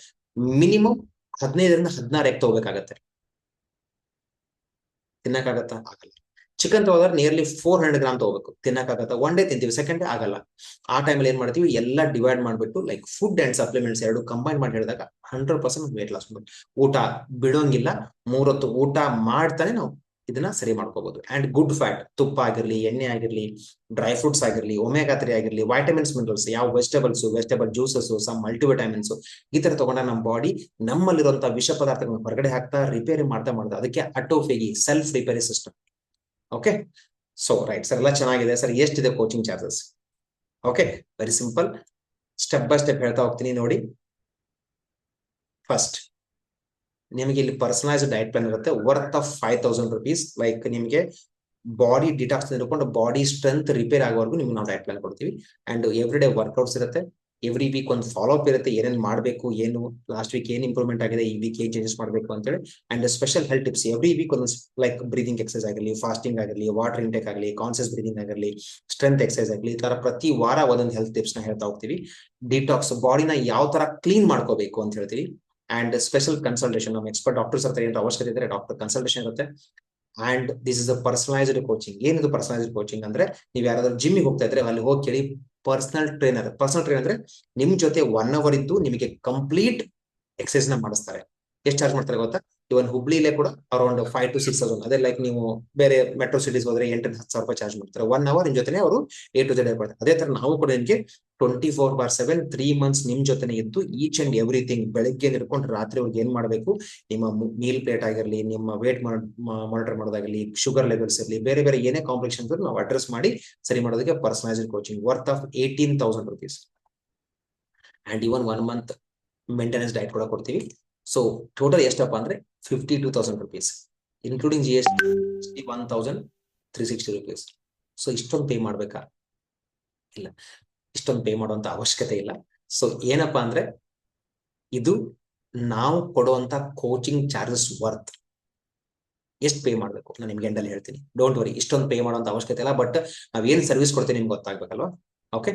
Speaker 1: ಮಿನಿಮಮ್ 15ರಿಂದ 16 ಎಗ್ ತಗೋಬೇಕಾಗತ್ತೆ. ತಿನ್ನಕ್ಕಾಗತ್ತಾ? ಆಗಲ್ಲ. ಚಿಕನ್ ತಗೋದ್ರೆ ನಿಯರ್ಲಿ 400 ಗ್ರಾಮ್ ತಗೋಬೇಕು. ತಿನ್ನಕ್ಕಾಗತ್ತಾ? ಒನ್ ಡೇ ತಿಂತೀವಿ, ಸೆಕೆಂಡ್ ಡೇ ಆಗಲ್ಲ. ಆ ಟೈಮಲ್ಲಿ ಏನ್ ಮಾಡ್ತೀವಿ, ಎಲ್ಲ ಡಿವೈಡ್ ಮಾಡ್ಬಿಟ್ಟು ಲೈಕ್ ಫುಡ್ ಅಂಡ್ ಸಪ್ಲಿಮೆಂಟ್ಸ್ ಎರಡು ಕಂಬೈನ್ ಮಾಡಿ ಹೇಳಿದಾಗ 100% ವೇಟ್ ಲಾಸ್ ಮಾಡ್ಬೋದು. ಊಟ ಬಿಡೋಂಗಿಲ್ಲ, 3 ಹೊತ್ತು ಊಟ ಮಾಡ್ತಾನೆ ನಾವು ಇದನ್ನ ಸರಿ ಮಾಡ್ಕೋಬಹುದು. ಅಂಡ್ ಗುಡ್ ಫ್ಯಾಟ್, ತುಪ್ಪ ಆಗಿರ್ಲಿ, ಎಣ್ಣೆ ಆಗಿರ್ಲಿ, ಡ್ರೈ ಫ್ರೂಟ್ಸ್ ಆಗಿರ್ಲಿ, ಒಮೆಗಾ 3 ಆಗಿರ್ಲಿ, ವೈಟಮಿನ್ಸ್ ಮಿನರಲ್ಸ್, ಯಾವ ವೆಜಿಟೇಬಲ್ ಜ್ಯೂಸಸ್, ಸಮ್ ಮಲ್ಟಿವಿಟಮಿನ್ಸ್, ಈ ತರ ತಗೊಂಡ ನಮ್ಮ ಬಾಡಿ ನಮ್ಮಲ್ಲಿರುವಂತಹ ವಿಷ ಪದಾರ್ಥಗಳನ್ನ ಹೊರಗಡೆ ಹಾಕ್ತಾ ರಿಪೇರಿ ಮಾಡ್ತಾ ಅದಕ್ಕೆ ಅಟೋಫೇಗಿ, ಸೆಲ್ಫ್ ರಿಪೇರಿ system. Okay, so right sir, ಎಲ್ಲ ಚೆನ್ನಾಗಿದೆ ಸರ್. ಎಷ್ಟಿದೆ coaching charges? Okay, very simple, step by step ಹೇಳ್ತಾ ಹೋಗ್ತೀನಿ ನೋಡಿ. ಫಸ್ಟ್ ನಿಮಗೆ ಇಲ್ಲಿ ಪರ್ಸನಲೈಸ್ಡ್ ಡಯಟ್ ಪ್ಲಾನ್ ಇರುತ್ತೆ, ವರ್ತ್ ಆಫ್ 5000 rupees. ಲೈಕ್ ನಿಮಗೆ ಬಾಡಿ ಡಿಟಾಕ್ಸ್ ತಿಳ್ಕೊಂಡು ಬಾಡಿ ಸ್ಟ್ರೆಂತ್ ರಿಪೇರ್ ಆಗೋವರೆಗೂ ನಿಮ್ಗೆ ನಾವು ಡಯಟ್ ಪ್ಲಾನ್ ಕೊಡ್ತೀವಿ. ಅಂಡ್ ಎವ್ರಿ ಡೇ ವರ್ಕ್ಔಟ್ಸ್ ಇರುತ್ತೆ, ಎವ್ರಿ ವೀಕ್ ಒಂದು ಫಾಲೋ ಅಪ್ ಇರುತ್ತೆ, ಏನೇನು ಮಾಡಬೇಕು, ಏನು ಲಾಸ್ಟ್ ವೀಕ್ ಏನು ಇಂಪ್ರೂವ್ಮೆಂಟ್ ಆಗಿದೆ, ಈ ವೀಕ್ ಏನ್ ಚೇಂಜಸ್ ಮಾಡಬೇಕು ಅಂತೇಳಿ. And special health tips every week ಒಂದು, ಲೈಕ್ ಬ್ರೀದಿಂಗ್ ಎಕ್ಸರ್ಸೈಸ್ ಆಗಿರಲಿ, ಫಾಸ್ಟಿಂಗ್ ಆಗಿರಲಿ, ವಾಟರ್ ಇಂಟೇಕ್ ಆಗಲಿ, ಕಾನ್ಸಿಯಸ್ ಬ್ರೀದಿಂಗ್ ಆಗಿರಲಿ, ಸ್ಟ್ರೆಂತ್ ಎಕ್ಸರ್ಸೈಸ್ ಆಗಲಿ, ಈ ತರ ಪ್ರತಿ ವಾರ ಒಂದೊಂದು ಹೆಲ್ತ್ ಟಿಪ್ಸ್ ನ ಹೇಳ್ತಾ ಹೋಗ್ತೀವಿ. ಡಿಟಾಕ್ಸ್, ಬಾಡಿನ ಯಾವ ತರ ಕ್ಲೀನ್ ಮಾಡ್ಕೋಬೇಕು ಅಂತ ಹೇಳ್ತೀವಿ. ಅಂಡ್ ಸ್ಪೆಷಲ್ ಕನ್ಸಲ್ಟೇಷನ್, ನಮ್ಮ ಎಕ್ಸ್ಪರ್ಟ್ ಡಾಕ್ಟರ್ಸ್ ಹತ್ರ ಏನಾದ್ರು ಅವಶ್ಯಕತೆ ಇದ್ರೆ ಡಾಕ್ಟರ್ ಕನ್ಸಲ್ಟೇಷನ್ ಇರುತ್ತೆ. And this is a personalised coaching. ಏನಿದು ಪರ್ಸನಲೈಸ್ಡ್ ಕೋಚಿಂಗ್ ಅಂದ್ರೆ, ನೀವು ಯಾರಾದ್ರೂ ಜಿಮ್ಮಿಗೆ ಹೋಗ್ತಾ ಇದ್ರೆ ಅಲ್ಲಿ ಹೋಗಿ ಕೇಳಿ, ಪರ್ಸನಲ್ ಟ್ರೈನರ್ ಅಂದ್ರೆ ನಿಮ್ ಜೊತೆ 1 hour ಇದ್ದು ನಿಮಗೆ ಕಂಪ್ಲೀಟ್ ಎಕ್ಸರ್ಸೈಸ್ ನ ಮಾಡಿಸ್ತಾರೆ. ಎಷ್ಟು ಚಾರ್ಜ್ ಮಾಡ್ತಾರೆ ಗೊತ್ತಾ? ಇವನ್ ಹುಬ್ಳಿಲೇ ಕೂಡ ಅರೌಂಡ್ 5 to 6,000. ಅದೇ ಲೈಕ್ ನೀವು ಬೇರೆ ಮೆಟ್ರೋ ಸಿಟೀಸ್ ಹೋದ್ರೆ 8,000-10,000 ರೂಪಾಯಿ ಚಾರ್ಜ್ ಮಾಡ್ತಾರೆ. 1 hour ನಿಮ್ ಜೊತೆ ಅವರು A to Z ಹೇಳ್ಕೊಡ್ತಾರೆ. ಅದೇ ತರ ನಾವು ಕೂಡ ನಿಮ್ಗೆ 24/7 3 months ನಿಮ್ ಜೊತೆನೆ ಇದ್ದು ಈಚ್ ಅಂಡ್ ಎವ್ರಿಥಿಂಗ್, ಬೆಳಗ್ಗೆ ಹಿಡ್ಕೊಂಡು ರಾತ್ರಿವರೆಗೆ ಏನ್ ಮಾಡ್ಬೇಕು, ನಿಮ್ಮ ಮೀಲ್ ಪ್ಲೇಟ್ ಆಗಿರ್ಲಿ, ನಿಮ್ಮ ವೇಟ್ ಮಾನಿಟರ್ ಮಾಡೋದಾಗಲಿ, ಶುಗರ್ ಲೆವೆಲ್ಸ್ ಇರಲಿ, ಬೇರೆ ಬೇರೆ ಏನೇ ಕಾಂಪ್ಲಿಕೇಶನ್ ನಾವು ಅಡ್ರೆಸ್ ಮಾಡಿ ಸರಿ ಮಾಡೋದಕ್ಕೆ personalised coaching worth of 18,000 rupees. And even 1 month maintenance diet ಕೂಡ ಕೊಡ್ತೀವಿ. ಸೊ ಟೋಟಲ್ ಎಷ್ಟಪ್ಪ ಅಂದ್ರೆ 52,000 rupees, including GST 61,360 rupees. So ಇಷ್ಟೊಂದು ಪೇ ಮಾಡ್ಬೇಕಾ? ಇಲ್ಲ, ಇಷ್ಟೊಂದು ಪೇ ಮಾಡುವಂತ ಅವಶ್ಯಕತೆ ಇಲ್ಲ. ಸೊ ಏನಪ್ಪಾ ಅಂದ್ರೆ, ಇದು ನಾವು ಕೊಡುವಂತ ಕೋಚಿಂಗ್ ಚಾರ್ಜಸ್ ವರ್ತ್. ಎಷ್ಟು ಪೇ ಮಾಡ್ಬೇಕು ನಾನು ನಿಮ್ಗೆ ಎಂಡಲ್ಲಿ ಹೇಳ್ತೀನಿ, ಡೋಂಟ್ ವರಿ. ಇಷ್ಟೊಂದು ಪೇ ಮಾಡುವಂತ ಅವಶ್ಯಕತೆ ಇಲ್ಲ, ಬಟ್ ನಾವೇನ್ ಸರ್ವಿಸ್ ಕೊಡ್ತೀವಿ ನಿಮ್ಗೆ ಗೊತ್ತಾಗ್ಬೇಕಲ್ವಾ? Okay,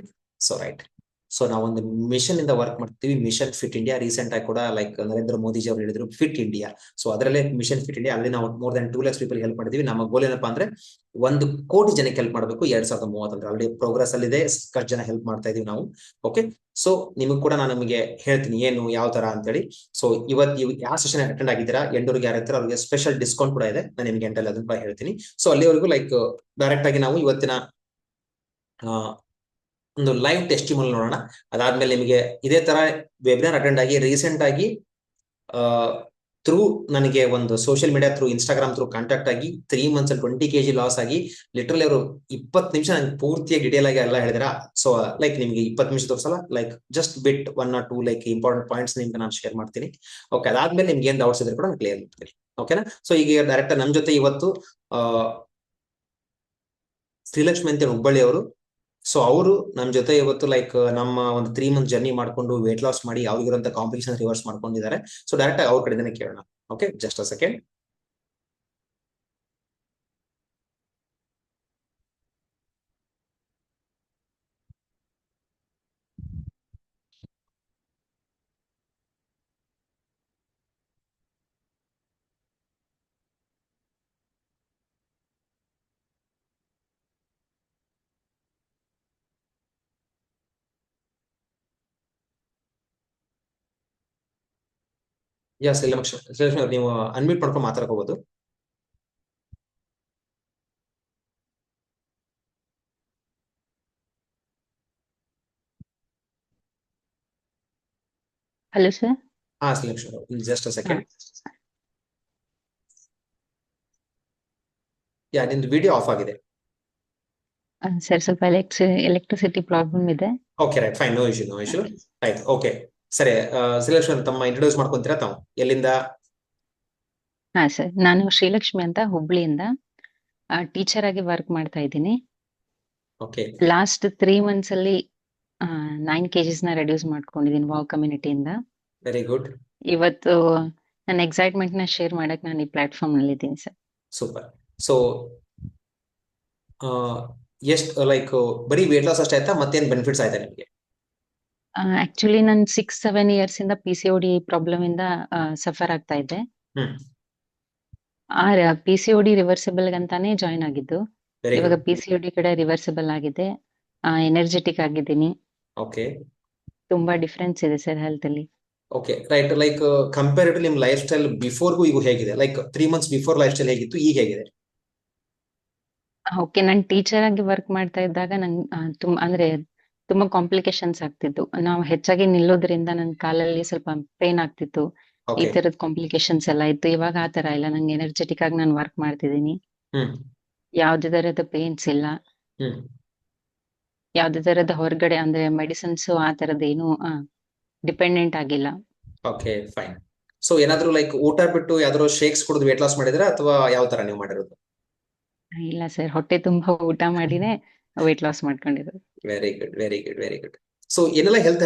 Speaker 1: so right. ಸೊ ನಾವೊಂದು ಮಿಷನ್ ಇಂದ ವರ್ಕ್ ಮಾಡ್ತೀವಿ, ಮಿಷನ್ ಫಿಟ್ ಇಂಡಿಯಾ. ರೀಸೆಂಟ್ ಆಗಿ ಕೂಡ ಲೈಕ್ ನರೇಂದ್ರ ಮೋದಿಜಿ ಅವರು ಹೇಳಿದ್ರು ಫಿಟ್ ಇಂಡಿಯಾ. ಸೊ ಅದರಲ್ಲೇ ಮಿಷನ್ ಫಿಟ್ ಇಂಡಿಯಾ, ಅಲ್ಲಿ ನಾವು more than 2 lakhs people help ಮಾಡಿದೀವಿ. ನಮ್ಮ ಗೋಲ್ ಏನಪ್ಪಾ ಅಂದ್ರೆ 1 ಕೋಟಿ ಜನಕ್ಕೆ ಹೆಲ್ಪ್ ಮಾಡಬೇಕು 2030 ಆಲ್ರೆಡಿ ಪ್ರೋಗ್ರೆಸ್ ಅಲ್ಲಿ ಇದೆ, ಸಾಕಷ್ಟು ಜನ ಹೆಲ್ಪ್ ಮಾಡ್ತಾ ಇದೀವಿ ನಾವು. ಓಕೆ, ಸೊ ನಿಮಗ್ ಕೂಡ ನಾನು ನಿಮಗೆ ಹೇಳ್ತೀನಿ ಏನು ಯಾವ ತರ ಅಂತೇಳಿ. ಸೊ ಇವತ್ತು ಯಾವ ಸೆಷನ್ ಅಟೆಂಡ್ ಆಗಿದ್ದೀರಾ, ಎಂಡೂರಿಗೆ ಯಾರು ಇರ್ತಾರೆ ಅವ್ರಿಗೆ ಸ್ಪೆಷಲ್ ಡಿಸ್ಕೌಂಟ್ ಕೂಡ ಇದೆ, ನಾನು ನಿಮ್ಗೆ ಎಂಟಲ್ಲಿ ಅದನ್ನ ಹೇಳ್ತೀನಿ. ಸೊ ಅಲ್ಲಿವರೆಗೂ ಲೈಕ್ ಡೈರೆಕ್ಟ್ ಆಗಿ ನಾವು ಇವತ್ತಿನ ಒಂದು ಲೈವ್ ಟೆಸ್ಟಿಮೋನಿಯಲ್ ನೋಡೋಣ. ಅದಾದ್ಮೇಲೆ ನಿಮಗೆ ಇದೇ ತರ ವೆಬಿನಾರ್ ಅಟೆಂಡ್ ಆಗಿ ರೀಸೆಂಟ್ ಆಗಿ ಥ್ರೂ ನನಗೆ ಒಂದು social media through, Instagram through contact ಆಗಿ 3 months 20 kg ಲಾಸ್ ಆಗಿ ಲಿಟರಲಿ ಅವರು 20 ನಿಮಿಷ ನಂಗೆ ಪೂರ್ತಿಯಾಗಿ ಡಿಟೇಲ್ ಆಗಿ ಎಲ್ಲ ಹೇಳಿದ್ರ. ಸೊ ಲೈಕ್ ನಿಮ್ಗೆ 20 ನಿಮಿಷ ತೋರಿಸಲ್ಲ, like just bit 1 or 2 like important points ನಿಮ್ಗೆ ನಾನು ಶೇರ್ ಮಾಡ್ತೀನಿ. ಓಕೆ, ಅದಾದ್ಮೇಲೆ ನಿಮ್ಗೆ ಏನ್ ಡೌಟ್ಸ್ ಇದ್ರೆ ಕೂಡ ನಾನು ಕ್ಲಿಯರ್ ಮಾಡ್ತೀನಿ. ಓಕೆನಾ? ಸೊ ಈಗ ಡೈರೆಕ್ಟ್ ನಮ್ ಜೊತೆ ಇವತ್ತು ಶ್ರೀಲಕ್ಷ್ಮಿ ಅಂತ ಹುಬ್ಬಳ್ಳಿ ಅವರು. ಸೊ ಅವರು ನಮ್ ಜೊತೆ ಇವತ್ತು ಲೈಕ್ ನಮ್ಮ ಒಂದು 3 months ಜರ್ನಿ ಮಾಡ್ಕೊಂಡು ವೇಟ್ ಲಾಸ್ ಮಾಡಿ ಅವ್ರಿಗಿರುವಂತ ಕಾಂಪಿಟೇಷನ್ ರಿವರ್ಸ್ ಮಾಡ್ಕೊಂಡಿದ್ದಾರೆ. ಸೊ ಡೈರೆಕ್ಟ್ ಆಗಿ ಅವ್ರ ಕಡೆನೇ ಕೇಳೋಣ. Okay, just a second. Srilakshmi ಅವ್ರು ನೀವು ಅನ್ಮ್ಯೂಟ್ ಮಾಡ್ಕೊಂಡು ಮಾತಾಡ್ಕೋಬಹುದು.
Speaker 5: Hello sir.
Speaker 1: ಶ್ರೀಲಕ್ಷ್ಮಿ ಅವರು ಜಸ್ಟ್ ಅ ಸೆಕೆಂಡ್. ನಿಮ್ದು ವಿಡಿಯೋ ಆಫ್ ಆಗಿದೆ.
Speaker 5: ಸರ್ ಸ್ವಲ್ಪ ಎಲೆಕ್ಟ್ರಿಸಿಟಿ ಪ್ರಾಬ್ಲಮ್ ಇದೆ.
Speaker 1: Okay right fine, no issue right. Okay ಸರಿ, ಶ್ರೀಲಕ್ಷ್ಮಿ ಅವ್ರು ತಮ್ಮ ಇಂಟ್ರೊಡ್ಯೂಸ್ ಮಾಡ್ಕೊಂತೀರಾ ತಾವು ಎಲ್ಲಿಂದ?
Speaker 5: ಹಾ ಸರ್, ನಾನು ಶ್ರೀಲಕ್ಷ್ಮಿ ಅಂತ ಹುಬ್ಳಿಯಿಂದ ಟೀಚರ್ ಆಗಿ ವರ್ಕ್ ಮಾಡ್ತಾ ಇದ್ದೀನಿ.
Speaker 1: ಓಕೆ
Speaker 5: ಲಾಸ್ಟ್ 3 months ಅಲ್ಲಿ 9 kgs ನ ರೆಡ್ಯೂಸ್ ಮಾಡ್ಕೊಂಡಿದ್ದೀನಿ ವಾವ್ ಕಮ್ಯುನಿಟಿಯಿಂದ.
Speaker 1: ವೆರಿ ಗುಡ್,
Speaker 5: ಇವತ್ತು ನನ್ನ ಎಕ್ಸೈಟ್ಮೆಂಟ್ ನ ಶೇರ್ ಮಾಡಕ್ ನಾನು ಈ ಪ್ಲಾಟ್ಫಾರ್ಮ್ ನಲ್ಲಿ ಇದ್ದೀನಿ ಸರ್.
Speaker 1: ಸೂಪರ್. ಸೊ ಎಷ್ಟು ಲೈಕ್ ಬರೀ ವೇಟ್ ಲಾಸ್ ಅಷ್ಟೇ ಆಯ್ತಾ, ಮತ್ತೇನ್ ಬೆನಿಫಿಟ್ಸ್ ಆಯ್ತಾ ನಿಮಗೆ?
Speaker 5: ಆಕ್ಚುಲಿ ನಾನು 6-7 years ಇಂದ PCOD ಪ್ರಾಬ್ಲಮ್ ಇಂದ ಸಫರ್ ಆಗ್ತಾ ಇದ್ದೆ.
Speaker 1: ಹ್ಮ್
Speaker 5: ಆ PCOD ರಿವರ್ಸಿಬಲ್ ಅಂತಾನೆ ಜಾಯ್ನ್ ಆಗಿದ್ದು.
Speaker 1: ವೆರಿ
Speaker 5: ಇವಾಗ
Speaker 1: ಗುಡ್.
Speaker 5: PCOD ಕಡೆ ರಿವರ್ಸಿಬಲ್ ಆಗಿದೆ, ಎನರ್ಜೆಟಿಕ್ ಆಗಿದ್ದೀನಿ.
Speaker 1: ಓಕೆ
Speaker 5: ತುಂಬಾ ಡಿಫ್ರೆನ್ಸ್ ಇದೆ ಸರ್ ಹೆಲ್ತ್ ಅಲ್ಲಿ.
Speaker 1: Okay right. Like compare to ನಿಮ್ ಲೈಫ್ ಸ್ಟೈಲ್ ಬಿಫೋರ್ಗೂ ಈಗ ಹೇಗಿದೆ? Like 3 months before lifestyle ಹೇಗಿತ್ತು, ಈಗ ಹೇಗಿದೆ?
Speaker 5: ಓಕೆ, ನಾನು ಟೀಚರ್ ಆಗಿ ವರ್ಕ್ ಮಾಡ್ತಾ ಇದ್ದಾಗ ತುಂಬಾ ಕಾಂಪ್ಲಿಕೇಶನ್ಸ್ ಆಗ್ತಿತ್ತು. ನಾವು ಹೆಚ್ಚಾಗಿ ನಿಲ್ಲೋದ್ರಿಂದ ನನ್ನ ಕಾಲಲ್ಲಿ ಸ್ವಲ್ಪ ಪೇನ್ ಆಗ್ತಿತ್ತು. ಈ
Speaker 1: ಓಕೆ
Speaker 5: ತರದ ಕಾಂಪ್ಲಿಕೇಶನ್ಸ್ ಎಲ್ಲ ಇತ್ತು. ಇವಾಗ ಆ ತರ ಇಲ್ಲ, ನಂಗೆ ಎನರ್ಜೆಟಿಕ್ ಆಗಿ ನಾನು ವರ್ಕ್ ಮಾಡ್ತಿದ್ದೀನಿ.
Speaker 1: ಹ್ಮ್
Speaker 5: ಯಾವ್ದೇ ತರದ ಪೇನ್ಸ್ ಇಲ್ಲ,
Speaker 1: ಹ್ಮ್
Speaker 5: ಯಾವ್ದೇ ತರದ ಹೊರಗಡೆ ಅಂದ್ರೆ ಮೆಡಿಸಿನ್ಸ್ ಆ ತರದ ಏನು ಡಿಪೆಂಡೆಂಟ್ ಆಗಿಲ್ಲ.
Speaker 1: Okay fine. ಸೊ ಏನಾದ್ರು ಲೈಕ್ ಊಟ ಬಿಟ್ಟು ಯಾವ್ದಾದ್ರು ಶೇಕ್ಸ್ ಕುಡಿದು ವೇಟ್ ಲಾಸ್ ಮಾಡಿದಿರಾ ಅಥವಾ ಯಾವ ತರ ನೀವು ಮಾಡಿರೋದು?
Speaker 5: ಇಲ್ಲ ಸರ್, ಹೊಟ್ಟೆ ತುಂಬಾ ಊಟ ಮಾಡಿನೇ ವೇಟ್ ಲಾಸ್ ಮಾಡ್ಕೊಂಡಿರೋದು.
Speaker 1: Very good, very good, very good. So ಏನೆಲ್ಲ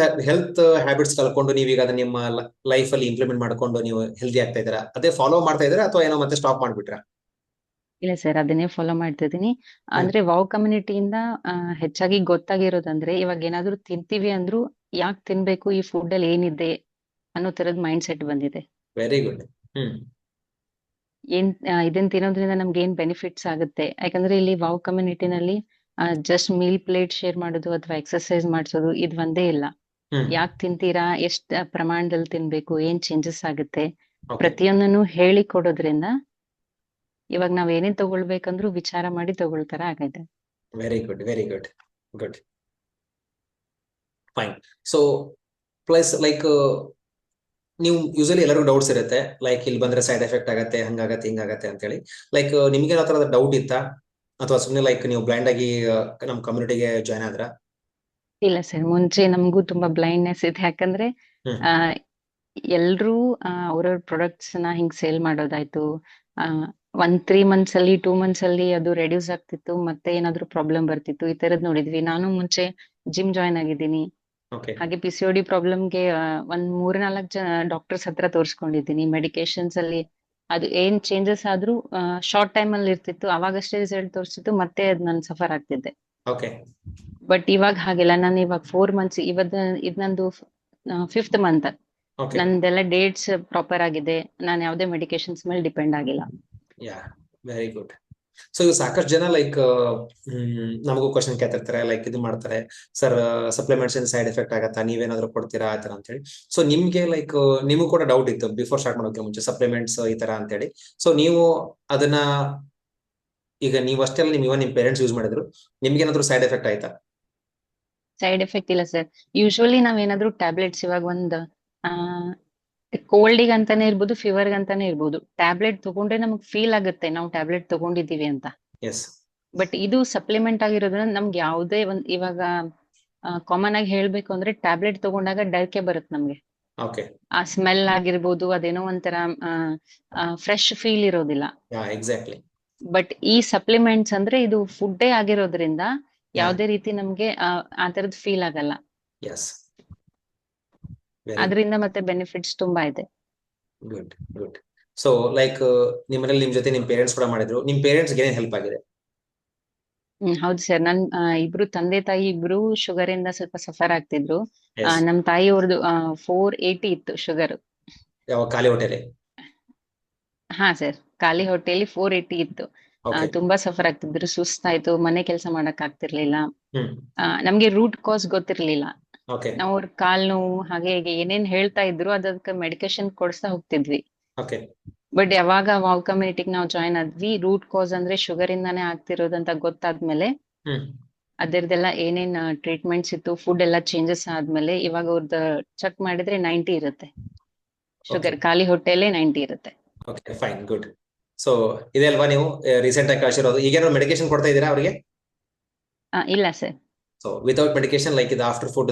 Speaker 1: ಹೆಲ್ತ್ ಹ್ಯಾಬಿಟ್ಸ್ ಕಲ್ಕೊಂಡು ನೀವೀಗ ಅದನ್ನ ನಿಮ್ಮ ಲೈಫ್ ಅಲ್ಲಿ ಇಂಪ್ಲಿಮೆಂಟ್ ಮಾಡ್ಕೊಂಡು ನೀವು ಹೆಲ್ದಿ ಆಗ್ತಾ ಇದ್ದೀರಾ? ಅದೇ ಫಾಲೋ ಮಾಡ್ತಾ ಇದ್ದೀರಾ ಅಥವಾ ಏನೋ ಮತ್ತೆ ಸ್ಟಾಪ್ ಮಾಡ್ಬಿಟ್ರಾ?
Speaker 5: ಇಲ್ಲ ಸರ್, ಅದನ್ನೇ ಫಾಲೋ ಮಾಡ್ತಿದ್ದೀನಿ. ಅಂದ್ರೆ ವಾವ್ ಕಮ್ಯುನಿಟಿಯಿಂದ ಹೆಚ್ಚಾಗಿ ಗೊತ್ತಾಗಿರೋದಂದ್ರೆ, ಇವಾಗ ಏನಾದ್ರು ತಿಂತೀವಿ ಅಂದ್ರೂ ಯಾಕೆ ತಿನ್ಬೇಕು, ಈ ಫುಡ್ ಅಲ್ಲಿ ಏನಿದೆ ಅನ್ನೋ ತರದ್ ಮೈಂಡ್ ಸೆಟ್ ಬಂದಿದೆ.
Speaker 1: Very good. ಹ್ಮ್
Speaker 5: ಇದನ್ನ ತಿನ್ನೋದ್ರಿಂದ ನಮ್ಗೆ ಏನ್ ಬೆನಿಫಿಟ್ಸ್ ಆಗುತ್ತೆ. ಯಾಕಂದ್ರೆ ಇಲ್ಲಿ ವಾವ್ ಕಮ್ಯುನಿಟಿನಲ್ಲಿ ಜಸ್ಟ್ ಮೀಲ್ ಪ್ಲೇಟ್ ಶೇರ್ ಮಾಡೋದು ಅಥವಾ ಎಕ್ಸರ್ಸೈಸ್ ಮಾಡಿಸೋದು ಇದು ಒಂದೇ ಇಲ್ಲ.
Speaker 1: ಹ್ಮ್
Speaker 5: ಯಾಕೆ ತಿಂತೀರಾ, ಎಷ್ಟ್ ಪ್ರಮಾಣದಲ್ಲಿ ತಿನ್ಬೇಕು, ಏನ್ ಚೇಂಜಸ್ ಆಗುತ್ತೆ,
Speaker 1: ಓಕೆ
Speaker 5: ಪ್ರತಿಯೊಂದನ್ನು ಹೇಳಿ ಕೊಡೋದ್ರಿಂದ ಇವಾಗ ನಾವ್ ಏನೇ ತಗೊಳ್ಬೇಕಂದ್ರೂ ವಿಚಾರ ಮಾಡಿ ತಗೊಳ್ತಾರ ಆಗೈತೆ.
Speaker 1: Very good, very good, good fine. So plus like ನೀವು ಯೂಶಲಿ ಎಲ್ಲರಿಗೂ ಡೌಟ್ಸ್ ಇರುತ್ತೆ, ಲೈಕ್ ಇಲ್ಲಿ ಬಂದ್ರೆ ಸೈಡ್ ಎಫೆಕ್ಟ್ ಆಗತ್ತೆ, ಹಂಗಾಗತ್ತೆ, ಹಿಂಗಾಗತ್ತೆ ಅಂತ ಹೇಳಿ. ಲೈಕ್ ನಿಮ್ಗೆ ಯಾವ ತರದ ಡೌಟ್ ಇತ್ತಾ ಅಥವಾ ಸುಮ್ಮನೆ ಲೈಕ್ ನೀವು ಬ್ಲೈಂಡ್ ಆಗಿ ನಮ್ ಕಮ್ಯುನಿಟಿಗೆ ಜಾಯ್ನ್ ಆದ್ರ?
Speaker 5: ಇಲ್ಲ ಸರ್, ಮುಂಚೆ ನಮಗೂ ತುಂಬಾ ಬ್ಲೈಂಡ್ನೆಸ್ ಇದೆ. ಯಾಕಂದ್ರೆ
Speaker 1: ಹ್ಮ್
Speaker 5: ಆ ಎಲ್ರೂ ಅವ್ರವ್ರ ಪ್ರಾಡಕ್ಟ್ಸ್ ನ ಹಿಂಗ್ ಸೇಲ್ ಮಾಡೋದಾಯ್ತು. ಆ 3 months ಅಲ್ಲಿ 2 months ಅಲ್ಲಿ ಅದು ರೆಡ್ಯೂಸ್ ಆಗ್ತಿತ್ತು, ಮತ್ತೆ ಏನಾದ್ರು ಪ್ರಾಬ್ಲಮ್ ಬರ್ತಿತ್ತು. ಈ ತರದ್ ನೋಡಿದ್ವಿ. ನಾನು ಮುಂಚೆ ಜಿಮ್ ಜಾಯ್ನ್ ಆಗಿದ್ದೀನಿ.
Speaker 1: ಓಕೆ
Speaker 5: ಹಾಗೆ PCOD ಪ್ರಾಬ್ಲಮ್ಗೆ ಒಂದ್ 3-4 ಜನ ಡಾಕ್ಟರ್ಸ್ ಹತ್ರ ತೋರಿಸ್ಕೊಂಡಿದ್ದೀನಿ. ಮೆಡಿಕೇಶನ್ಸ್ ಅಲ್ಲಿ ಅದು ಏನ್ ಚೇಂಜಸ್ ಆದ್ರೂ ಶಾರ್ಟ್ ಟೈಮ್ ಅಲ್ಲಿ ಇರ್ತಿತ್ತು, ಅವಾಗಷ್ಟೇ ರಿಸಲ್ಟ್ ತೋರಿಸ್ತಿತ್ತು, ಮತ್ತೆ ಅದ್ ನಾನು ಸಫರ್ ಆಗ್ತಿದ್ದೆ.
Speaker 1: ಓಕೆ
Speaker 5: ಬಟ್ ಇವಾಗ ಹಾಗಿಲ್ಲ. ನಾನು ಇವಾಗ 4 months, ಇದ್ ನಂದು 5th month.
Speaker 1: ಓಕೆ
Speaker 5: ನಂದೆಲ್ಲ ಡೇಟ್ಸ್ ಪ್ರಾಪರ್ ಆಗಿದೆ. ನಾನು ಯಾವ್ದೇ ಮೆಡಿಕೇಶನ್ಸ್ ಮೇಲೆ ಡಿಪೆಂಡ್ ಆಗಿಲ್ಲ.
Speaker 1: ಯಾ ವೆರಿ ಗುಡ್. ಸೊ ಇವು ಸಾಕಷ್ಟು ಜನ ಲೈಕ್ ನಮಗೂ ಕ್ವಶನ್ ಕೇಳ್ತಿರ್ತಾರೆ, ಲೈಕ್ ಇದು ಮಾಡ್ತಾರೆ, ಸರ್ ಸಪ್ಲಿಮೆಂಟ್ಸ್ ಸೈಡ್ ಎಫೆಕ್ಟ್ ಆಗತ್ತಾ, ನೀವೇನಾದ್ರು ಕೊಡ್ತೀರಾ ಆ ತರ ಅಂತ ಹೇಳಿ. ಸೊ ನಿಮ್ಗೆ ಲೈಕ್ ನಿಮಗೂ ಕೂಡ ಡೌಟ್ ಇತ್ತು ಬಿಫೋರ್ ಸ್ಟಾರ್ಟ್ ಮಾಡೋಕೆ ಮುಂಚೆ, ಸಪ್ಲಿಮೆಂಟ್ಸ್ ಈ ತರ ಅಂತ ಹೇಳಿ. ಸೊ ನೀವು ಅದನ್ನ ಈಗ ನೀವು ಅಷ್ಟೇ ಅಲ್ಲ, ನಿಮ್ ಪೇರೆಂಟ್ಸ್ ಯೂಸ್ ಮಾಡಿದ್ರು, ನಿಮ್ಗೆ ಏನಾದ್ರು ಸೈಡ್ ಎಫೆಕ್ಟ್ ಆಯ್ತಾ?
Speaker 5: ಸೈಡ್ ಎಫೆಕ್ಟ್ ಇಲ್ಲ ಸರ್. ಯೂಶುವಲಿ ನಾವೇನಾದ್ರೂ ಟ್ಯಾಬ್ಲೆಟ್ಸ್ ಇವಾಗ ಒಂದು ಕೋಲ್ಡಿಗೆ ಅಂತಾನೆ ಇರ್ಬೋದು, ಫೀವರ್ಗೆ ಅಂತಾನೆ ಇರ್ಬೋದು, ಟ್ಯಾಬ್ಲೆಟ್ ತಗೊಂಡ್ರೆ ನಮ್ಗೆ ಫೀಲ್ ಆಗುತ್ತೆ ನಾವು ಟ್ಯಾಬ್ಲೆಟ್ ತಗೊಂಡಿದೀವಿ ಅಂತ.
Speaker 1: ಎಸ್
Speaker 5: ಬಟ್ ಇದು ಸಪ್ಲಿಮೆಂಟ್ ಆಗಿರೋದ್ರಿಂದ ನಮ್ಗೆ ಯಾವುದೇ ಇವಾಗ ಕಾಮನ್ ಆಗಿ ಹೇಳ್ಬೇಕು ಅಂದ್ರೆ ಟ್ಯಾಬ್ಲೆಟ್ ತಗೊಂಡಾಗ ಡರ್ಕೆ ಬರುತ್ತೆ ನಮ್ಗೆ.
Speaker 1: ಓಕೆ
Speaker 5: ಆ ಸ್ಮೆಲ್ ಆಗಿರ್ಬೋದು, ಅದೇನೋ ಒಂಥರ ಫ್ರೆಶ್ ಫೀಲ್ ಇರೋದಿಲ್ಲ.
Speaker 1: ಯಾ ಎಕ್ಸಾಕ್ಟ್ಲಿ.
Speaker 5: ಬಟ್ ಈ ಸಪ್ಲಿಮೆಂಟ್ಸ್ ಅಂದ್ರೆ ಇದು ಫುಡ್ಡೇ ಆಗಿರೋದ್ರಿಂದ
Speaker 1: ಯಾ
Speaker 5: ಯಾವ್ದೇ ರೀತಿ ನಮ್ಗೆ ಆ ತರದ್ ಫೀಲ್ ಆಗಲ್ಲ.
Speaker 1: ಎಸ್ ವೆರಿ
Speaker 5: ಅದರಿಂದ ಮತ್ತೆ ಬೆನಿಫಿಟ್ಸ್ ತುಂಬಾ ಇದೆ.
Speaker 1: Good, good. ಸೊ ಲೈಕ್ ನಿಮ್ಮನೇಲಿ ನಿಮ್ ಜೊತೆ ನಿಮ್ ಪೇರೆಂಟ್ಸ್ ಕೂಡ ಮಾಡಿದ್ರು, ನಿಮ್ ಪೇರೆಂಟ್ಸ್ ಏನೇನ್ ಹೆಲ್ಪ್ ಆಗಿದೆ?
Speaker 5: ಹೌದು ಸರ್, ನನ್ ಇಬ್ರು ತಂದೆ ತಾಯಿ ಇಬ್ರು ಶುಗರ್ ಇಂದ ಸ್ವಲ್ಪ ಸಫರ್ ಆಗ್ತಿದ್ರು.
Speaker 1: ಎಸ್
Speaker 5: ನಮ್ ತಾಯಿ ಅವ್ರದ್ದು 480 ಇತ್ತು ಶುಗರ್.
Speaker 1: ಯಾವ ಖಾಲಿ ಹೊಟ್ಟೆಲಿ?
Speaker 5: ಹಾ ಸರ್, ಖಾಲಿ ಹೊಟ್ಟೆಯಲ್ಲಿ 480 ಇತ್ತು.
Speaker 1: ಓಕೆ
Speaker 5: ತುಂಬಾ ಸಫರ್ ಆಗ್ತಿದ್ರು, ಸುಸ್ತಾಯ್ತು, ಮನೆ ಕೆಲಸ ಮಾಡಕ್ ಆಗ್ತಿರ್ಲಿಲ್ಲ.
Speaker 1: ಹ್ಮ್
Speaker 5: ನಮ್ಗೆ ರೂಟ್ ಕಾಸ್ ಗೊತ್ತಿರ್ಲಿಲ್ಲ.
Speaker 1: ಓಕೆ
Speaker 5: ನಾವು ಅವ್ರ ಕಾಲ್ ನೋವು ಹಾಗೆ ಹೀಗೆ ಏನೇನ್ ಹೇಳ್ತಾ ಇದ್ರು ಅದಕ್ಕೆ ಮೆಡಿಕೇಶನ್ ಕೊಡ್ಸ್ತಾ ಹೋಗ್ತಿದ್ವಿ.
Speaker 1: ಓಕೆ
Speaker 5: ಬಟ್ ಯಾವಾಗ ವಾವ್ ಕಮ್ಯುನಿಟಿಗೆ ನಾವು ಜಾಯ್ನ್ ಆದ್ವಿ, ರೂಟ್ ಕಾಸ್ ಅಂದ್ರೆ ಶುಗರ್ ಇಂದಾನೇ ಆಗ್ತಿರೋದಂತ ಗೊತ್ತಾದ್ಮೇಲೆ
Speaker 1: ಹ್ಮ್
Speaker 5: ಅದರದೆಲ್ಲ ಏನೇನ್ ಟ್ರೀಟ್ಮೆಂಟ್ಸ್ ಇತ್ತು, ಫುಡ್ ಎಲ್ಲ ಚೇಂಜಸ್ ಆದ್ಮೇಲೆ ಇವಾಗ ಅವ್ರದ್ದು ಚೆಕ್ ಮಾಡಿದ್ರೆ 90 ಇರುತ್ತೆ.
Speaker 1: ಓಕೆ
Speaker 5: ಶುಗರ್ ಖಾಲಿ ಹೊಟ್ಟೆಯಲ್ಲೇ 90 ಇರುತ್ತೆ.
Speaker 1: Okay fine good. ಸೊ ಇದೆ ಅಲ್ವಾ ನೀವು ರೀಸೆಂಟ್ ಆಗಿ ಕಳಿಸಿರೋದು? ಈಗೇನೋ ಮೆಡಿಕೇಶನ್ ಕೊಡ್ತಾ ಇದ್ದೀರಾ ಅವರಿಗೆ?
Speaker 5: ಇಲ್ಲ sir.
Speaker 1: So without medication like ಇದು ಆಫ್ಟರ್ ಫುಡ್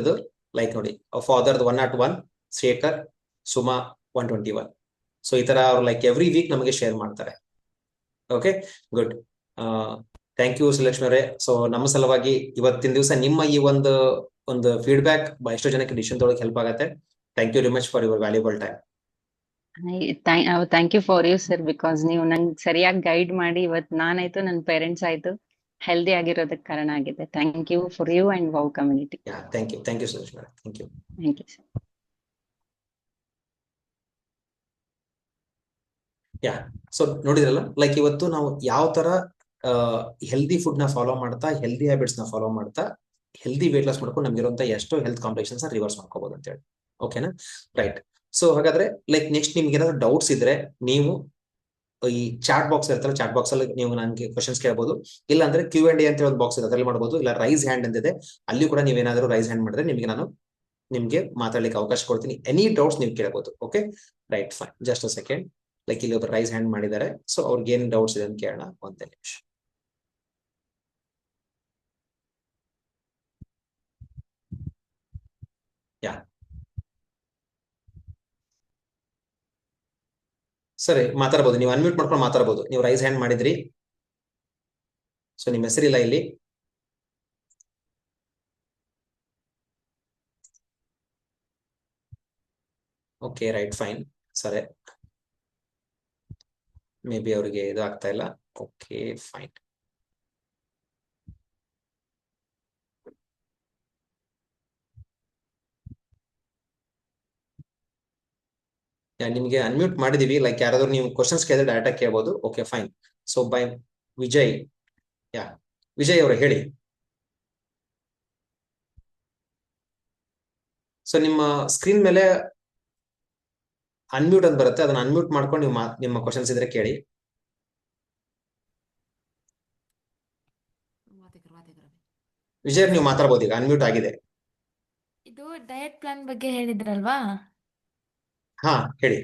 Speaker 1: ಲೈಕ್ ನೋಡಿ, ಫಾದರ್ 101, ಶೇಖರ್, ಸುಮಾ 121. ಸೊ ಈ ತರ ಅವ್ರು ಲೈಕ್ ಎವ್ರಿ ವೀಕ್ ನಮಗೆ ಶೇರ್ ಮಾಡ್ತಾರೆ. Okay good. Thank you Srilakshmi ಅವರೇ. ಸೊ ನಮ್ಮ ಸಲುವಾಗಿ ಇವತ್ತಿನ ದಿವಸ ನಿಮ್ಮ ಈ ಒಂದು ಫೀಡ್ಬ್ಯಾಕ್ ಎಷ್ಟೋ ಜನಕ್ಕೆ ಡಿಸಿಷನ್ ತೊಗೊಳಕ್ಕೆ ಹೆಲ್ಪ್ ಆಗುತ್ತೆ. Thank you very much for your valuable time.
Speaker 5: Thank you for you sir, because ನೀವು ನಂಗೆ ಸರಿಯಾಗಿ ಗೈಡ್ ಮಾಡಿ ಇವತ್ತು ನಾನಾಯ್ತು ನನ್ನ ಪೇರೆಂಟ್ಸ್ ಆಯ್ತು ಹೆಲ್ದಿ ಆಗಿರೋದಕ್ಕೆ ಕಾರಣ ಆಗಿದೆ. Thank you for you and wow community.
Speaker 1: Thank you Srilakshmi ಅವರೇ. Thank you.
Speaker 5: Thank you sir.
Speaker 1: So ನೋಡಿದ್ರಲ್ಲ, ಲೈಕ್ ಇವತ್ತು ನಾವು ಯಾವ ತರ ಹೆಲ್ದಿ ಫುಡ್ ನ ಫಾಲೋ ಮಾಡ್ತಾ, ಹೆಲ್ದಿ ಹ್ಯಾಬಿಟ್ಸ್ ನ ಫಾಲೋ ಮಾಡ್ತಾ, ಹೆಲ್ದಿ ವೇಟ್ ಲಾಸ್ ಮಾಡ್ಕೊಂಡು ನಮ್ಗಿರುವಂತ ಎಷ್ಟೋ ಹೆಲ್ತ್ ಕಾಂಪ್ಲಿಕೇಶನ್ಸ್ ರಿವರ್ಸ್ ಮಾಡ್ಕೋಬಹುದು ಅಂತ ಹೇಳಿ. ಓಕೆನಾ? ರೈಟ್. ಸೊ ಹಾಗಾದ್ರೆ ಲೈಕ್ ನೆಕ್ಸ್ಟ್ ನಿಮ್ಗೆ ಏನಾದ್ರು ಡೌಟ್ಸ್ ಇದ್ರೆ ನೀವು ಈ ಚಾಟ್ ಬಾಕ್ಸ್ ಇರ್ತಲ್ಲ, ಚಾಟ್ ಬಾಕ್ಸ್ ಅಲ್ಲಿ ನೀವು ನನಗೆ ಕ್ವಶನ್ಸ್ ಕೇಳಬಹುದು. ಇಲ್ಲ ಅಂದ್ರೆ Q&A ಅಂತ ಒಂದು ಬಾಕ್ಸ್ ಇದೆ, ಅದರಲ್ಲಿ ಮಾಡಬಹುದು. ಇಲ್ಲ ರೈಸ್ ಹ್ಯಾಂಡ್ ಅಂತಿದೆ, ಅಲ್ಲಿ ಕೂಡ ನೀವೇನಾದ್ರೂ ರೈಸ್ ಹ್ಯಾಂಡ್ ಮಾಡಿದ್ರೆ ನಿಮ್ಗೆ ಮಾತಾಡ್ಲಿಕ್ಕೆ ಅವಕಾಶ ಕೊಡ್ತೀನಿ. ಎನಿ ಡೌಟ್ಸ್ ನೀವು ಕೇಳಬಹುದು. Okay right fine. Just a second. Like ಇಲ್ಲಿ ಒಬ್ರು ರೈಸ್ ಹ್ಯಾಂಡ್ ಮಾಡಿದ್ದಾರೆ. ಸೊ ಅವ್ರಿಗೆ ಏನ್ ಡೌಟ್ಸ್ ಇದೆ ಅಂತ ಕೇಳೋಣ. ಒಂದೇ ನಿಮಿಷ. ಯಾ ಸರಿ, ಮಾತಾಡ್ಬೋದು. ನೀವು ಅನ್ಮ್ಯೂಟ್ ಮಾಡ್ಕೊಂಡು ಮಾತಾಡ್ಬೋದು. ನೀವು ರೈಸ್ ಹ್ಯಾಂಡ್ ಮಾಡಿದ್ರಿ. ಸೊ ನಿಮ್ಮ ಹೆಸರಿಲ್ಲ ಇಲ್ಲಿ. Okay right fine. ಸರಿ, ಮೇ ಬಿ ಅವರಿಗೆ ಇದು ಆಗ್ತಾ ಇಲ್ಲ. Okay fine. ನಿಮ್ಗೆ ಅನ್ಮ್ಯೂಟ್ ಮಾಡಿದೀವಿ. ಲೈಕ್ ಯಾರಾದ್ರೂ ನೀವು ಕ್ವಶನ್ಸ್ ಕೇಳಿದ್ರೆ ಡೈರೆಕ್ಟ್ ಕೇಳ್ಬೋದು. Okay fine. So by Vijay. Vijay ಅವರು ಹೇಳಿ. ಸೊ ನಿಮ್ಮ ಸ್ಕ್ರೀನ್ ಮೇಲೆ ಅನ್ಮ್ಯೂಟ್ ಅಂತ ಬರುತ್ತೆ, ಅದನ್ನ ಅನ್ಮ್ಯೂಟ್ ಮಾಡ್ಕೊಂಡು ನೀವು ನಿಮ್ಮ ಕ್ವಶನ್ಸ್ ಇದ್ರೆ ಕೇಳಿ. ವಿಜಯ್ ನೀವು ಮಾತಾಡ್ಬೋದು, ಈಗ ಅನ್ಮ್ಯೂಟ್ ಆಗಿದೆ.
Speaker 6: ಇದು ಡಯಟ್ ಪ್ಲಾನ್ ಬಗ್ಗೆ ಹೇಳಿದ್ರಲ್ವಾ,
Speaker 1: ಹಾ ಹೇಳಿ.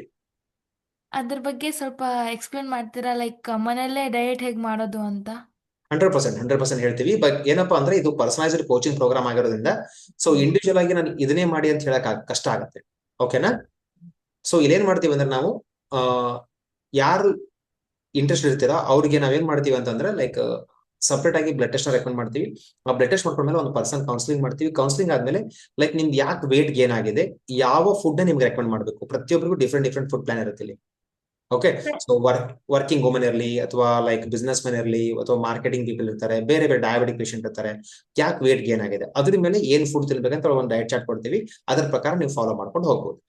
Speaker 6: ಅದ್ರ ಬಗ್ಗೆ ಸ್ವಲ್ಪ ಎಕ್ಸ್ಪ್ಲೇನ್ ಮಾಡ್ತೀರಾ? ಲೈಕ್ ಮನೆಯಲ್ಲೇ ಡಯಟ್ ಹೇಗ್ ಮಾಡೋದು ಅಂತ.
Speaker 1: 100% ಹೇಳ್ತೀವಿ. ಬಟ್ ಏನಪ್ಪಾ ಅಂದ್ರೆ ಇದು ಪರ್ಸನಲೈಸ್ಡ್ ಕೋಚಿಂಗ್ ಪ್ರೋಗ್ರಾಮ್ ಆಗಿರೋದ್ರಿಂದ ಸೊ ಇಂಡಿವಿಜುವಲ್ ಆಗಿ ನಾನು ಇದನ್ನೇ ಮಾಡಿ ಅಂತ ಹೇಳಕ್ ಕಷ್ಟ ಆಗುತ್ತೆ. ಓಕೆನಾ? ಸೊ ಇಲ್ಲೇನ್ ಮಾಡ್ತೀವಿ ಅಂದ್ರೆ ನಾವು ಯಾರು ಇಂಟ್ರೆಸ್ಟ್ ಇರ್ತೀರಾ ಅವ್ರಿಗೆ ನಾವೇನ್ ಮಾಡ್ತೀವಿ ಅಂತಂದ್ರೆ ಲೈಕ್ ಸಪ್ರೇಟ್ ಆಗಿ ಬ್ಲಡ್ ಟೆಸ್ಟ್ ರೆಕಮೆಂಡ್ ಮಾಡ್ತೀವಿ. ಆ ಬ್ಲಡ್ ಟೆಸ್ಟ್ ಮಾಡ್ಕೊಂಡ್ಮೇಲೆ ಒಂದು ಪರ್ಸನ್ ಕೌನ್ಸಿಲಿಂಗ್ ಮಾಡ್ತೀವಿ. ಕೌನ್ಸಿಲಿಂಗ್ ಆದ್ಮೇಲೆ ಲೈಕ್ ನಿಮ್ದು ಯಾಕೆ ವೇಟ್ ಗೇನ್ ಆಗಿದೆ, ಯಾವ ಫುಡ್ ನಿಮ್ಗೆ ರೆಕಮೆಂಡ್ ಮಾಡಬೇಕು. ಪ್ರತಿಯೊಬ್ಬರಿಗೂ ಡಿಫ್ರೆಂಟ್ ಫುಡ್ ಪ್ಲಾನ್ ಇರುತ್ತೆ ಇಲ್ಲಿ. ಓಕೆ, ಸೊ ವರ್ಕಿಂಗ್ ವುಮನ್ ಇರಲಿ ಅಥವಾ ಲೈಕ್ ಬಿಸ್ನೆಸ್ ಮೆನ್ ಇರಲಿ ಅಥವಾ ಮಾರ್ಕೆಟಿಂಗ್ ಪೀಪಲ್ ಇರ್ತಾರೆ, ಬೇರೆ ಡಯಾಬಿಟಿಕ್ ಪೇಷಂಟ್ ಇರ್ತಾರೆ. ಯಾಕೆ ವೇಟ್ ಗೇನ್ ಆಗಿದೆ, ಅದ್ರ ಮೇಲೆ ಏನ್ ಫುಡ್ ತಿನ್ಬೇಕಂತ ಒಂದು ಡಯಟ್ ಚಾರ್ಟ್ ಕೊಡ್ತೀವಿ. ಅದ್ರ ಪ್ರಕಾರ ನೀವು ಫಾಲೋ ಮಾಡ್ಕೊಂಡು ಹೋಗ್ಬೋದು.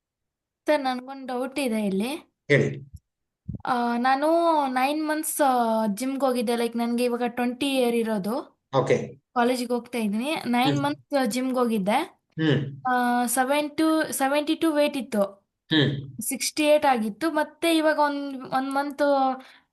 Speaker 6: ಸರ್, ನನ್ಗೊಂದು ಡೌಟ್ ಇದೆ ಇಲ್ಲಿ.
Speaker 1: ಹೇಳಿ.
Speaker 6: ನಾನು 9 ಮಂತ್ಸ್ ಜಿಮ್ಗೆ ಹೋಗಿದ್ದೆ. ಲೈಕ್ ನನಗೆ ಇವಾಗ 20 ಇಯರ್ ಇರೋದು.
Speaker 1: ಓಕೆ.
Speaker 6: ಕಾಲೇಜಿಗೆ ಹೋಗ್ತಾ ಇದ್ದೀನಿ. 9 ಮಂತ್ಸ್ ಜಿಮ್ಗೆ ಹೋಗಿದ್ದೆ.
Speaker 1: ಹ್ಮ್
Speaker 6: 72 ವೇಟ್ ಇತ್ತು. 68 ಆಗಿತ್ತು. ಮತ್ತೆ ಇವಾಗ ಒಂದ್ ಮಂತ್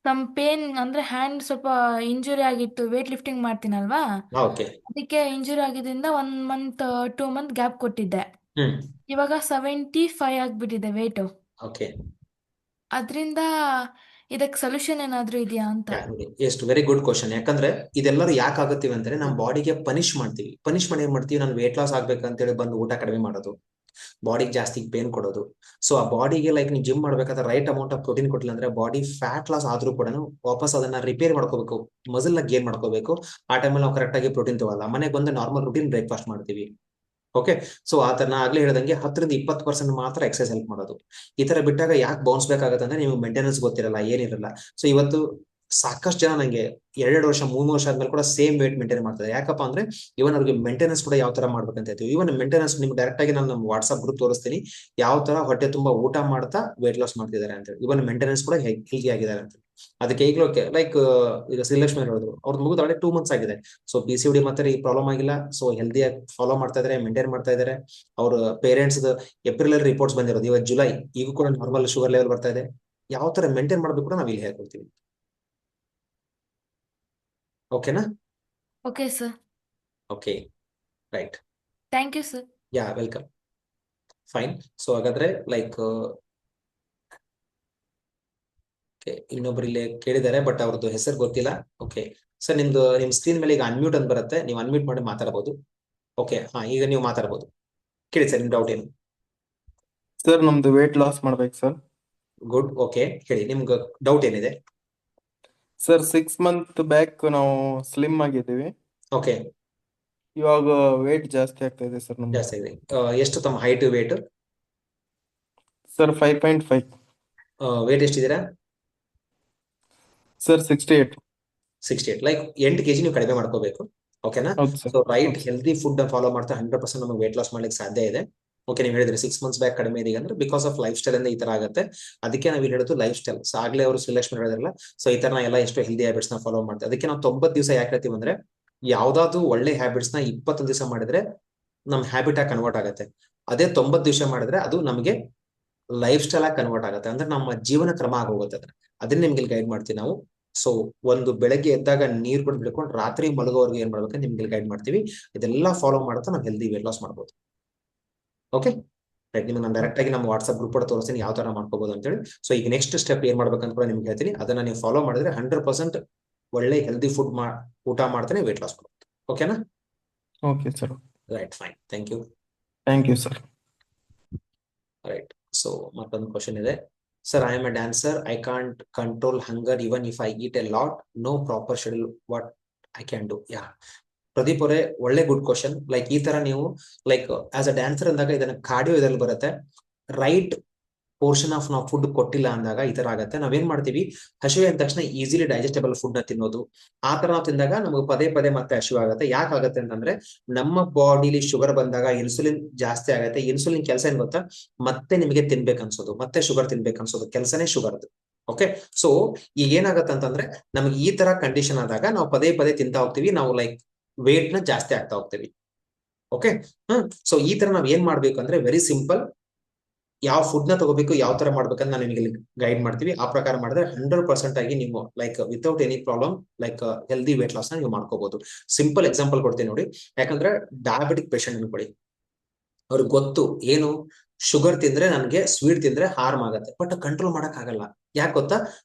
Speaker 6: ಸಮ್ ಪೇನ್ ಅಂದ್ರೆ ಹ್ಯಾಂಡ್ ಸ್ವಲ್ಪ ಇಂಜುರಿ ಆಗಿತ್ತು. ವೇಟ್ ಲಿಫ್ಟಿಂಗ್ ಮಾಡ್ತೀನಲ್ವಾ,
Speaker 1: ಓಕೆ.
Speaker 6: ಅದಕ್ಕೆ ಇಂಜುರಿ ಆಗಿದ್ದರಿಂದ 2 ಮಂತ್ ಗ್ಯಾಪ್ ಕೊಟ್ಟಿದ್ದೆ.
Speaker 1: ಹ್ಮ್
Speaker 6: ಇವಾಗ 75 ಆಗ್ಬಿಟ್ಟಿದೆ ವೇಟ್.
Speaker 1: ಓಕೆ.
Speaker 6: ಅದರಿಂದ ಇದಕ್ಕೆ ಸೊಲ್ಯೂಷನ್ ಏನಾದ್ರೂ ಇದೆಯಾ ಅಂತ.
Speaker 1: ಎಷ್ಟು ವೆರಿ ಗುಡ್ ಕ್ವಶನ್. ಯಾಕಂದ್ರೆ ಇದೆಲ್ಲರೂ ಯಾಕೆ ಆಗುತ್ತೀವಿ ಅಂದ್ರೆ ನಮ್ಮ ಬಾಡಿಗೆ ಪನಿಷ್ ಮಾಡ್ತೀವಿ. ಪನಿಷ್ ಮಾಡಿ ಏನ್ ಮಾಡ್ತೀವಿ, ನಾನು ವೇಟ್ ಲಾಸ್ ಆಗ್ಬೇಕಂತೇಳಿ ಬಂದು ಊಟ ಕಡಿಮೆ ಮಾಡೋದು, ಬಾಡಿಗೆ ಜಾಸ್ತಿ ಪೇನ್ ಕೊಡೋದು. ಸೊ ಆ ಬಾಡಿಗೆ ಲೈಕ್ ನೀವು ಜಿಮ್ ಮಾಡ್ಬೇಕಾದ್ರೆ ರೈಟ್ ಅಮೌಂಟ್ ಆಫ್ ಪ್ರೋಟೀನ್ ಕೊಟ್ಟಿಲ್ಲ ಅಂದ್ರೆ ಬಾಡಿ ಫ್ಯಾಟ್ ಲಾಸ್ ಆದ್ರೂ ಕೂಡ ವಾಪಸ್ ಅದನ್ನ ರಿಪೇರ್ ಮಾಡ್ಕೋಬೇಕು, ಮಸಲ್ ನ ಗೇನ್ ಮಾಡ್ಕೋಬೇಕು. ಆ ಟೈಮಲ್ಲಿ ನಾವು ಕರೆಕ್ಟ್ ಆಗಿ ಪ್ರೋಟೀನ್ ತಗೊಳ್ಳಲ್ಲ. ಮನೆಗೆ ಬಂದು ನಾರ್ಮಲ್ ರುಟೀನ್ ಬ್ರೇಕ್ಫಾಸ್ಟ್ ಮಾಡ್ತೀವಿ. ಓಕೆ, ಸೊ ಆತರ ನಾ ಆಗ್ಲೇ ಹೇಳ್ದಂಗೆ 10-20% ಮಾತ್ರ ಎಕ್ಸರ್ಸೈಸ್ ಹೆಲ್ಪ್ ಮಾಡೋದು. ಈ ತರ ಬಿಟ್ಟಾಗ ಯಾಕೆ ಬೌನ್ಸ್ ಬೇಕಾಗುತ್ತೆ ಅಂದ್ರೆ ನಿಮ್ಗೆ ಮೇಂಟೆನೆನ್ಸ್ ಗೊತ್ತಿರಲ್ಲ, ಏನಿರಲ್ಲ. ಸೊ ಇವತ್ತು ಸಾಕಷ್ಟು ಜನ ನಂಗೆ 2 ವರ್ಷ 3 ವರ್ಷ ಆದ್ಮೇಲೆ ಕೂಡ ಸೇಮ್ ವೇಟ್ ಮೇಂಟೈನ್ ಮಾಡ್ತಾರೆ. ಯಾಕಪ್ಪ ಅಂದ್ರೆ ಇವನ್ ಅವ್ರಿಗೆ ಮೇಂಟೆನೆನ್ಸ್ ಕೂಡ ಯಾವ ತರ ಮಾಡ್ಬೇಕಂತ ಹೇಳ್ತೀವಿ. ಇವನ್ ಮೇಂಟೆನೆನ್ಸ್ ನಿಮ್ಗೆ ಡೈರೆಕ್ಟ್ ಆಗಿ ನಾನು ನಮ್ಮ ವಾಟ್ಸ್ಆಪ್ ಗ್ರೂಪ್ ತೋರಿಸ್ತೀನಿ, ಯಾವ ತರ ಹೊಟ್ಟೆ ತುಂಬಾ ಊಟ ಮಾಡ್ತಾ ವೇಟ್ ಲಾಸ್ ಮಾಡ್ತಿದ್ದಾರೆ ಅಂತ ಹೇಳಿ. ಇವನ್ ಮೇಂಟೆನೆನ್ಸ್ ಕೂಡ ಹೆಲ್ತಿ ಆಗಿದ್ದಾರೆ ಅಂತ. ಅದಕ್ಕೆ ಈಗಲೂ ಲೈಕ್ ಈಗ ಶ್ರೀಲಕ್ಷ್ಮಿ ಹೇಳಿದ್ರು ಅವ್ರದ್ದು ಮುಗಿದ ಆಲ್ರೆಡಿ 2 months ಆಗಿದೆ. ಸೊ PCOD ಮತ್ತೆ ಈ ಪ್ರಾಬ್ಲಮ್ ಆಗಿಲ್ಲ. ಸೊ ಹೆಲ್ದಿಯಾಗಿ ಫಾಲೋ ಮಾಡ್ತಾ ಇದಾರೆ, ಮೇಂಟೈನ್ ಮಾಡ್ತಾ ಇದಾರೆ. ಅವ್ರ ಪೇರೆಂಟ್ಸ್ ಏಪ್ರಿಲ್ ಅಲ್ಲಿ ರಿಪೋರ್ಟ್ಸ್ ಬಂದಿರೋದು, ಇವತ್ತು ಜುಲೈ, ಈಗ ಕೂಡ ನಾರ್ಮಲ್ ಶುಗರ್ ಲೆವೆಲ್ ಬರ್ತಾ ಇದೆ. ಯಾವ ತರ ಮೇಂಟೈನ್ ಮಾಡ್ಬೇಕು ಕೂಡ ನಾವು ಇಲ್ಲಿ ಹೇಳ್ಕೊಡ್ತೀವಿ. ಓಕೆನಾ?
Speaker 6: Okay sir.
Speaker 1: Okay, right.
Speaker 6: Thank you sir.
Speaker 1: Yeah, welcome. Fine. So ಹಾಗಾದ್ರೆ ಲೈಕ್ ಇನ್ನೊಬ್ರು ಇಲ್ಲಿ ಕೇಳಿದ್ದಾರೆ, ಬಟ್ ಅವ್ರದ್ದು ಹೆಸರು ಗೊತ್ತಿಲ್ಲ. ಓಕೆ ಸರ್, ನಿಮ್ ಸ್ಕ್ರೀನ್ ಮೇಲೆ ಈಗ ಅನ್ಮ್ಯೂಟ್ ಅಂತ ಬರುತ್ತೆ, ನೀವು ಅನ್ಮ್ಯೂಟ್ ಮಾಡಿ ಮಾತಾಡಬಹುದು. ಓಕೆ, ಹಾ, ಈಗ ನೀವು ಮಾತಾಡಬಹುದು. ಕೇಳಿ ಸರ್, ನಿಮ್ ಡೌಟ್ ಏನು?
Speaker 7: ಸರ್ ನಮ್ದು ವೇಟ್ ಲಾಸ್ ಮಾಡ್ಬೇಕು ಸರ್.
Speaker 1: ಗುಡ್. ಓಕೆ, ಹೇಳಿ, ನಿಮ್ಗೆ ಡೌಟ್ ಏನಿದೆ?
Speaker 7: ಸರ್ 6 month ಬ್ಯಾಕ್ ನಾವು ಸ್ಲಿಮ್ ಆಗಿದ್ದೀವಿ.
Speaker 1: ಓಕೆ,
Speaker 7: ಇವಾಗ ವೇಟ್ ಜಾಸ್ತಿ ಆಗ್ತಾ ಇದೆ ಸರ್ ನಮ್ದು.
Speaker 1: ಜಾಸ್ತಿ ಇದೆ. ಎಷ್ಟು ತಮ್ಮ ಹೈಟ್ ವೇಟ್?
Speaker 7: ಸರ್ 5.5.
Speaker 1: ವೇಟ್ ಎಷ್ಟಿದ್ದೀರಾ?
Speaker 7: ಸರ್ 68.
Speaker 1: 68. ಲೈಕ್ 8 kg ನೀವು ಕಡಿಮೆ ಮಾಡ್ಕೋಬೇಕು. ಓಕೆನಾ?
Speaker 7: ಹೌದು sir.
Speaker 1: So right healthy food follow ಮಾಡ್ತಾ 100% ನಮಗೆ ವೇಟ್ ಲಾಸ್ ಮಾಡ್ಲಿಕ್ಕೆ ಸಾಧ್ಯ ಇದೆ. ಓಕೆ, ನೀವು ಹೇಳಿದ್ರಿ 6 months ಬ್ಯಾಕ್ ಕಡಿಮೆ ಇದೆ ಅಂದ್ರೆ ಬಿಕಾಸ್ ಆಫ್ ಲೈಫ್ ಸ್ಟೈಲ್ ಇಂದ ಈ ತರ ಆಗುತ್ತೆ. ಅದಕ್ಕೆ ನಾವು ಇಲ್ಲಿ ಹೇಳೋದು ಲೈಫ್ ಸ್ಟೈಲ್. ಸೊ ಆಗ್ಲೇ ಅವರು ಶ್ರೀಲಕ್ಷ್ಮಿ ಹೇಳಿದ್ರಲ್ಲ, ಸೊ ಈ ತರ ಎಲ್ಲ ಎಷ್ಟು ಹೆಲ್ದಿ ಹ್ಯಾಬಿಟ್ಸ್ ನ ಫಾಲೋ ಮಾಡ್ತಾರೆ. ಅದಕ್ಕೆ ನಾವು 90 ದಿವಸ ಯಾಕೆ ಹೇಳ್ತೀವಿ ಅಂದ್ರೆ, ಯಾವ್ದಾದ್ರು ಒಳ್ಳೆ ಹ್ಯಾಬಿಟ್ಸ್ ನ 21 ದಿವಸ ಮಾಡಿದ್ರೆ ನಮ್ ಹ್ಯಾಬಿಟ್ ಆಗಿ ಕನ್ವರ್ಟ್ ಆಗುತ್ತೆ. ಅದೇ 90 ದಿವಸ ಮಾಡಿದ್ರೆ ಅದು ನಮಗೆ ಲೈಫ್ ಸ್ಟೈಲ್ ಆಗಿ ಕನ್ವರ್ಟ್ ಆಗುತ್ತೆ. ಅಂದ್ರೆ ನಮ್ಮ ಜೀವನ ಕ್ರಮ ಆಗೋಗುತ್ತೆ. ಅದನ್ನ ನಿಮ್ಗೆ ಗೈಡ್ ಮಾಡ್ತೀವಿ ನಾವು. ಸೊ ಒಂದು ಬೆಳಗ್ಗೆ ಎದ್ದಾಗ ನೀರ್ ಕುಡಿದು ಬಿಡ್ಕೊಂಡು ರಾತ್ರಿ ಮಲಗೋವರೆಗೆ ಏನ್ ಮಾಡ್ಬೇಕು ನಿಮ್ಗೆ ಗೈಡ್ ಮಾಡ್ತೀವಿ. ಇದೆಲ್ಲ ಫಾಲೋ ಮಾಡ್ತಾ ನಾವು ಹೆಲ್ದಿ ವೇಟ್ ಲಾಸ್ ಮಾಡ್ಬೋದು. Okay, right. ನಿಮ್ಗೆ ನಾನು ಡೈರೆಕ್ಟ್ ಆಗಿ ನಮ್ಮ ವಾಟ್ಸ್ಆಪ್ ಗ್ರೂಪ್ ಕೂಡ ತೋರಿಸ್ತೀನಿ ಯಾವ ತರ ಮಾಡ್ಕೋಬಹುದು ಅಂತ ಹೇಳಿ. ಸೊ ಈಗ ನೆಕ್ಸ್ಟ್ ಸ್ಟೆಪ್ ಏನ್ ಮಾಡ್ಬೇಕಂತ ಕೂಡ ನಿಮ್ಗೆ ಹೇಳ್ತೀನಿ. ಅದನ್ನ ನೀವು ಫಾಲೋ ಮಾಡಿದ್ರೆ 100% ಒಳ್ಳೆ ಹೆಲ್ದಿ ಫುಡ್ ಊಟ ಮಾಡ್ತಾನೆ ವೇಟ್ ಲಾಸ್ ಮಾಡ್ಬೋದು. ಓಕೆನಾ?
Speaker 7: Okay sir.
Speaker 1: Right, fine. Thank you.
Speaker 7: Thank you sir.
Speaker 1: Right. So ಮತ್ತೊಂದು ಕ್ವಶನ್ ಇದೆ. Sir, I am a dancer. I can't control hunger even if I eat a lot. No proper schedule. What I can do? Yeah. Pradeep ಅವರೇ, ಒಳ್ಳೆ ಗುಡ್ ಕ್ವಶನ್. ಲೈಕ್ ಈ ತರ ನೀವು ಲೈಕ್ ಆಸ್ ಅ ಡ್ಯಾನ್ಸರ್ ಅಂದಾಗ ಇದನ್ನ ಕಾರ್ಡಿಯೋ ಇದರಲ್ಲಿ ಬರುತ್ತೆ. ರೈಟ್ ಪೋರ್ಷನ್ ಆಫ್ ನಾವು ಫುಡ್ ಕೊಟ್ಟಿಲ್ಲ ಅಂದಾಗ ಈ ತರ ಆಗುತ್ತೆ. ನಾವೇನ್ ಮಾಡ್ತೀವಿ, ಹಸಿವೆ ಅಂದ ತಕ್ಷಣ ಈಸಿಲಿ ಡೈಜೆಸ್ಟಬಲ್ ಫುಡ್ ನ ತಿನ್ನೋದು. ಆ ತರ ನಾವು ತಿಂದಾಗ ನಮಗೆ ಪದೇ ಪದೇ ಮತ್ತೆ ಹಸಿವೆ ಆಗುತ್ತೆ. ಯಾಕಾಗುತ್ತೆ ಅಂತಂದ್ರೆ ನಮ್ಮ ಬಾಡಿಲಿ ಶುಗರ್ ಬಂದಾಗ ಇನ್ಸುಲಿನ್ ಜಾಸ್ತಿ ಆಗುತ್ತೆ. ಇನ್ಸುಲಿನ್ ಕೆಲಸ ಏನ್ ಗೊತ್ತಾ, ಮತ್ತೆ ನಿಮಗೆ ತಿನ್ಬೇಕು ಅನ್ಸೋದು, ಮತ್ತೆ ಶುಗರ್ ತಿನ್ಬೇಕು ಅನ್ಸೋದು ಕೆಲಸನೇ ಶುಗರ್ದು. ಓಕೆ, ಸೊ ಈಗ ಏನಾಗತ್ತೆ ಅಂತಂದ್ರೆ ನಮ್ಗೆ ಈ ತರ ಕಂಡೀಷನ್ ಆದಾಗ ನಾವು ಪದೇ ಪದೇ ತಿಂತಾ ಹೋಗ್ತೀವಿ. ನಾವು ಲೈಕ್ ವೇಟ್ ನ ಜಾಸ್ತಿ ಆಗ್ತಾ ಹೋಗ್ತೀವಿ. ಓಕೆ, ಸೊ ಈ ತರ ನಾವ್ ಏನ್ ಮಾಡ್ಬೇಕು ಅಂದ್ರೆ ವೆರಿ ಸಿಂಪಲ್. ಯಾವ ಫುಡ್ ನ ತಗೋಬೇಕು, ಯಾವ ತರ ಮಾಡ್ಬೇಕಂತ ನಾವು ನಿಮಗೆ ಗೈಡ್ ಮಾಡ್ತೀವಿ. ಆ ಪ್ರಕಾರ ಮಾಡಿದ್ರೆ 100% ಆಗಿ ನೀವು like without any problem like healthy weight loss ನ ನೀವು ಮಾಡ್ಕೋಬಹುದು. ಸಿಂಪಲ್ ಎಕ್ಸಾಂಪಲ್ ಕೊಡ್ತೀನಿ ನೋಡಿ. ಯಾಕಂದ್ರೆ ಡಯಾಬಿಟಿಕ್ ಪೇಷಂಟ್ ಅನ್ಕೊಳ್ಳಿ, ಅವ್ರಿಗೆ ಗೊತ್ತು ಏನು, ಶುಗರ್ ತಿಂದ್ರೆ ನನಗೆ ಸ್ವೀಟ್ ತಿಂದ್ರೆ ಹಾರ್ಮ್ ಆಗತ್ತೆ, ಬಟ್ ಕಂಟ್ರೋಲ್ ಮಾಡಕ್ ಆಗಲ್ಲ. ಯಾಕೆ ಗೊತ್ತಾ,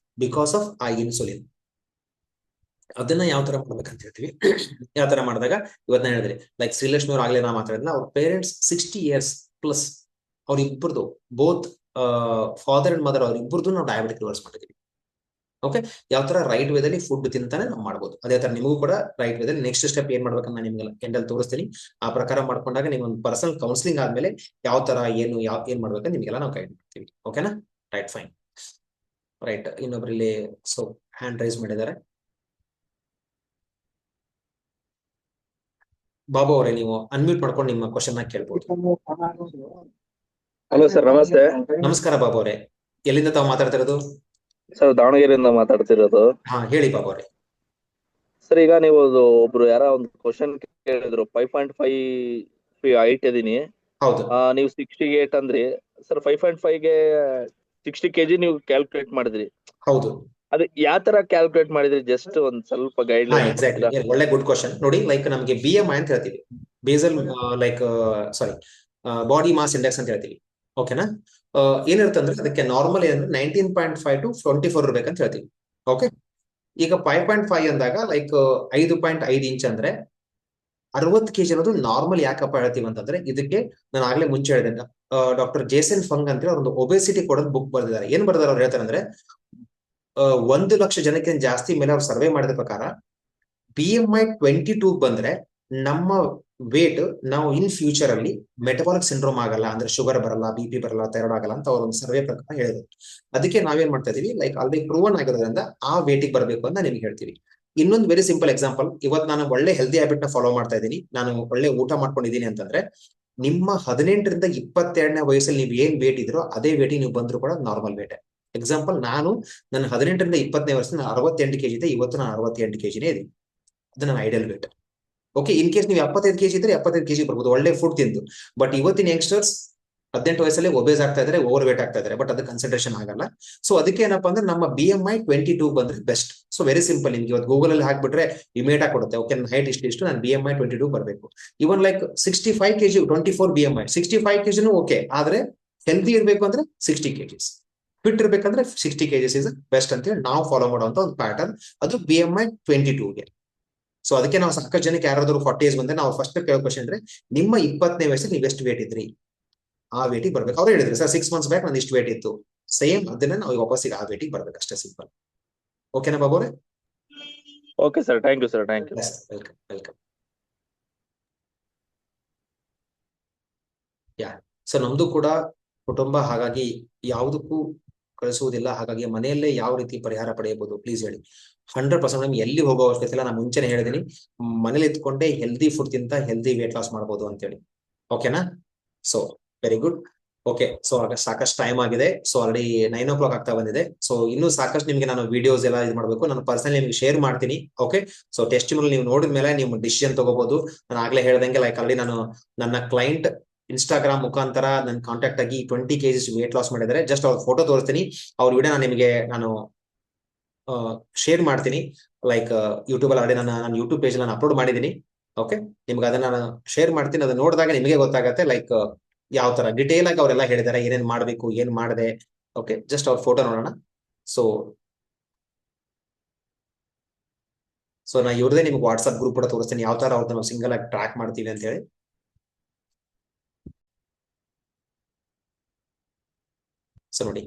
Speaker 1: ಬಿಕಾಸ್ ಆಫ್ ಆ ಇನ್ಸುಲಿನ್. ಅದನ್ನ ಯಾವ ತರ ಮಾಡ್ಬೇಕಂತ ಹೇಳ್ತೀವಿ. ಯಾವ ತರ ಮಾಡಿದಾಗ ಇವತ್ತು ನಾನು ಹೇಳಿದ್ರಿ, ಲೈಕ್ ಶ್ರೀಲಕ್ಷ್ಮಿ ಅವ್ರು ಆಗ್ಲೇ ನಾ ಮಾತಾಡಿದ್ನ, ಅವ್ರ ಪೇರೆಂಟ್ಸ್ 60 years ಪ್ಲಸ್, ಅವ್ರಿಬ್ಬರದು ಬೋತ್ ಫಾದರ್ ಅಂಡ್ ಮದರ್ ಅವ್ರಿಬ್ಬರದು ನಾವು ಡಯಾಬಿಟಿಕ್ ರಿವರ್ಸ್ ಮಾಡಿದೀವಿ. ಓಕೆ, ಯಾವ ತರ ರೈಟ್ ವೇದಲ್ಲಿ ಫುಡ್ ತಿಂತಾನೆ ನಾವು ಮಾಡ್ಬೋದು. ಅದೇ ತರ ನಿಮಗೂ ಕೂಡ ರೈಟ್ ವೇದಲ್ಲಿ ನೆಕ್ಸ್ಟ್ ಸ್ಟೆಪ್ ಏನ್ ಮಾಡ್ಬೇಕಂತ ನಾನು ನಿಮ್ಗೆ ಎಂಡಲ್ಲಿ ತೋರಿಸ್ತೀನಿ. ಆ ಪ್ರಕಾರ ಮಾಡ್ಕೊಂಡಾಗ ನಿಮ್ಗೆ ಒಂದು ಪರ್ಸನಲ್ ಕೌನ್ಸಿಲಿಂಗ್ ಆದ್ಮೇಲೆ ಯಾವ ತರ ಏನ್ ಮಾಡ್ಬೇಕಂತ ನಿಮ್ಗೆಲ್ಲ ನಾವು ಗೈಡ್ ಮಾಡ್ತೀವಿ. ಓಕೆನಾ? Right, fine. ರೈಟ್, ಇನ್ನೊಬ್ರು ಇಲ್ಲಿ ಸೊ ಹ್ಯಾಂಡ್ ರೈಸ್ ಮಾಡಿದ್ದಾರೆ. ಬಾಬು ಅವರೇ, ನೀವು ಅನ್ಮ್ಯೂಟ್ ಮಾಡ್ಕೊಂಡು ನಿಮ್ಮ ಕ್ವಶನ್ ನ ಕೇಳ್ಬೋದು.
Speaker 8: ಹಲೋ ಸರ್, ನಮಸ್ತೆ.
Speaker 1: ನಮಸ್ಕಾರ ಬಾಬು ಅವರೇ, ಎಲ್ಲಿಂದ ತಾವು ಮಾತಾಡ್ತಿರೋದು?
Speaker 8: ಸರ್, ದಾವಣಗೆರೆಯಿಂದ ಮಾತಾಡ್ತಿರೋದು.
Speaker 1: ಹಾ, ಹೇಳಿ ಬಾಬು ಅವರೇ.
Speaker 8: ಸರ್, ಈಗ ನೀವು ಒಬ್ರು ಯಾರ ಒಂದು ಕ್ವಶನ್ ಕೇಳಿದ್ರು, 5.5 ಹೈಟ್ ಇದೀನಿ,
Speaker 1: ಹೌದು,
Speaker 8: ನೀವು 68 ಅಂದ್ರಿ. ಸರ್, 5.5ಗೆ 60 kg ನೀವು ಕ್ಯಾಲ್ಕುಲೇಟ್ ಮಾಡಿದ್ರಿ.
Speaker 1: ಹೌದು.
Speaker 8: ಅದು ಯಾವ ತರ ಕ್ಯಾಲ್ಕುಲೇಟ್ ಮಾಡಿದ್ರಿ? ಜಸ್ಟ್ ಒಂದ್ ಸ್ವಲ್ಪ ಗೈಡ್ ಲೈನ್.
Speaker 1: ಎಕ್ಸಾಕ್ಟ್ಲಿ, ಒಳ್ಳೆ ಗುಡ್ ಕ್ವಶನ್. ನೋಡಿ, ಲೈಕ್ ನಮಗೆ BMI ಅಂತ ಹೇಳ್ತೀವಿ, ಬೇಸಲ್ ಲೈಕ್ ಸಾರಿ ಬಾಡಿ ಮಾಸ್ ಇಂಡೆಕ್ಸ್ ಅಂತ ಹೇಳ್ತೀವಿ. ಓಕೆನಾ? ಏನಿರುತ್ತೆ ಅಂದ್ರೆ ಅದಕ್ಕೆ ನಾರ್ಮಲ್ ಏನಂದ್ರೆ 19.5 to 24 ಇರ್ಬೇಕಂತ ಹೇಳ್ತೀವಿ. ಓಕೆ, ಈಗ 5.5 ಅಂದಾಗ ಲೈಕ್ 5.5 ಇಂಚ್ ಅಂದ್ರೆ 60 kg ಅನ್ನೋದು ನಾರ್ಮಲ್. ಯಾಕಪ್ಪ ಹೇಳ್ತೀವಿ ಅಂತಂದ್ರೆ ಇದಕ್ಕೆ ನಾನು ಆಗ್ಲೇ ಮುಂಚೆ ಹೇಳಿದೆ, ಡಾಕ್ಟರ್ ಜೇಸನ್ ಫಂಗ್ ಅಂತ ಅವ್ರೊಂದು ಒಬೆಸಿಟಿ ಕೊಡೋದು ಬುಕ್ ಬರ್ದಿದ್ದಾರೆ. ಏನ್ ಬರ್ದಾರೆ ಅವ್ರು ಹೇಳ್ತಾರೆ ಅಂದ್ರೆ, 1 ಲಕ್ಷ ಜನಕ್ಕೆ ಜಾಸ್ತಿ ಮೇಲೆ ಅವ್ರು ಸರ್ವೆ ಮಾಡಿದ ಪ್ರಕಾರ BMI 22 ಬಂದ್ರೆ ನಮ್ಮ ವೇಟ್ ನಾವು ಇನ್ ಫ್ಯೂಚರ್ ಅಲ್ಲಿ ಮೆಟಬಾಲಿಕ್ ಸಿಂಡ್ರೋಮ್ ಆಗಲ್ಲ, ಅಂದ್ರೆ ಶುಗರ್ ಬರಲ್ಲ, BP ಬರಲ್ಲ, ಥೈರಾಯ್ಡ್ ಆಗಲ್ಲ ಅಂತ ಅವ್ರ ಒಂದು ಸರ್ವೆ ಪ್ರಕಾರ ಹೇಳಿದ್ರು. ಅದಕ್ಕೆ ನಾವೇನ್ ಮಾಡ್ತಾ ಇದೀವಿ, ಲೈಕ್ ಆಲ್ರೆಡಿ ಪ್ರೂವನ್ ಆಗಿರೋದ್ರಿಂದ ಆ ವೇಟಿಗೆ ಬರಬೇಕು ಅಂತ ನಿಮ್ಗೆ ಹೇಳ್ತೀವಿ. ಇನ್ನೊಂದು ವೆರಿ ಸಿಂಪಲ್ ಎಕ್ಸಾಂಪಲ್, ಇವತ್ತು ನಾನು ಒಳ್ಳೆ ಹೆಲ್ದಿ ಹ್ಯಾಬಿಟ್ ನ ಫಾಲೋ ಮಾಡ್ತಾ ಇದ್ದೀನಿ, ನಾನು ಒಳ್ಳೆ ಊಟ ಮಾಡ್ಕೊಂಡಿದ್ದೀನಿ ಅಂತಂದ್ರೆ ನಿಮ್ಮ 18 ರಿಂದ 22ನೇ ವಯಸ್ಸಲ್ಲಿ ನೀವು ಏನ್ ವೇಟ್ ಇದ್ರೋ ಅದೇ ವೇಟಿಗೆ ನೀವು ಬಂದ್ರು ಕೂಡ ನಾರ್ಮಲ್ ವೇಟ್. ಎಕ್ಸಾಂಪಲ್, ನನ್ನ 18ರಿಂದ 20ನೇ ವರ್ಷ 68 kg ಇದೆ, ಇವತ್ತು ನಾನು 68 kg ಇದೆ. ಅದು ನನ್ನ ideal weight. Okay, in case ನೀವು 75 kg ಇದ್ರೆ 75 kg ಬರ್ಬೋದು, ಒಳ್ಳೆ ಫುಡ್ ತಿಂದು. ಬಟ್ ಇವತ್ತಿನ ಯಂಗ್ಸ್ಟರ್ಸ್ 18 ವಯಸ್ಸಲ್ಲಿ ಒಬೇಸ್ ಆಗ್ತಾ ಇದಾರೆ, ಓವರ್ ವೇಟ್ ಆಗ್ತಾ ಇದಾರೆ, ಬಟ್ ಅದು ಕನ್ಸಂಟ್ರೇಷನ್ ಆಗಲ್ಲ. ಸೊ ಅದಕ್ಕೆ ಏನಪ್ಪಾ ಅಂದ್ರೆ ನಮ್ಮ BMI 22 ಬಂದ್ರೆ ಬೆಸ್ಟ್. ಸೊ ವೆರಿ ಸಿಂಪಲ್, ನಿಮ್ಗೆ ಇವತ್ತು ಗೂಗಲ್ ಅಲ್ಲಿ ಹಾಕ್ಬಿಟ್ರೆ ಇಮಿಡಿಯೇಟ್ ಆಗಿ ಕೊಡುತ್ತೆ. ಓಕೆ, ನನ್ನ ಹೈಟ್ ಇಷ್ಟು, ನಾನು BMI 22 ಬರಬೇಕು. Even like 65 kg 24 BMI, 65 kg okay, ಆದ್ರೆ ಹೆಲ್ದಿ ಇರ್ಬೇಕು ಅಂದ್ರೆ 60 kg, ಫಿಟ್ ಇರ್ಬೇಕಂದ್ರೆ 60 kg ಇಸ್ ಬೆಸ್ಟ್ ಅಂತ ಹೇಳಿ ನಾವು ಫಾಲೋ ಮಾಡುವಂತ ಒಂದು ಪ್ಯಾಟರ್ನ್. ಅದು BMI 22ಗೆ. ಸೊ ಅದಕ್ಕೆ ನಾವು ಸಾಕಷ್ಟು ಜನಕ್ಕೆ ಯಾರಾದ್ರೂ 40 ಏಜ್ ಬಂದ್ರೆ ನಾವು ಫಸ್ಟ್ ಕೇಳೋ ಕ್ವಶನ್ ಅಂದ್ರೆ, ನಿಮ್ಮ 20ನೇ ವಯಸ್ಸಲ್ಲಿ ನೀವು ಎಷ್ಟು ವೇಟ್ ಇದ್ರಿ, ಆ ವೇಟಿಗೆ ಬರ್ಬೇಕು. ಅವ್ರು ಹೇಳಿದ್ರು ಸರ್ 6 months ಬ್ಯಾಕ್ ನಾನು ಇಷ್ಟು ವೇಟ್ ಇತ್ತು, ಸೇಮ್ ಅದನ್ನ ನಾವು ವಾಪಸ್ಸಿಗೆ ಆ ವೇಟಿಗೆ ಬರ್ಬೇಕು, ಅಷ್ಟೇ ಸಿಂಪಲ್. ಓಕೆನಾ ಬಾಬು ಅವರೇ?
Speaker 8: Okay sir, thank you sir, thank you.
Speaker 1: Welcome welcome. So ನಮ್ದು ಕೂಡ ಕುಟುಂಬ, ಹಾಗಾಗಿ ಯಾವುದಕ್ಕೂ ಕಳಿಸುವುದಿಲ್ಲ. ಹಾಗಾಗಿ ಮನೆಯಲ್ಲೇ ಯಾವ ರೀತಿ ಪರಿಹಾರ ಪಡೆಯಬಹುದು ಪ್ಲೀಸ್ ಹೇಳಿ. 100% ನಮ್ಗೆ ಎಲ್ಲಿ ಹೋಗೋ ಅವಶ್ಯಕತೆ ಇಲ್ಲ. ನಾನು ಮುಂಚೆನೆ ಹೇಳಿದೀನಿ, ಮನೇಲಿ ಇದ್ಕೊಂಡೆ ಹೆಲ್ದಿ ಫುಡ್ ತಿಂತ ಹೆಲ್ದಿ ವೇಟ್ ಲಾಸ್ ಮಾಡ್ಬೋದು ಅಂತೇಳಿ. ಓಕೆನಾ? So very good. Okay, so ಸಾಕಷ್ಟು ಟೈಮ್ ಆಗಿದೆ. ಸೊ ಆಲ್ರೆಡಿ 9 o'clock ಆಗ್ತಾ ಬಂದಿದೆ. ಸೊ ಇನ್ನೂ ಸಾಕಷ್ಟು ನಿಮ್ಗೆ ನಾನು ವಿಡಿಯೋಸ್ ಎಲ್ಲ ಇದು ಮಾಡ್ಬೇಕು, ನಾನು ಪರ್ಸನಲಿ ನಿಮ್ಗೆ ಶೇರ್ ಮಾಡ್ತೀನಿ. ಓಕೆ, ಸೊ ಟೆಸ್ಟಿಮೋನಿಯಲ್ ನೀವು ನೋಡಿದ ಮೇಲೆ ನೀವು ಡಿಸಿಷನ್ ತಗೋಬಹುದು. ನಾನು ಆಗ್ಲೇ ಹೇಳ್ದಂಗೆ ಲೈಕ್ ಆಲ್ರೆಡಿ ನಾನು ನನ್ನ ಕ್ಲೈಂಟ್ ಇನ್ಸ್ಟಾಗ್ರಾಮ್ ಮುಖಾಂತರ ನನ್ನ ಕಾಂಟ್ಯಾಕ್ಟ್ ಆಗಿ 20 kg ವೇಟ್ ಲಾಸ್ ಮಾಡಿದ್ದಾರೆ. ಜಸ್ಟ್ ಅವ್ರ ಫೋಟೋ ತೋರಿಸ್ತೀನಿ, ಅವ್ರ ವಿಡಿಯೋ ನಾನು ಶೇರ್ ಮಾಡ್ತೀನಿ. ಲೈಕ್ ಯೂಟ್ಯೂಬ್ ಅಲ್ಲಿ ಆಲ್ರೆಡಿ ನಾನು ಯೂಟ್ಯೂಬ್ ಪೇಜ್ ನಾನು ಅಪ್ಲೋಡ್ ಮಾಡಿದ್ದೀನಿ. ಓಕೆ, ನಿಮ್ಗೆ ಅದನ್ನ ನಾನು ಶೇರ್ ಮಾಡ್ತೀನಿ. ಅದನ್ನ ನೋಡಿದಾಗ ನಿಮಗೆ ಗೊತ್ತಾಗತ್ತೆ ಲೈಕ್ ಯಾವ ತರ ಡಿಟೇಲ್ ಆಗಿ ಅವರೆಲ್ಲ ಹೇಳಿದ್ದಾರೆ, ಏನೇನ್ ಮಾಡ್ಬೇಕು, ಏನ್ ಮಾಡದೆ. ಓಕೆ, ಜಸ್ಟ್ ಅವ್ರ ಫೋಟೋ ನೋಡೋಣ. ಸೊ ನಾ ಇವ್ರದೇ ನಿಮ್ಗೆ ವಾಟ್ಸ್ಆಪ್ ಗ್ರೂಪ್ ಕೂಡ ತೋರಿಸ್ತೀನಿ, ಯಾವ ತರ ಅವ್ರನ್ನ ನಾವು ಸಿಂಗಲ್ ಆಗಿ ಟ್ರ್ಯಾಕ್ ಮಾಡ್ತೀವಿ ಅಂತ ಹೇಳಿ. ಸೊ ನೋಡಿ,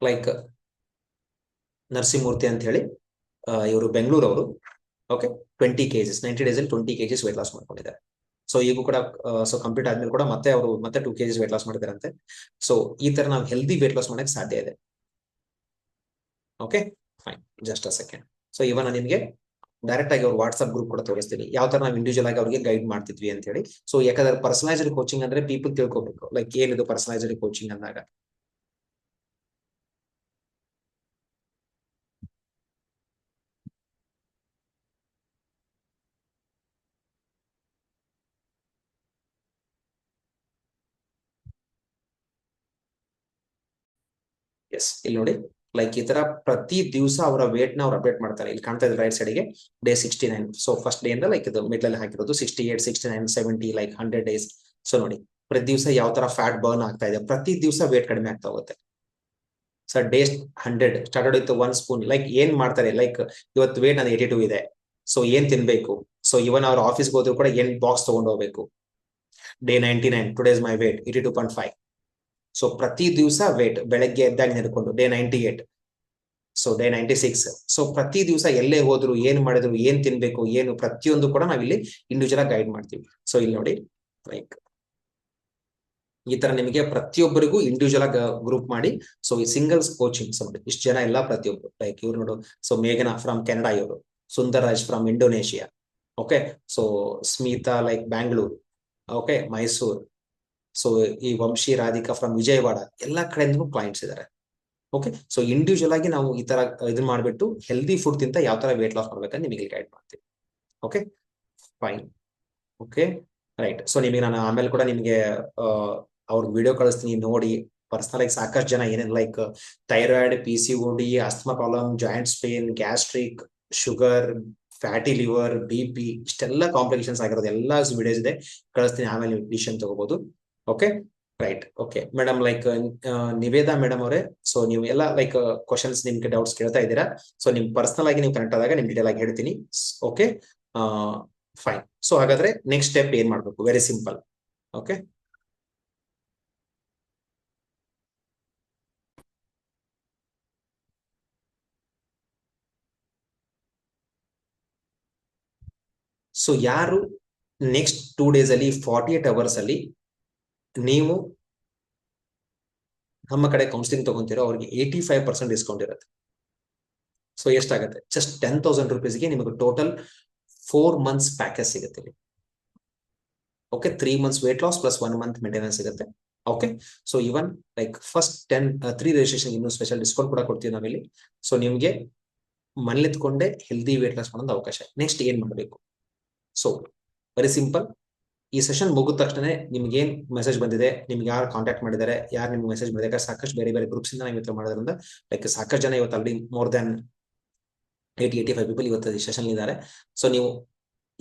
Speaker 1: ಲೈಕ್ ನರಸಿಂಹಮೂರ್ತಿ ಅಂತ ಹೇಳಿ, ಇವರು ಬೆಂಗಳೂರವರು. ಓಕೆ, 20 kg 90 days ಅಲ್ಲಿ 20 kg ವೇಟ್ ಲಾಸ್ ಮಾಡ್ಕೊಂಡಿದ್ದಾರೆ. ಸೊ ಈಗೂ ಕೂಡ ಸೊ ಕಂಪ್ಲೀಟ್ ಆದ್ಮೇಲೆ ಕೂಡ ಮತ್ತೆ 2 kg ವೇಟ್ ಲಾಸ್ ಮಾಡಿದಾರಂತೆ. ಸೊ ಈ ತರ ನಾವು ಹೆಲ್ದಿ ವೇಟ್ ಲಾಸ್ ಮಾಡಕ್ಕೆ ಸಾಧ್ಯ ಇದೆ. Okay fine, just a second. So ಇವನ್ ನಿಮ್ಗೆ ಡೈರೆಕ್ಟ್ ಆಗಿ ಅವ್ರ ವಾಟ್ಸ್ಆಪ್ ಗ್ರೂಪ್ ಕೂಡ ತೋರಿಸ್ತೀನಿ, ಯಾವ ತರ ನಾವು ಇಂಡಿವಿಜುವಲ್ ಆಗಿ ಅವ್ರಿಗೆ ಗೈಡ್ ಮಾಡ್ತಿದ್ವಿ ಅಂತ ಹೇಳಿ. ಸೊ ಯಾಕಂದ್ರೆ ಪರ್ಸನಲೈಸ್ಡ್ ಕೋಚಿಂಗ್ ಅಂದ್ರೆ ಪೀಪಲ್ ತಿಳ್ಕೊಬೇಕು, ಲೈಕ್ ಏನಿದು ಪರ್ಸನಲೈಸ್ಡ್ ಕೋಚಿಂಗ್ ಅಂದಾಗ. ಎಸ್, ಇಲ್ಲಿ ನೋಡಿ, ಲೈಕ್ ಈ ತರ ಪ್ರತಿ ದಿವಸ ಅವರ ವೇಟ್ ನ ಅವ್ರು ಅಪ್ಡೇಟ್ ಮಾಡ್ತಾರೆ. ಇಲ್ಲಿ ಕಾಣ್ತಾ ಇದ್ರೆ ರೈಟ್ ಸೈಡ್ಗೆ ಡೇ 69. ಸೊ ಫಸ್ಟ್ ಡೇ ಇಂದ ಲೈಕ್ ಇದು ಮಿಡ್ಲ್ ಅಲ್ಲಿ ಹಾಕಿರೋದು 68, 69, 70 ಲೈಕ್ 100 days. ಸೊ ನೋಡಿ, ಪ್ರತಿ ದಿವಸ ಯಾವ ತರ ಫ್ಯಾಟ್ ಬರ್ನ್ ಆಗ್ತಾ ಇದೆ, ಪ್ರತಿ ದಿವಸ ವೇಟ್ ಕಡಿಮೆ ಆಗ್ತಾ ಹೋಗುತ್ತೆ. Sir day 100 started with 1 spoon. Like ಏನ್ ಮಾಡ್ತಾರೆ, ಲೈಕ್ ಇವತ್ತು ವೇಟ್ ನಾನು 82 ಇದೆ, ಸೊ ಏನ್ ತಿನ್ಬೇಕು. ಸೊ ಇವನ್ ಅವ್ರ ಆಫೀಸ್ಗೆ ಹೋದ್ರು ಕೂಡ ಏನ್ ಬಾಕ್ಸ್ ತಗೊಂಡು ಹೋಗ್ಬೇಕು. ಡೇ 99 ಟುಡೇಸ್ ಮೈ ವೇಟ್ 82.5. ಸೊ ಪ್ರತಿ ದಿವಸ ವೇಟ್ ಬೆಳಗ್ಗೆ ಎದ್ದಾಗ ನಡ್ಕೊಂಡು ಡೇ 98, ಸೊ ಡೇ 96. ಸೊ ಪ್ರತಿ ದಿವಸ ಎಲ್ಲೇ ಹೋದ್ರು, ಏನ್ ಮಾಡಿದ್ರು, ಏನ್ ತಿನ್ಬೇಕು, ಏನು ಪ್ರತಿಯೊಂದು ಕೂಡ ನಾವಿಲ್ಲಿ ಇಂಡಿವಿಜುವಲ್ ಆಗಿ ಗೈಡ್ ಮಾಡ್ತೀವಿ. ಸೊ ಇಲ್ಲಿ ನೋಡಿ, ಲೈಕ್ ಈ ತರ ನಿಮಗೆ ಪ್ರತಿಯೊಬ್ಬರಿಗೂ ಇಂಡಿವಿಜುವಲ್ ಆಗಿ ಗ್ರೂಪ್ ಮಾಡಿ. ಸೊ ಈ ಸಿಂಗಲ್ಸ್ ಕೋಚಿಂಗ್ ನೋಡಿ, ಇಷ್ಟು ಜನ ಎಲ್ಲ ಪ್ರತಿಯೊಬ್ಬರು ಲೈಕ್ ಇವ್ರು ನೋಡು. ಸೊ ಮೇಘನಾ ಫ್ರಮ್ ಕೆನಡಾ, ಇವರು Sundar Raj from Indonesia. Okay, so Smita like Bangalore. Okay, Mysore. So ಈ ವಂಶಿ ರಾಧಿಕಾ ಫ್ರಮ್ ವಿಜಯವಾಡ, ಎಲ್ಲಾ ಕಡೆಯಿಂದ ಕ್ಲೈಂಟ್ಸ್ ಇದಾರೆ. ಓಕೆ, ಸೊ ಇಂಡಿವಿಜುವಲ್ ಆಗಿ ನಾವು ಈ ತರ ಇದನ್ನ ಮಾಡ್ಬಿಟ್ಟು ಹೆಲ್ದಿ ಫುಡ್ ತಿಂತ ಯಾವ ತರ ವೇಟ್ ಲಾಸ್ ಮಾಡ್ಬೇಕಂತ ನಿಮಗೆ ಗೈಡ್ ಮಾಡ್ತೀವಿ. Okay fine. Okay right. So ನಿಮಗೆ ನಾನು ಆಮೇಲೆ ಕೂಡ ನಿಮಗೆ ಅವ್ರ ವಿಡಿಯೋ ಕಳಿಸ್ತೀನಿ, ನೋಡಿ. ಪರ್ಸನಲ್ ಆಗಿ ಸಾಕಷ್ಟು ಜನ ಏನೇನು like thyroid, PCOD, asthma problem, joints pain, gastric, sugar, fatty liver, BP, ಇಷ್ಟೆಲ್ಲ ಕಾಂಪ್ಲಿಕೇಶನ್ಸ್ ಆಗಿರೋದು ಎಲ್ಲ ವಿಡಿಯೋಸ್ ಇದೆ, ಕಳಿಸ್ತೀನಿ. ಆಮೇಲೆ ನೀವು ಡಿಸಿಷನ್ ತಗೋಬಹುದು. Okay right. Okay madam, like Niveda madam ಅವರೇ, ಸೊ ನೀವು ಎಲ್ಲ ಲೈಕ್ ಕ್ವಶನ್ಸ್ ನಿಮ್ಗೆ ಡೌಟ್ಸ್ ಕೇಳ್ತಾ ಇದ್ದೀರಾ. ಸೊ ನಿಮ್ ಪರ್ಸನಲ್ ಆಗಿ ನೀವು ಕನೆಕ್ಟ್ ಆದಾಗ ನಿಮ್ ಡೀಟೇಲ್ ಆಗಿ ಹೇಳ್ತೀನಿ. Okay fine. ಸೊ ಹಾಗಾದ್ರೆ ನೆಕ್ಸ್ಟ್ ಸ್ಟೆಪ್ ಏನ್ ಮಾಡ್ಬೇಕು? Very simple. ಓಕೆ, ಸೊ ಯಾರು ನೆಕ್ಸ್ಟ್ 2 days ಅಲ್ಲಿ 48 hours ಅಲ್ಲಿ ನೀವು ನಮ್ಮ ಕಡೆ ಕೌನ್ಸಿಲಿಂಗ್ ತಗೊಂತೀರೋ ಅವ್ರಿಗೆ 85% ಡಿಸ್ಕೌಂಟ್ ಇರುತ್ತೆ. ಸೊ ಎಷ್ಟಾಗುತ್ತೆ? ಜಸ್ಟ್ 10,000 rupeesಗೆ ನಿಮಗೆ ಟೋಟಲ್ 4 months ಪ್ಯಾಕೇಜ್ ಸಿಗುತ್ತೆ. Okay, 3 months weight loss plus 1 month maintenance ಸಿಗುತ್ತೆ. Okay, so even like first 3 registration ಇನ್ನೂ ಸ್ಪೆಷಲ್ ಡಿಸ್ಕೌಂಟ್ ಕೂಡ ಕೊಡ್ತೀವಿ ನಾವಿಲ್ಲಿ. ಸೊ ನಿಮ್ಗೆ ಮನೇಲಿತ್ಕೊಂಡೆ ಹೆಲ್ದಿ ವೇಟ್ ಲಾಸ್ ಮಾಡೋದು ಅವಕಾಶ. ನೆಕ್ಸ್ಟ್ ಏನ್ ಮಾಡಬೇಕು? So very simple. ಈ ಸೆಷನ್ ಮುಗಿದ ತಕ್ಷಣ ನಿಮ್ಗೆ ಏನ್ ಮೆಸೇಜ್ ಬಂದಿದೆ, ನಿಮ್ಗೆ ಯಾರು ಕಾಂಟ್ಯಾಕ್ಟ್ ಮಾಡಿದ್ದಾರೆ, ಯಾರು ನಿಮ್ಗೆ ಮೆಸೇಜ್ ಮಾಡಿದ್ದಾರೆ, ಸಾಕಷ್ಟು ಬೇರೆ ಬೇರೆ ಗ್ರೂಪ್ಸ್ ಇಂದ ನಾವು ಇವತ್ತು ಮಾಡೋದ್ರಿಂದ ಲೈಕ್ ಸಾಕಷ್ಟು ಜನ ಇವತ್ತು ಆಲ್ರೆಡಿ ಮೋರ್ ದನ್ 80-85 ಪೀಪಲ್ ಇವತ್ತು ಈ ಸೆಷನ್ ಇದ್ದಾರೆ. ಸೊ ನೀವು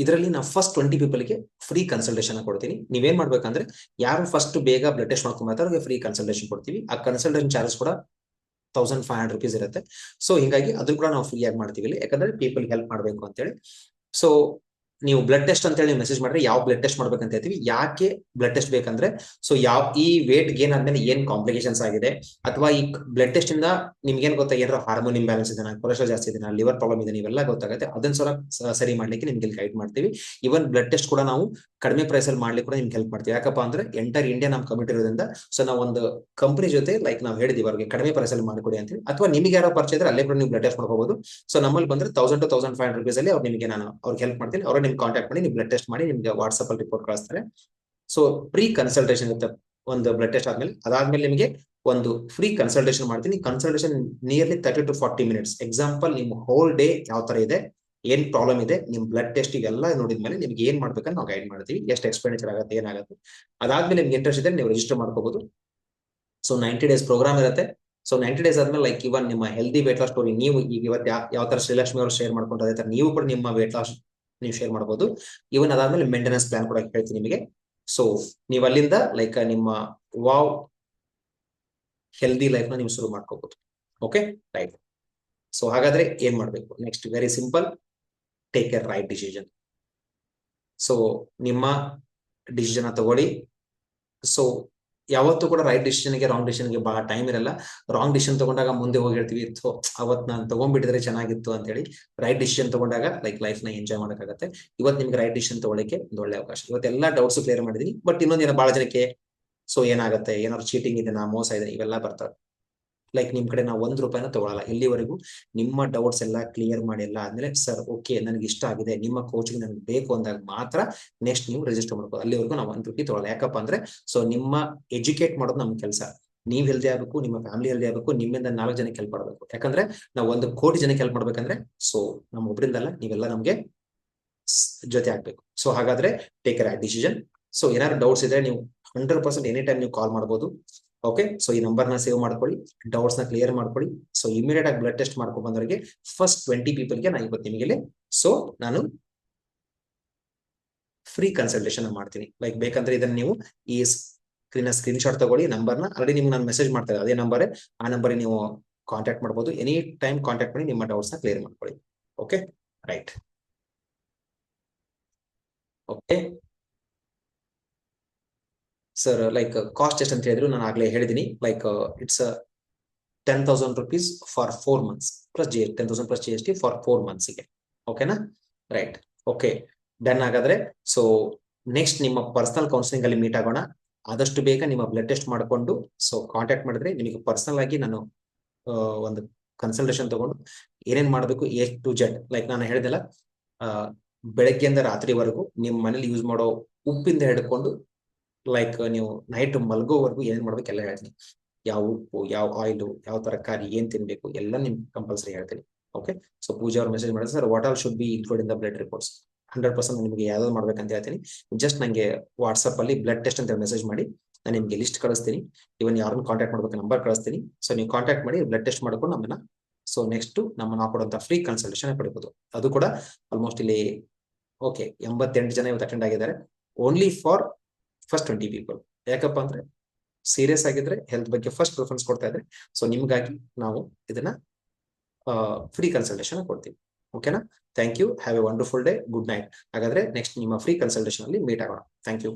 Speaker 1: ಇದರಲ್ಲಿ ನಾವು ಫಸ್ಟ್ 20 ಪೀಪಲ್ಗೆ ಫ್ರೀ ಕನ್ಸಲ್ಟೇಷನ್ ಕೊಡ್ತೀನಿ. ನೀವೇನ್ ಮಾಡ್ಬೇಕಂದ್ರೆ ಯಾರು ಫಸ್ಟ್ ಬೇಗ ಬ್ಲಡ್ ಟೆಸ್ಟ್ ಮಾಡ್ಕೊಂಬರ್ತಾರೆ ಅವ್ರಿಗೆ ಫ್ರೀ ಕನ್ಸಲ್ಟೇಷನ್ ಕೊಡ್ತೀವಿ. ಆ ಕನ್ಸಲ್ಟೇಷನ್ ಚಾರ್ಜಸ್ ಕೂಡ 1500 rupees ಇರುತ್ತೆ. ಸೊ ಹಿಂಗಾಗಿ ಅದನ್ನು ಕೂಡ ನಾವು ಫ್ರೀ ಆಗಿ ಮಾಡ್ತೀವಿ ಇಲ್ಲಿ, ಯಾಕಂದ್ರೆ ಪೀಪಲ್ ಹೆಲ್ಪ್ ಮಾಡಬೇಕು ಅಂತೇಳಿ. ಸೊ ನೀವು ಬ್ಲಡ್ ಟೆಸ್ಟ್ ಅಂತ ಹೇಳಿ ಮೆಸೇಜ್ ಮಾಡ್ರೆ ಯಾವ ಬ್ಲಡ್ ಟೆಸ್ಟ್ ಮಾಡ್ಬೇಕಂತ ಹೇಳ್ತೀವಿ. ಯಾಕೆ ಬ್ಲಡ್ ಟೆಸ್ಟ್ ಬೇಕಂದ್ರೆ, ಸೊ ಈ ವೇಟ್ ಗೇನ್ ಆದ್ಮೇಲೆ ಏನ್ ಕಾಂಪ್ಲಿಕೇಶನ್ಸ್ ಆಗಿದೆ, ಅಥವಾ ಈ ಬ್ಲಡ್ ಟೆಸ್ಟ್ ಇಂದ ನಿಮ್ಗೆ ಏನ್ ಗೊತ್ತಾ, ಏನಾರ ಹಾರ್ಮೋನ್ ಇಂಬ್ಯಾಲೆನ್ಸ್ ಇದೆನಾ, ಕೊಲೆಸ್ಟ್ರಾಲ್ ಜಾಸ್ತಿ ಇದೆನಾ, ಲಿವರ್ ಪ್ರಾಬ್ಲಮ್ ಇದೆ, ಇವೆಲ್ಲ ಗೊತ್ತಾಗುತ್ತೆ. ಅದನ್ನ ಸರಿ ಮಾಡ್ಲಿಕ್ಕೆ ನಿಮ್ಗೆ ಇಲ್ಲಿ ಗೈಡ್ ಮಾಡ್ತೀವಿ. ಇವನ್ ಬ್ಲಡ್ ಟೆಸ್ಟ್ ಕೂಡ ನಾವು ಕಡಿಮೆ ಪ್ರೈಸ್ ಅಲ್ಲಿ ಮಾಡ್ಲಿಕ್ಕೆ ಕೂಡ ನಿಮ್ಗೆ ಹೆಲ್ಪ್ ಮಾಡ್ತೀವಿ. ಯಾಕಪ್ಪ ಅಂದ್ರೆ ಎಂಟರ್ ಇಂಡಿಯಾ ನಮ್ ಕಮಿಟಿ ಇರೋದ್ರಿಂದ, ಸೊ ನಾವು ಒಂದು ಕಂಪನಿ ಜೊತೆ ಲೈಕ್ ನಾವು ಹೇಳಿದೀವಿ ಅವ್ರಿಗೆ ಕಡಿಮೆ ಪ್ರೈಸ್ ಅಲ್ಲಿ ಮಾಡಿಕೊಡಿ ಅಂತೇಳಿ. ಅಥವಾ ನಿಮಗೆ ಯಾರೋ ಪರಿಚಯ ಇದ್ರೆ ಅಲ್ಲೇ ಕೂಡ ನೀವು ಬ್ಲಡ್ ಟೆಸ್ಟ್ ಮಾಡ್ಕೋಬಹುದು. ಸೊ ನಮ್ಮಲ್ಲಿ ಬಂದ್ರೆ 1000 to 1500 rupees ಅಲ್ಲಿ ನಿಮಗೆ ನಾನು ಅವ್ರಿಗೆ ಹೆಲ್ಪ್ ಮಾಡ್ತೀನಿ. ಅವ್ರ ನಿಮ್ಗೆ ಕಾಂಟ್ಯಾಕ್ಟ್ ಮಾಡಿ ನೀವು ಬ್ಲಡ್ ಟೆಸ್ಟ್ ಮಾಡಿ ನಿಮ್ಗೆ ವಾಟ್ಸ್ಆಪ್ ಅಲ್ಲಿ ರಿಪೋರ್ಟ್ ಕಳಿಸ್ತಾರೆ. ಸೊ ಪ್ರೀ ಕನ್ಸಲ್ಟೇಷನ್ ಇರುತ್ತೆ ಒಂದು ಬ್ಲಡ್ ಟೆಸ್ಟ್ ಆದ್ಮೇಲೆ. ಅದಾದ್ಮೇಲೆ ನಿಮಗೆ ಒಂದು ಫ್ರೀ ಕನ್ಸಲ್ಟೇಷನ್ ಮಾಡ್ತೀನಿ. Consultation nearly 30 to 40 minutes. Example ನಿಮ್ ಹೋಲ್ ಡೇ ಯಾವ ತರ ಇದೆ, ಏನ್ ಪ್ರಾಬ್ಲಮ್ ಇದೆ, ನಿಮ್ ಬ್ಲಡ್ ಟೆಸ್ಟ್ ಇವೆಲ್ಲ ನೋಡಿದ್ಮೇಲೆ ನಿಮ್ಗೆ ಏನ್ ಮಾಡ್ಬೇಕಂತ ನಾವು ಗೈಡ್ ಮಾಡ್ತೀವಿ. ಎಷ್ಟು ಎಕ್ಸ್ಪೆಂಡಿಚರ್ ಆಗುತ್ತೆ, ಏನಾಗುತ್ತೆ. ಅದಾದ್ಮೇಲೆ ನಿಮ್ಗೆ ಇಂಟ್ರೆಸ್ಟ್ ಇದ್ರೆ ನೀವು ರಿಜಿಸ್ಟರ್ ಮಾಡ್ಕೋಬಹುದು. ಸೊ 90 days ಪ್ರೋಗ್ರಾಮ್ ಇರುತ್ತೆ. ಸೊ 90 days ಆದ್ಮೇಲೆ ಲೈಕ್ ಇವನ್ ನಿಮ್ಮ ಹೆಲ್ದಿ ವೇಟ್ ಲಾಸ್ ಸ್ಟೋರಿ ನೀವು ಈಗ ಇವತ್ತು ಯಾವ ತರ ಶ್ರೀಲಕ್ಷ್ಮಿ ಅವರು ಶೇರ್ ಮಾಡ್ಕೊಂಡು ಅದೇ ತರ ನೀವು ಕೂಡ ನಿಮ್ಮ ವೇಟ್ ಲಾಸ್ ನೀವು ಶೇರ್ ಮಾಡಬಹುದು. ಇವನ್ ಅದಾದ್ಮೇಲೆ ಮೇಂಟೆನೆನ್ಸ್ ಪ್ಲಾನ್ ಕೂಡ ಹೇಳ್ತೀನಿ ನಿಮಗೆ. ಸೊ ನೀವು ಅಲ್ಲಿಂದ ಲೈಕ್ ನಿಮ್ಮ ವಾವ್ ಹೆಲ್ದಿ ಲೈಫ್ ನ ನೀವು ಶುರು ಮಾಡ್ಕೋಬಹುದು. Okay, right. ಸೊ ಹಾಗಾದ್ರೆ ಏನ್ ಮಾಡ್ಬೇಕು next? Very simple, take A right decision. So ನಿಮ್ಮ ಡಿಸಿಷನ್ ತಗೊಳ್ಳಿ. ಸೊ ಯಾವತ್ತೂ ಕೂಡ ರೈಟ್ ಡಿಸಿಷನ್ಗೆ ರಾಂಗ್ ಡಿಸಿಷನ್ಗೆ ಬಹಳ ಟೈಮ್ ಇರಲ್ಲ. ರಾಂಗ್ ಡಿಸಿಷನ್ ತಗೊಂಡಾಗ ಮುಂದೆ ಹೋಗಿರ್ತೀವಿ, ಅವತ್ ನಾನು ತಗೊಂಡ್ಬಿಟ್ಟಿದ್ರೆ ಚೆನ್ನಾಗಿತ್ತು ಅಂತ ಹೇಳಿ. ರೈಟ್ ಡಿಸಿಷನ್ ತಗೊಂಡಾಗ ಲೈಕ್ ಲೈಫ್ ನ ಎಂಜಾಯ್ ಮಾಡಕ್ಕಾಗತ್ತೆ. ಇವತ್ತು ನಿಮ್ಗೆ ರೈಟ್ ಡಿಸಿಷನ್ ತಗೊಳ್ಳಿಕ್ಕೆ ಒಂದು ಒಳ್ಳೆ ಅವಕಾಶ. ಇವತ್ತೆಲ್ಲ ಡೌಟ್ಸ್ ಕ್ಲಿಯರ್ ಮಾಡಿದೀನಿ. ಬಟ್ ಇನ್ನೊಂದೇನೋ ಬಹಳ ಜನಕ್ಕೆ ಸೊ ಏನಾಗುತ್ತೆ, ಏನಾದ್ರು ಚೀಟಿಂಗ್ ಇದೆ, ಮೋಸ ಇದೆ, ಇವೆಲ್ಲ ಬರ್ತವೆ. ಲೈಕ್ ನಿಮ್ ಕಡೆ ನಾವು 1 ರೂಪಾಯಿನ ತಗೊಳಲ್ಲ. ಇಲ್ಲಿವರೆಗೂ ನಿಮ್ಮ ಡೌಟ್ಸ್ ಎಲ್ಲ ಕ್ಲಿಯರ್ ಮಾಡಿ ಎಲ್ಲ ಆದ್ಮೇಲೆ ಸರ್ ಓಕೆ ನನಗೆ ಇಷ್ಟ ಆಗಿದೆ, ನಿಮ್ಮ ಕೋಚಿಂಗ್ ನನಗೆ ಬೇಕು ಅಂದಾಗ ಮಾತ್ರ ನೆಕ್ಸ್ಟ್ ನೀವು ರಿಜಿಸ್ಟರ್ ಮಾಡ್ಬೋದು. ಅಲ್ಲಿವರೆಗೂ ನಾವು 1 ರೂಪಾಯಿ ತಗೊಳ್ಳಲ್ಲ. ಯಾಕಪ್ಪ ಅಂದ್ರೆ ಸೊ ನಿಮ್ಮ ಎಜುಕೇಟ್ ಮಾಡೋದು ನಮ್ ಕೆಲಸ. ನೀವ್ ಹೆಲ್ದಿ ಆಗ್ಬೇಕು, ನಿಮ್ಮ ಫ್ಯಾಮಿಲಿ ಹೆಲ್ದಿ ಆಗ್ಬೇಕು, ನಿಮ್ಮಿಂದ 4 ಜನಕ್ಕೆ ಹೆಲ್ಪ್ ಮಾಡಬೇಕು. ಯಾಕಂದ್ರೆ ನಾವು 1 ಕೋಟಿ ಜನಕ್ಕೆ ಹೆಲ್ಪ್ ಮಾಡ್ಬೇಕಂದ್ರೆ ಸೊ ನಮ್ಮ ಒಬ್ಬರಿಂದಲ್ಲ, ನೀವೆಲ್ಲ ನಮ್ಗೆ ಜೊತೆ ಆಗ್ಬೇಕು. ಸೊ ಹಾಗಾದ್ರೆ ಟೇಕ್ ರೈಟ್ ಡಿಸಿಷನ್. ಸೊ ಏನಾದ್ರು ಡೌಟ್ಸ್ ಇದ್ರೆ ನೀವು 100% ಎನಿ ಟೈಮ್ ನೀವು ಕಾಲ್ ಮಾಡಬಹುದು. ಓಕೆ, ಸೊ ಈ ನಂಬರ್ನ ಸೇವ್ ಮಾಡ್ಕೊಳ್ಳಿ, ಡೌಟ್ಸ್ ನ ಕ್ಲಿಯರ್ ಮಾಡ್ಕೊಳ್ಳಿ. ಸೊ ಇಮಿಡಿಯೇಟ್ ಆಗಿ ಬ್ಲಡ್ ಟೆಸ್ಟ್ ಮಾಡ್ಕೊಂಡು ಬಂದವರಿಗೆ ಫಸ್ಟ್ 20 ಪೀಪಲ್ಗೆ ನಾನು ಇವತ್ತು ನಿಮಗೆ ಸೊ ನಾನು ಫ್ರೀ ಕನ್ಸಲ್ಟೇಷನ್ ಮಾಡ್ತೀನಿ. ಲೈಕ್ ಬೇಕಂದ್ರೆ ಇದನ್ನ ನೀವು ಈ ಸ್ಕ್ರೀನ್ ಶಾಟ್ ತಗೊಳ್ಳಿ, ನಂಬರ್ನ ಆಲ್ರೆಡಿ ನಿಮ್ಗೆ ನಾನು ಮೆಸೇಜ್ ಮಾಡ್ತಾ ಇದ್ದೆ, ಅದೇ ನಂಬರ್. ಆ ನಂಬರ್ ನೀವು ಕಾಂಟ್ಯಾಕ್ಟ್ ಮಾಡಬಹುದು. ಎನಿ ಟೈಮ್ ಕಾಂಟ್ಯಾಕ್ಟ್ ಮಾಡಿ ನಿಮ್ಮ ಡೌಟ್ಸ್ ನ ಕ್ಲಿಯರ್ ಮಾಡ್ಕೊಳ್ಳಿ. Okay, right. Okay sir, like cost ಎಷ್ಟು ಅಂತ ಹೇಳಿದ್ರು ನಾನು ಆಗ್ಲೇ ಹೇಳಿದೀನಿ. Like it's 10,000 rupees for 4 months plus GST, 10,000 plus GST for 4 months ಗೆ. ಓಕೆನಾ, ರೈಟ್. Okay, done. ಹಾಗಾದ್ರೆ ಸೊ ನೆಕ್ಸ್ಟ್ ನಿಮ್ಮ ಪರ್ಸನಲ್ ಕೌನ್ಸಿಲಿಂಗ್ ಅಲ್ಲಿ ಮೀಟ್ ಆಗೋಣ. ಆದಷ್ಟು ಬೇಗ ನಿಮ್ಮ ಬ್ಲಡ್ ಟೆಸ್ಟ್ ಮಾಡಿಕೊಂಡು ಸೊ ಕಾಂಟ್ಯಾಕ್ಟ್ ಮಾಡಿದ್ರೆ ನಿಮಗೆ ಪರ್ಸನಲ್ ಆಗಿ ನಾನು ಒಂದು ಕನ್ಸಲ್ಟೇಷನ್ ತಗೊಂಡು ಏನೇನ್ ಮಾಡಬೇಕು A to Z, ಲೈಕ್ ನಾನು ಹೇಳಿದೆಲ್ಲ ಬೆಳಗ್ಗೆಯಿಂದ ರಾತ್ರಿವರೆಗೂ ನಿಮ್ಮ ಮನೇಲಿ ಯೂಸ್ ಮಾಡೋ ಉಪ್ಪಿಂದ ಹಿಡ್ಕೊಂಡು ಲೈಕ್ ನೀವು ನೈಟ್ ಮಲ್ಗೋವರೆಗೂ ಏನೇನ್ ಮಾಡ್ಬೇಕು ಎಲ್ಲ ಹೇಳ್ತೀನಿ. ಯಾವ ಉಪ್ಪು, ಯಾವ ಆಯಿಲ್, ಯಾವ ತರಕಾರಿ, ಏನ್ ತಿನ್ಬೇಕು ಎಲ್ಲ ನಿಮ್ಗೆ ಕಂಪಲ್ಸರಿ ಹೇಳ್ತೀನಿ. ಓಕೆ, ಸೊ ಪೂಜಾ ಅವ್ರು ಮೆಸೇಜ್ ಮಾಡಿದ್ರೆ sir what all should be include in the blood reports. 100% ನಿಮಗೆ ಯಾವ್ದಾದ್ರು ಮಾಡ್ಬೇಕಂತ ಹೇಳ್ತೀನಿ. ಜಸ್ಟ್ ನಂಗೆ ವಾಟ್ಸ್ಆಪ್ ಅಲ್ಲಿ ಬ್ಲಡ್ ಟೆಸ್ಟ್ ಅಂತ ಮೆಸೇಜ್ ಮಾಡಿ, ನಾನು ನಿಮ್ಗೆ ಲಿಸ್ಟ್ ಕಳಿಸ್ತೀನಿ. ಇವನ್ ಯಾರನ್ನ ಕಾಂಟ್ಯಾಕ್ಟ್ ಮಾಡ್ಬೇಕು ನಂಬರ್ ಕಳಿಸ್ತೀನಿ. ಸೊ ನೀವು ಕಾಂಟ್ಯಾಕ್ಟ್ ಮಾಡಿ ಬ್ಲಡ್ ಟೆಸ್ಟ್ ಮಾಡ್ಕೊಂಡು ನಮ್ಮನ್ನ ಸೊ ನೆಕ್ಸ್ಟ್ ನಮ್ಮನ್ನ ಕೊಡುವಂತ ಫ್ರೀ ಕನ್ಸಲ್ಟೇಷನ್ ಪಡಿಬಹುದು. ಅದು ಕೂಡ ಆಲ್ಮೋಸ್ಟ್ ಇಲ್ಲಿ ಓಕೆ 88 ಜನ ಇವತ್ತು ಅಟೆಂಡ್ ಆಗಿದ್ದಾರೆ. Only for first 20 people. ಯಾಕಪ್ಪ ಅಂದ್ರೆ ಸೀರಿಯಸ್ ಆಗಿದ್ರೆ ಹೆಲ್ತ್ ಬಗ್ಗೆ ಫಸ್ಟ್ ಪ್ರಿಫರೆನ್ಸ್ ಕೊಡ್ತಾ ಇದ್ರೆ ಸೊ ನಿಮ್ಗಾಗಿ ನಾವು ಇದನ್ನ ಫ್ರೀ ಕನ್ಸಲ್ಟೇಷನ್ ಕೊಡ್ತೀವಿ. ಓಕೆನಾ, thank you, have a wonderful day, good night. ಹಾಗಾದ್ರೆ ನೆಕ್ಸ್ಟ್ ನಿಮ್ಮ ಫ್ರೀ ಕನ್ಸಲ್ಟೇಷನ್ ಅಲ್ಲಿ ಮೀಟ್ ಆಗೋಣ. ಥ್ಯಾಂಕ್ ಯು.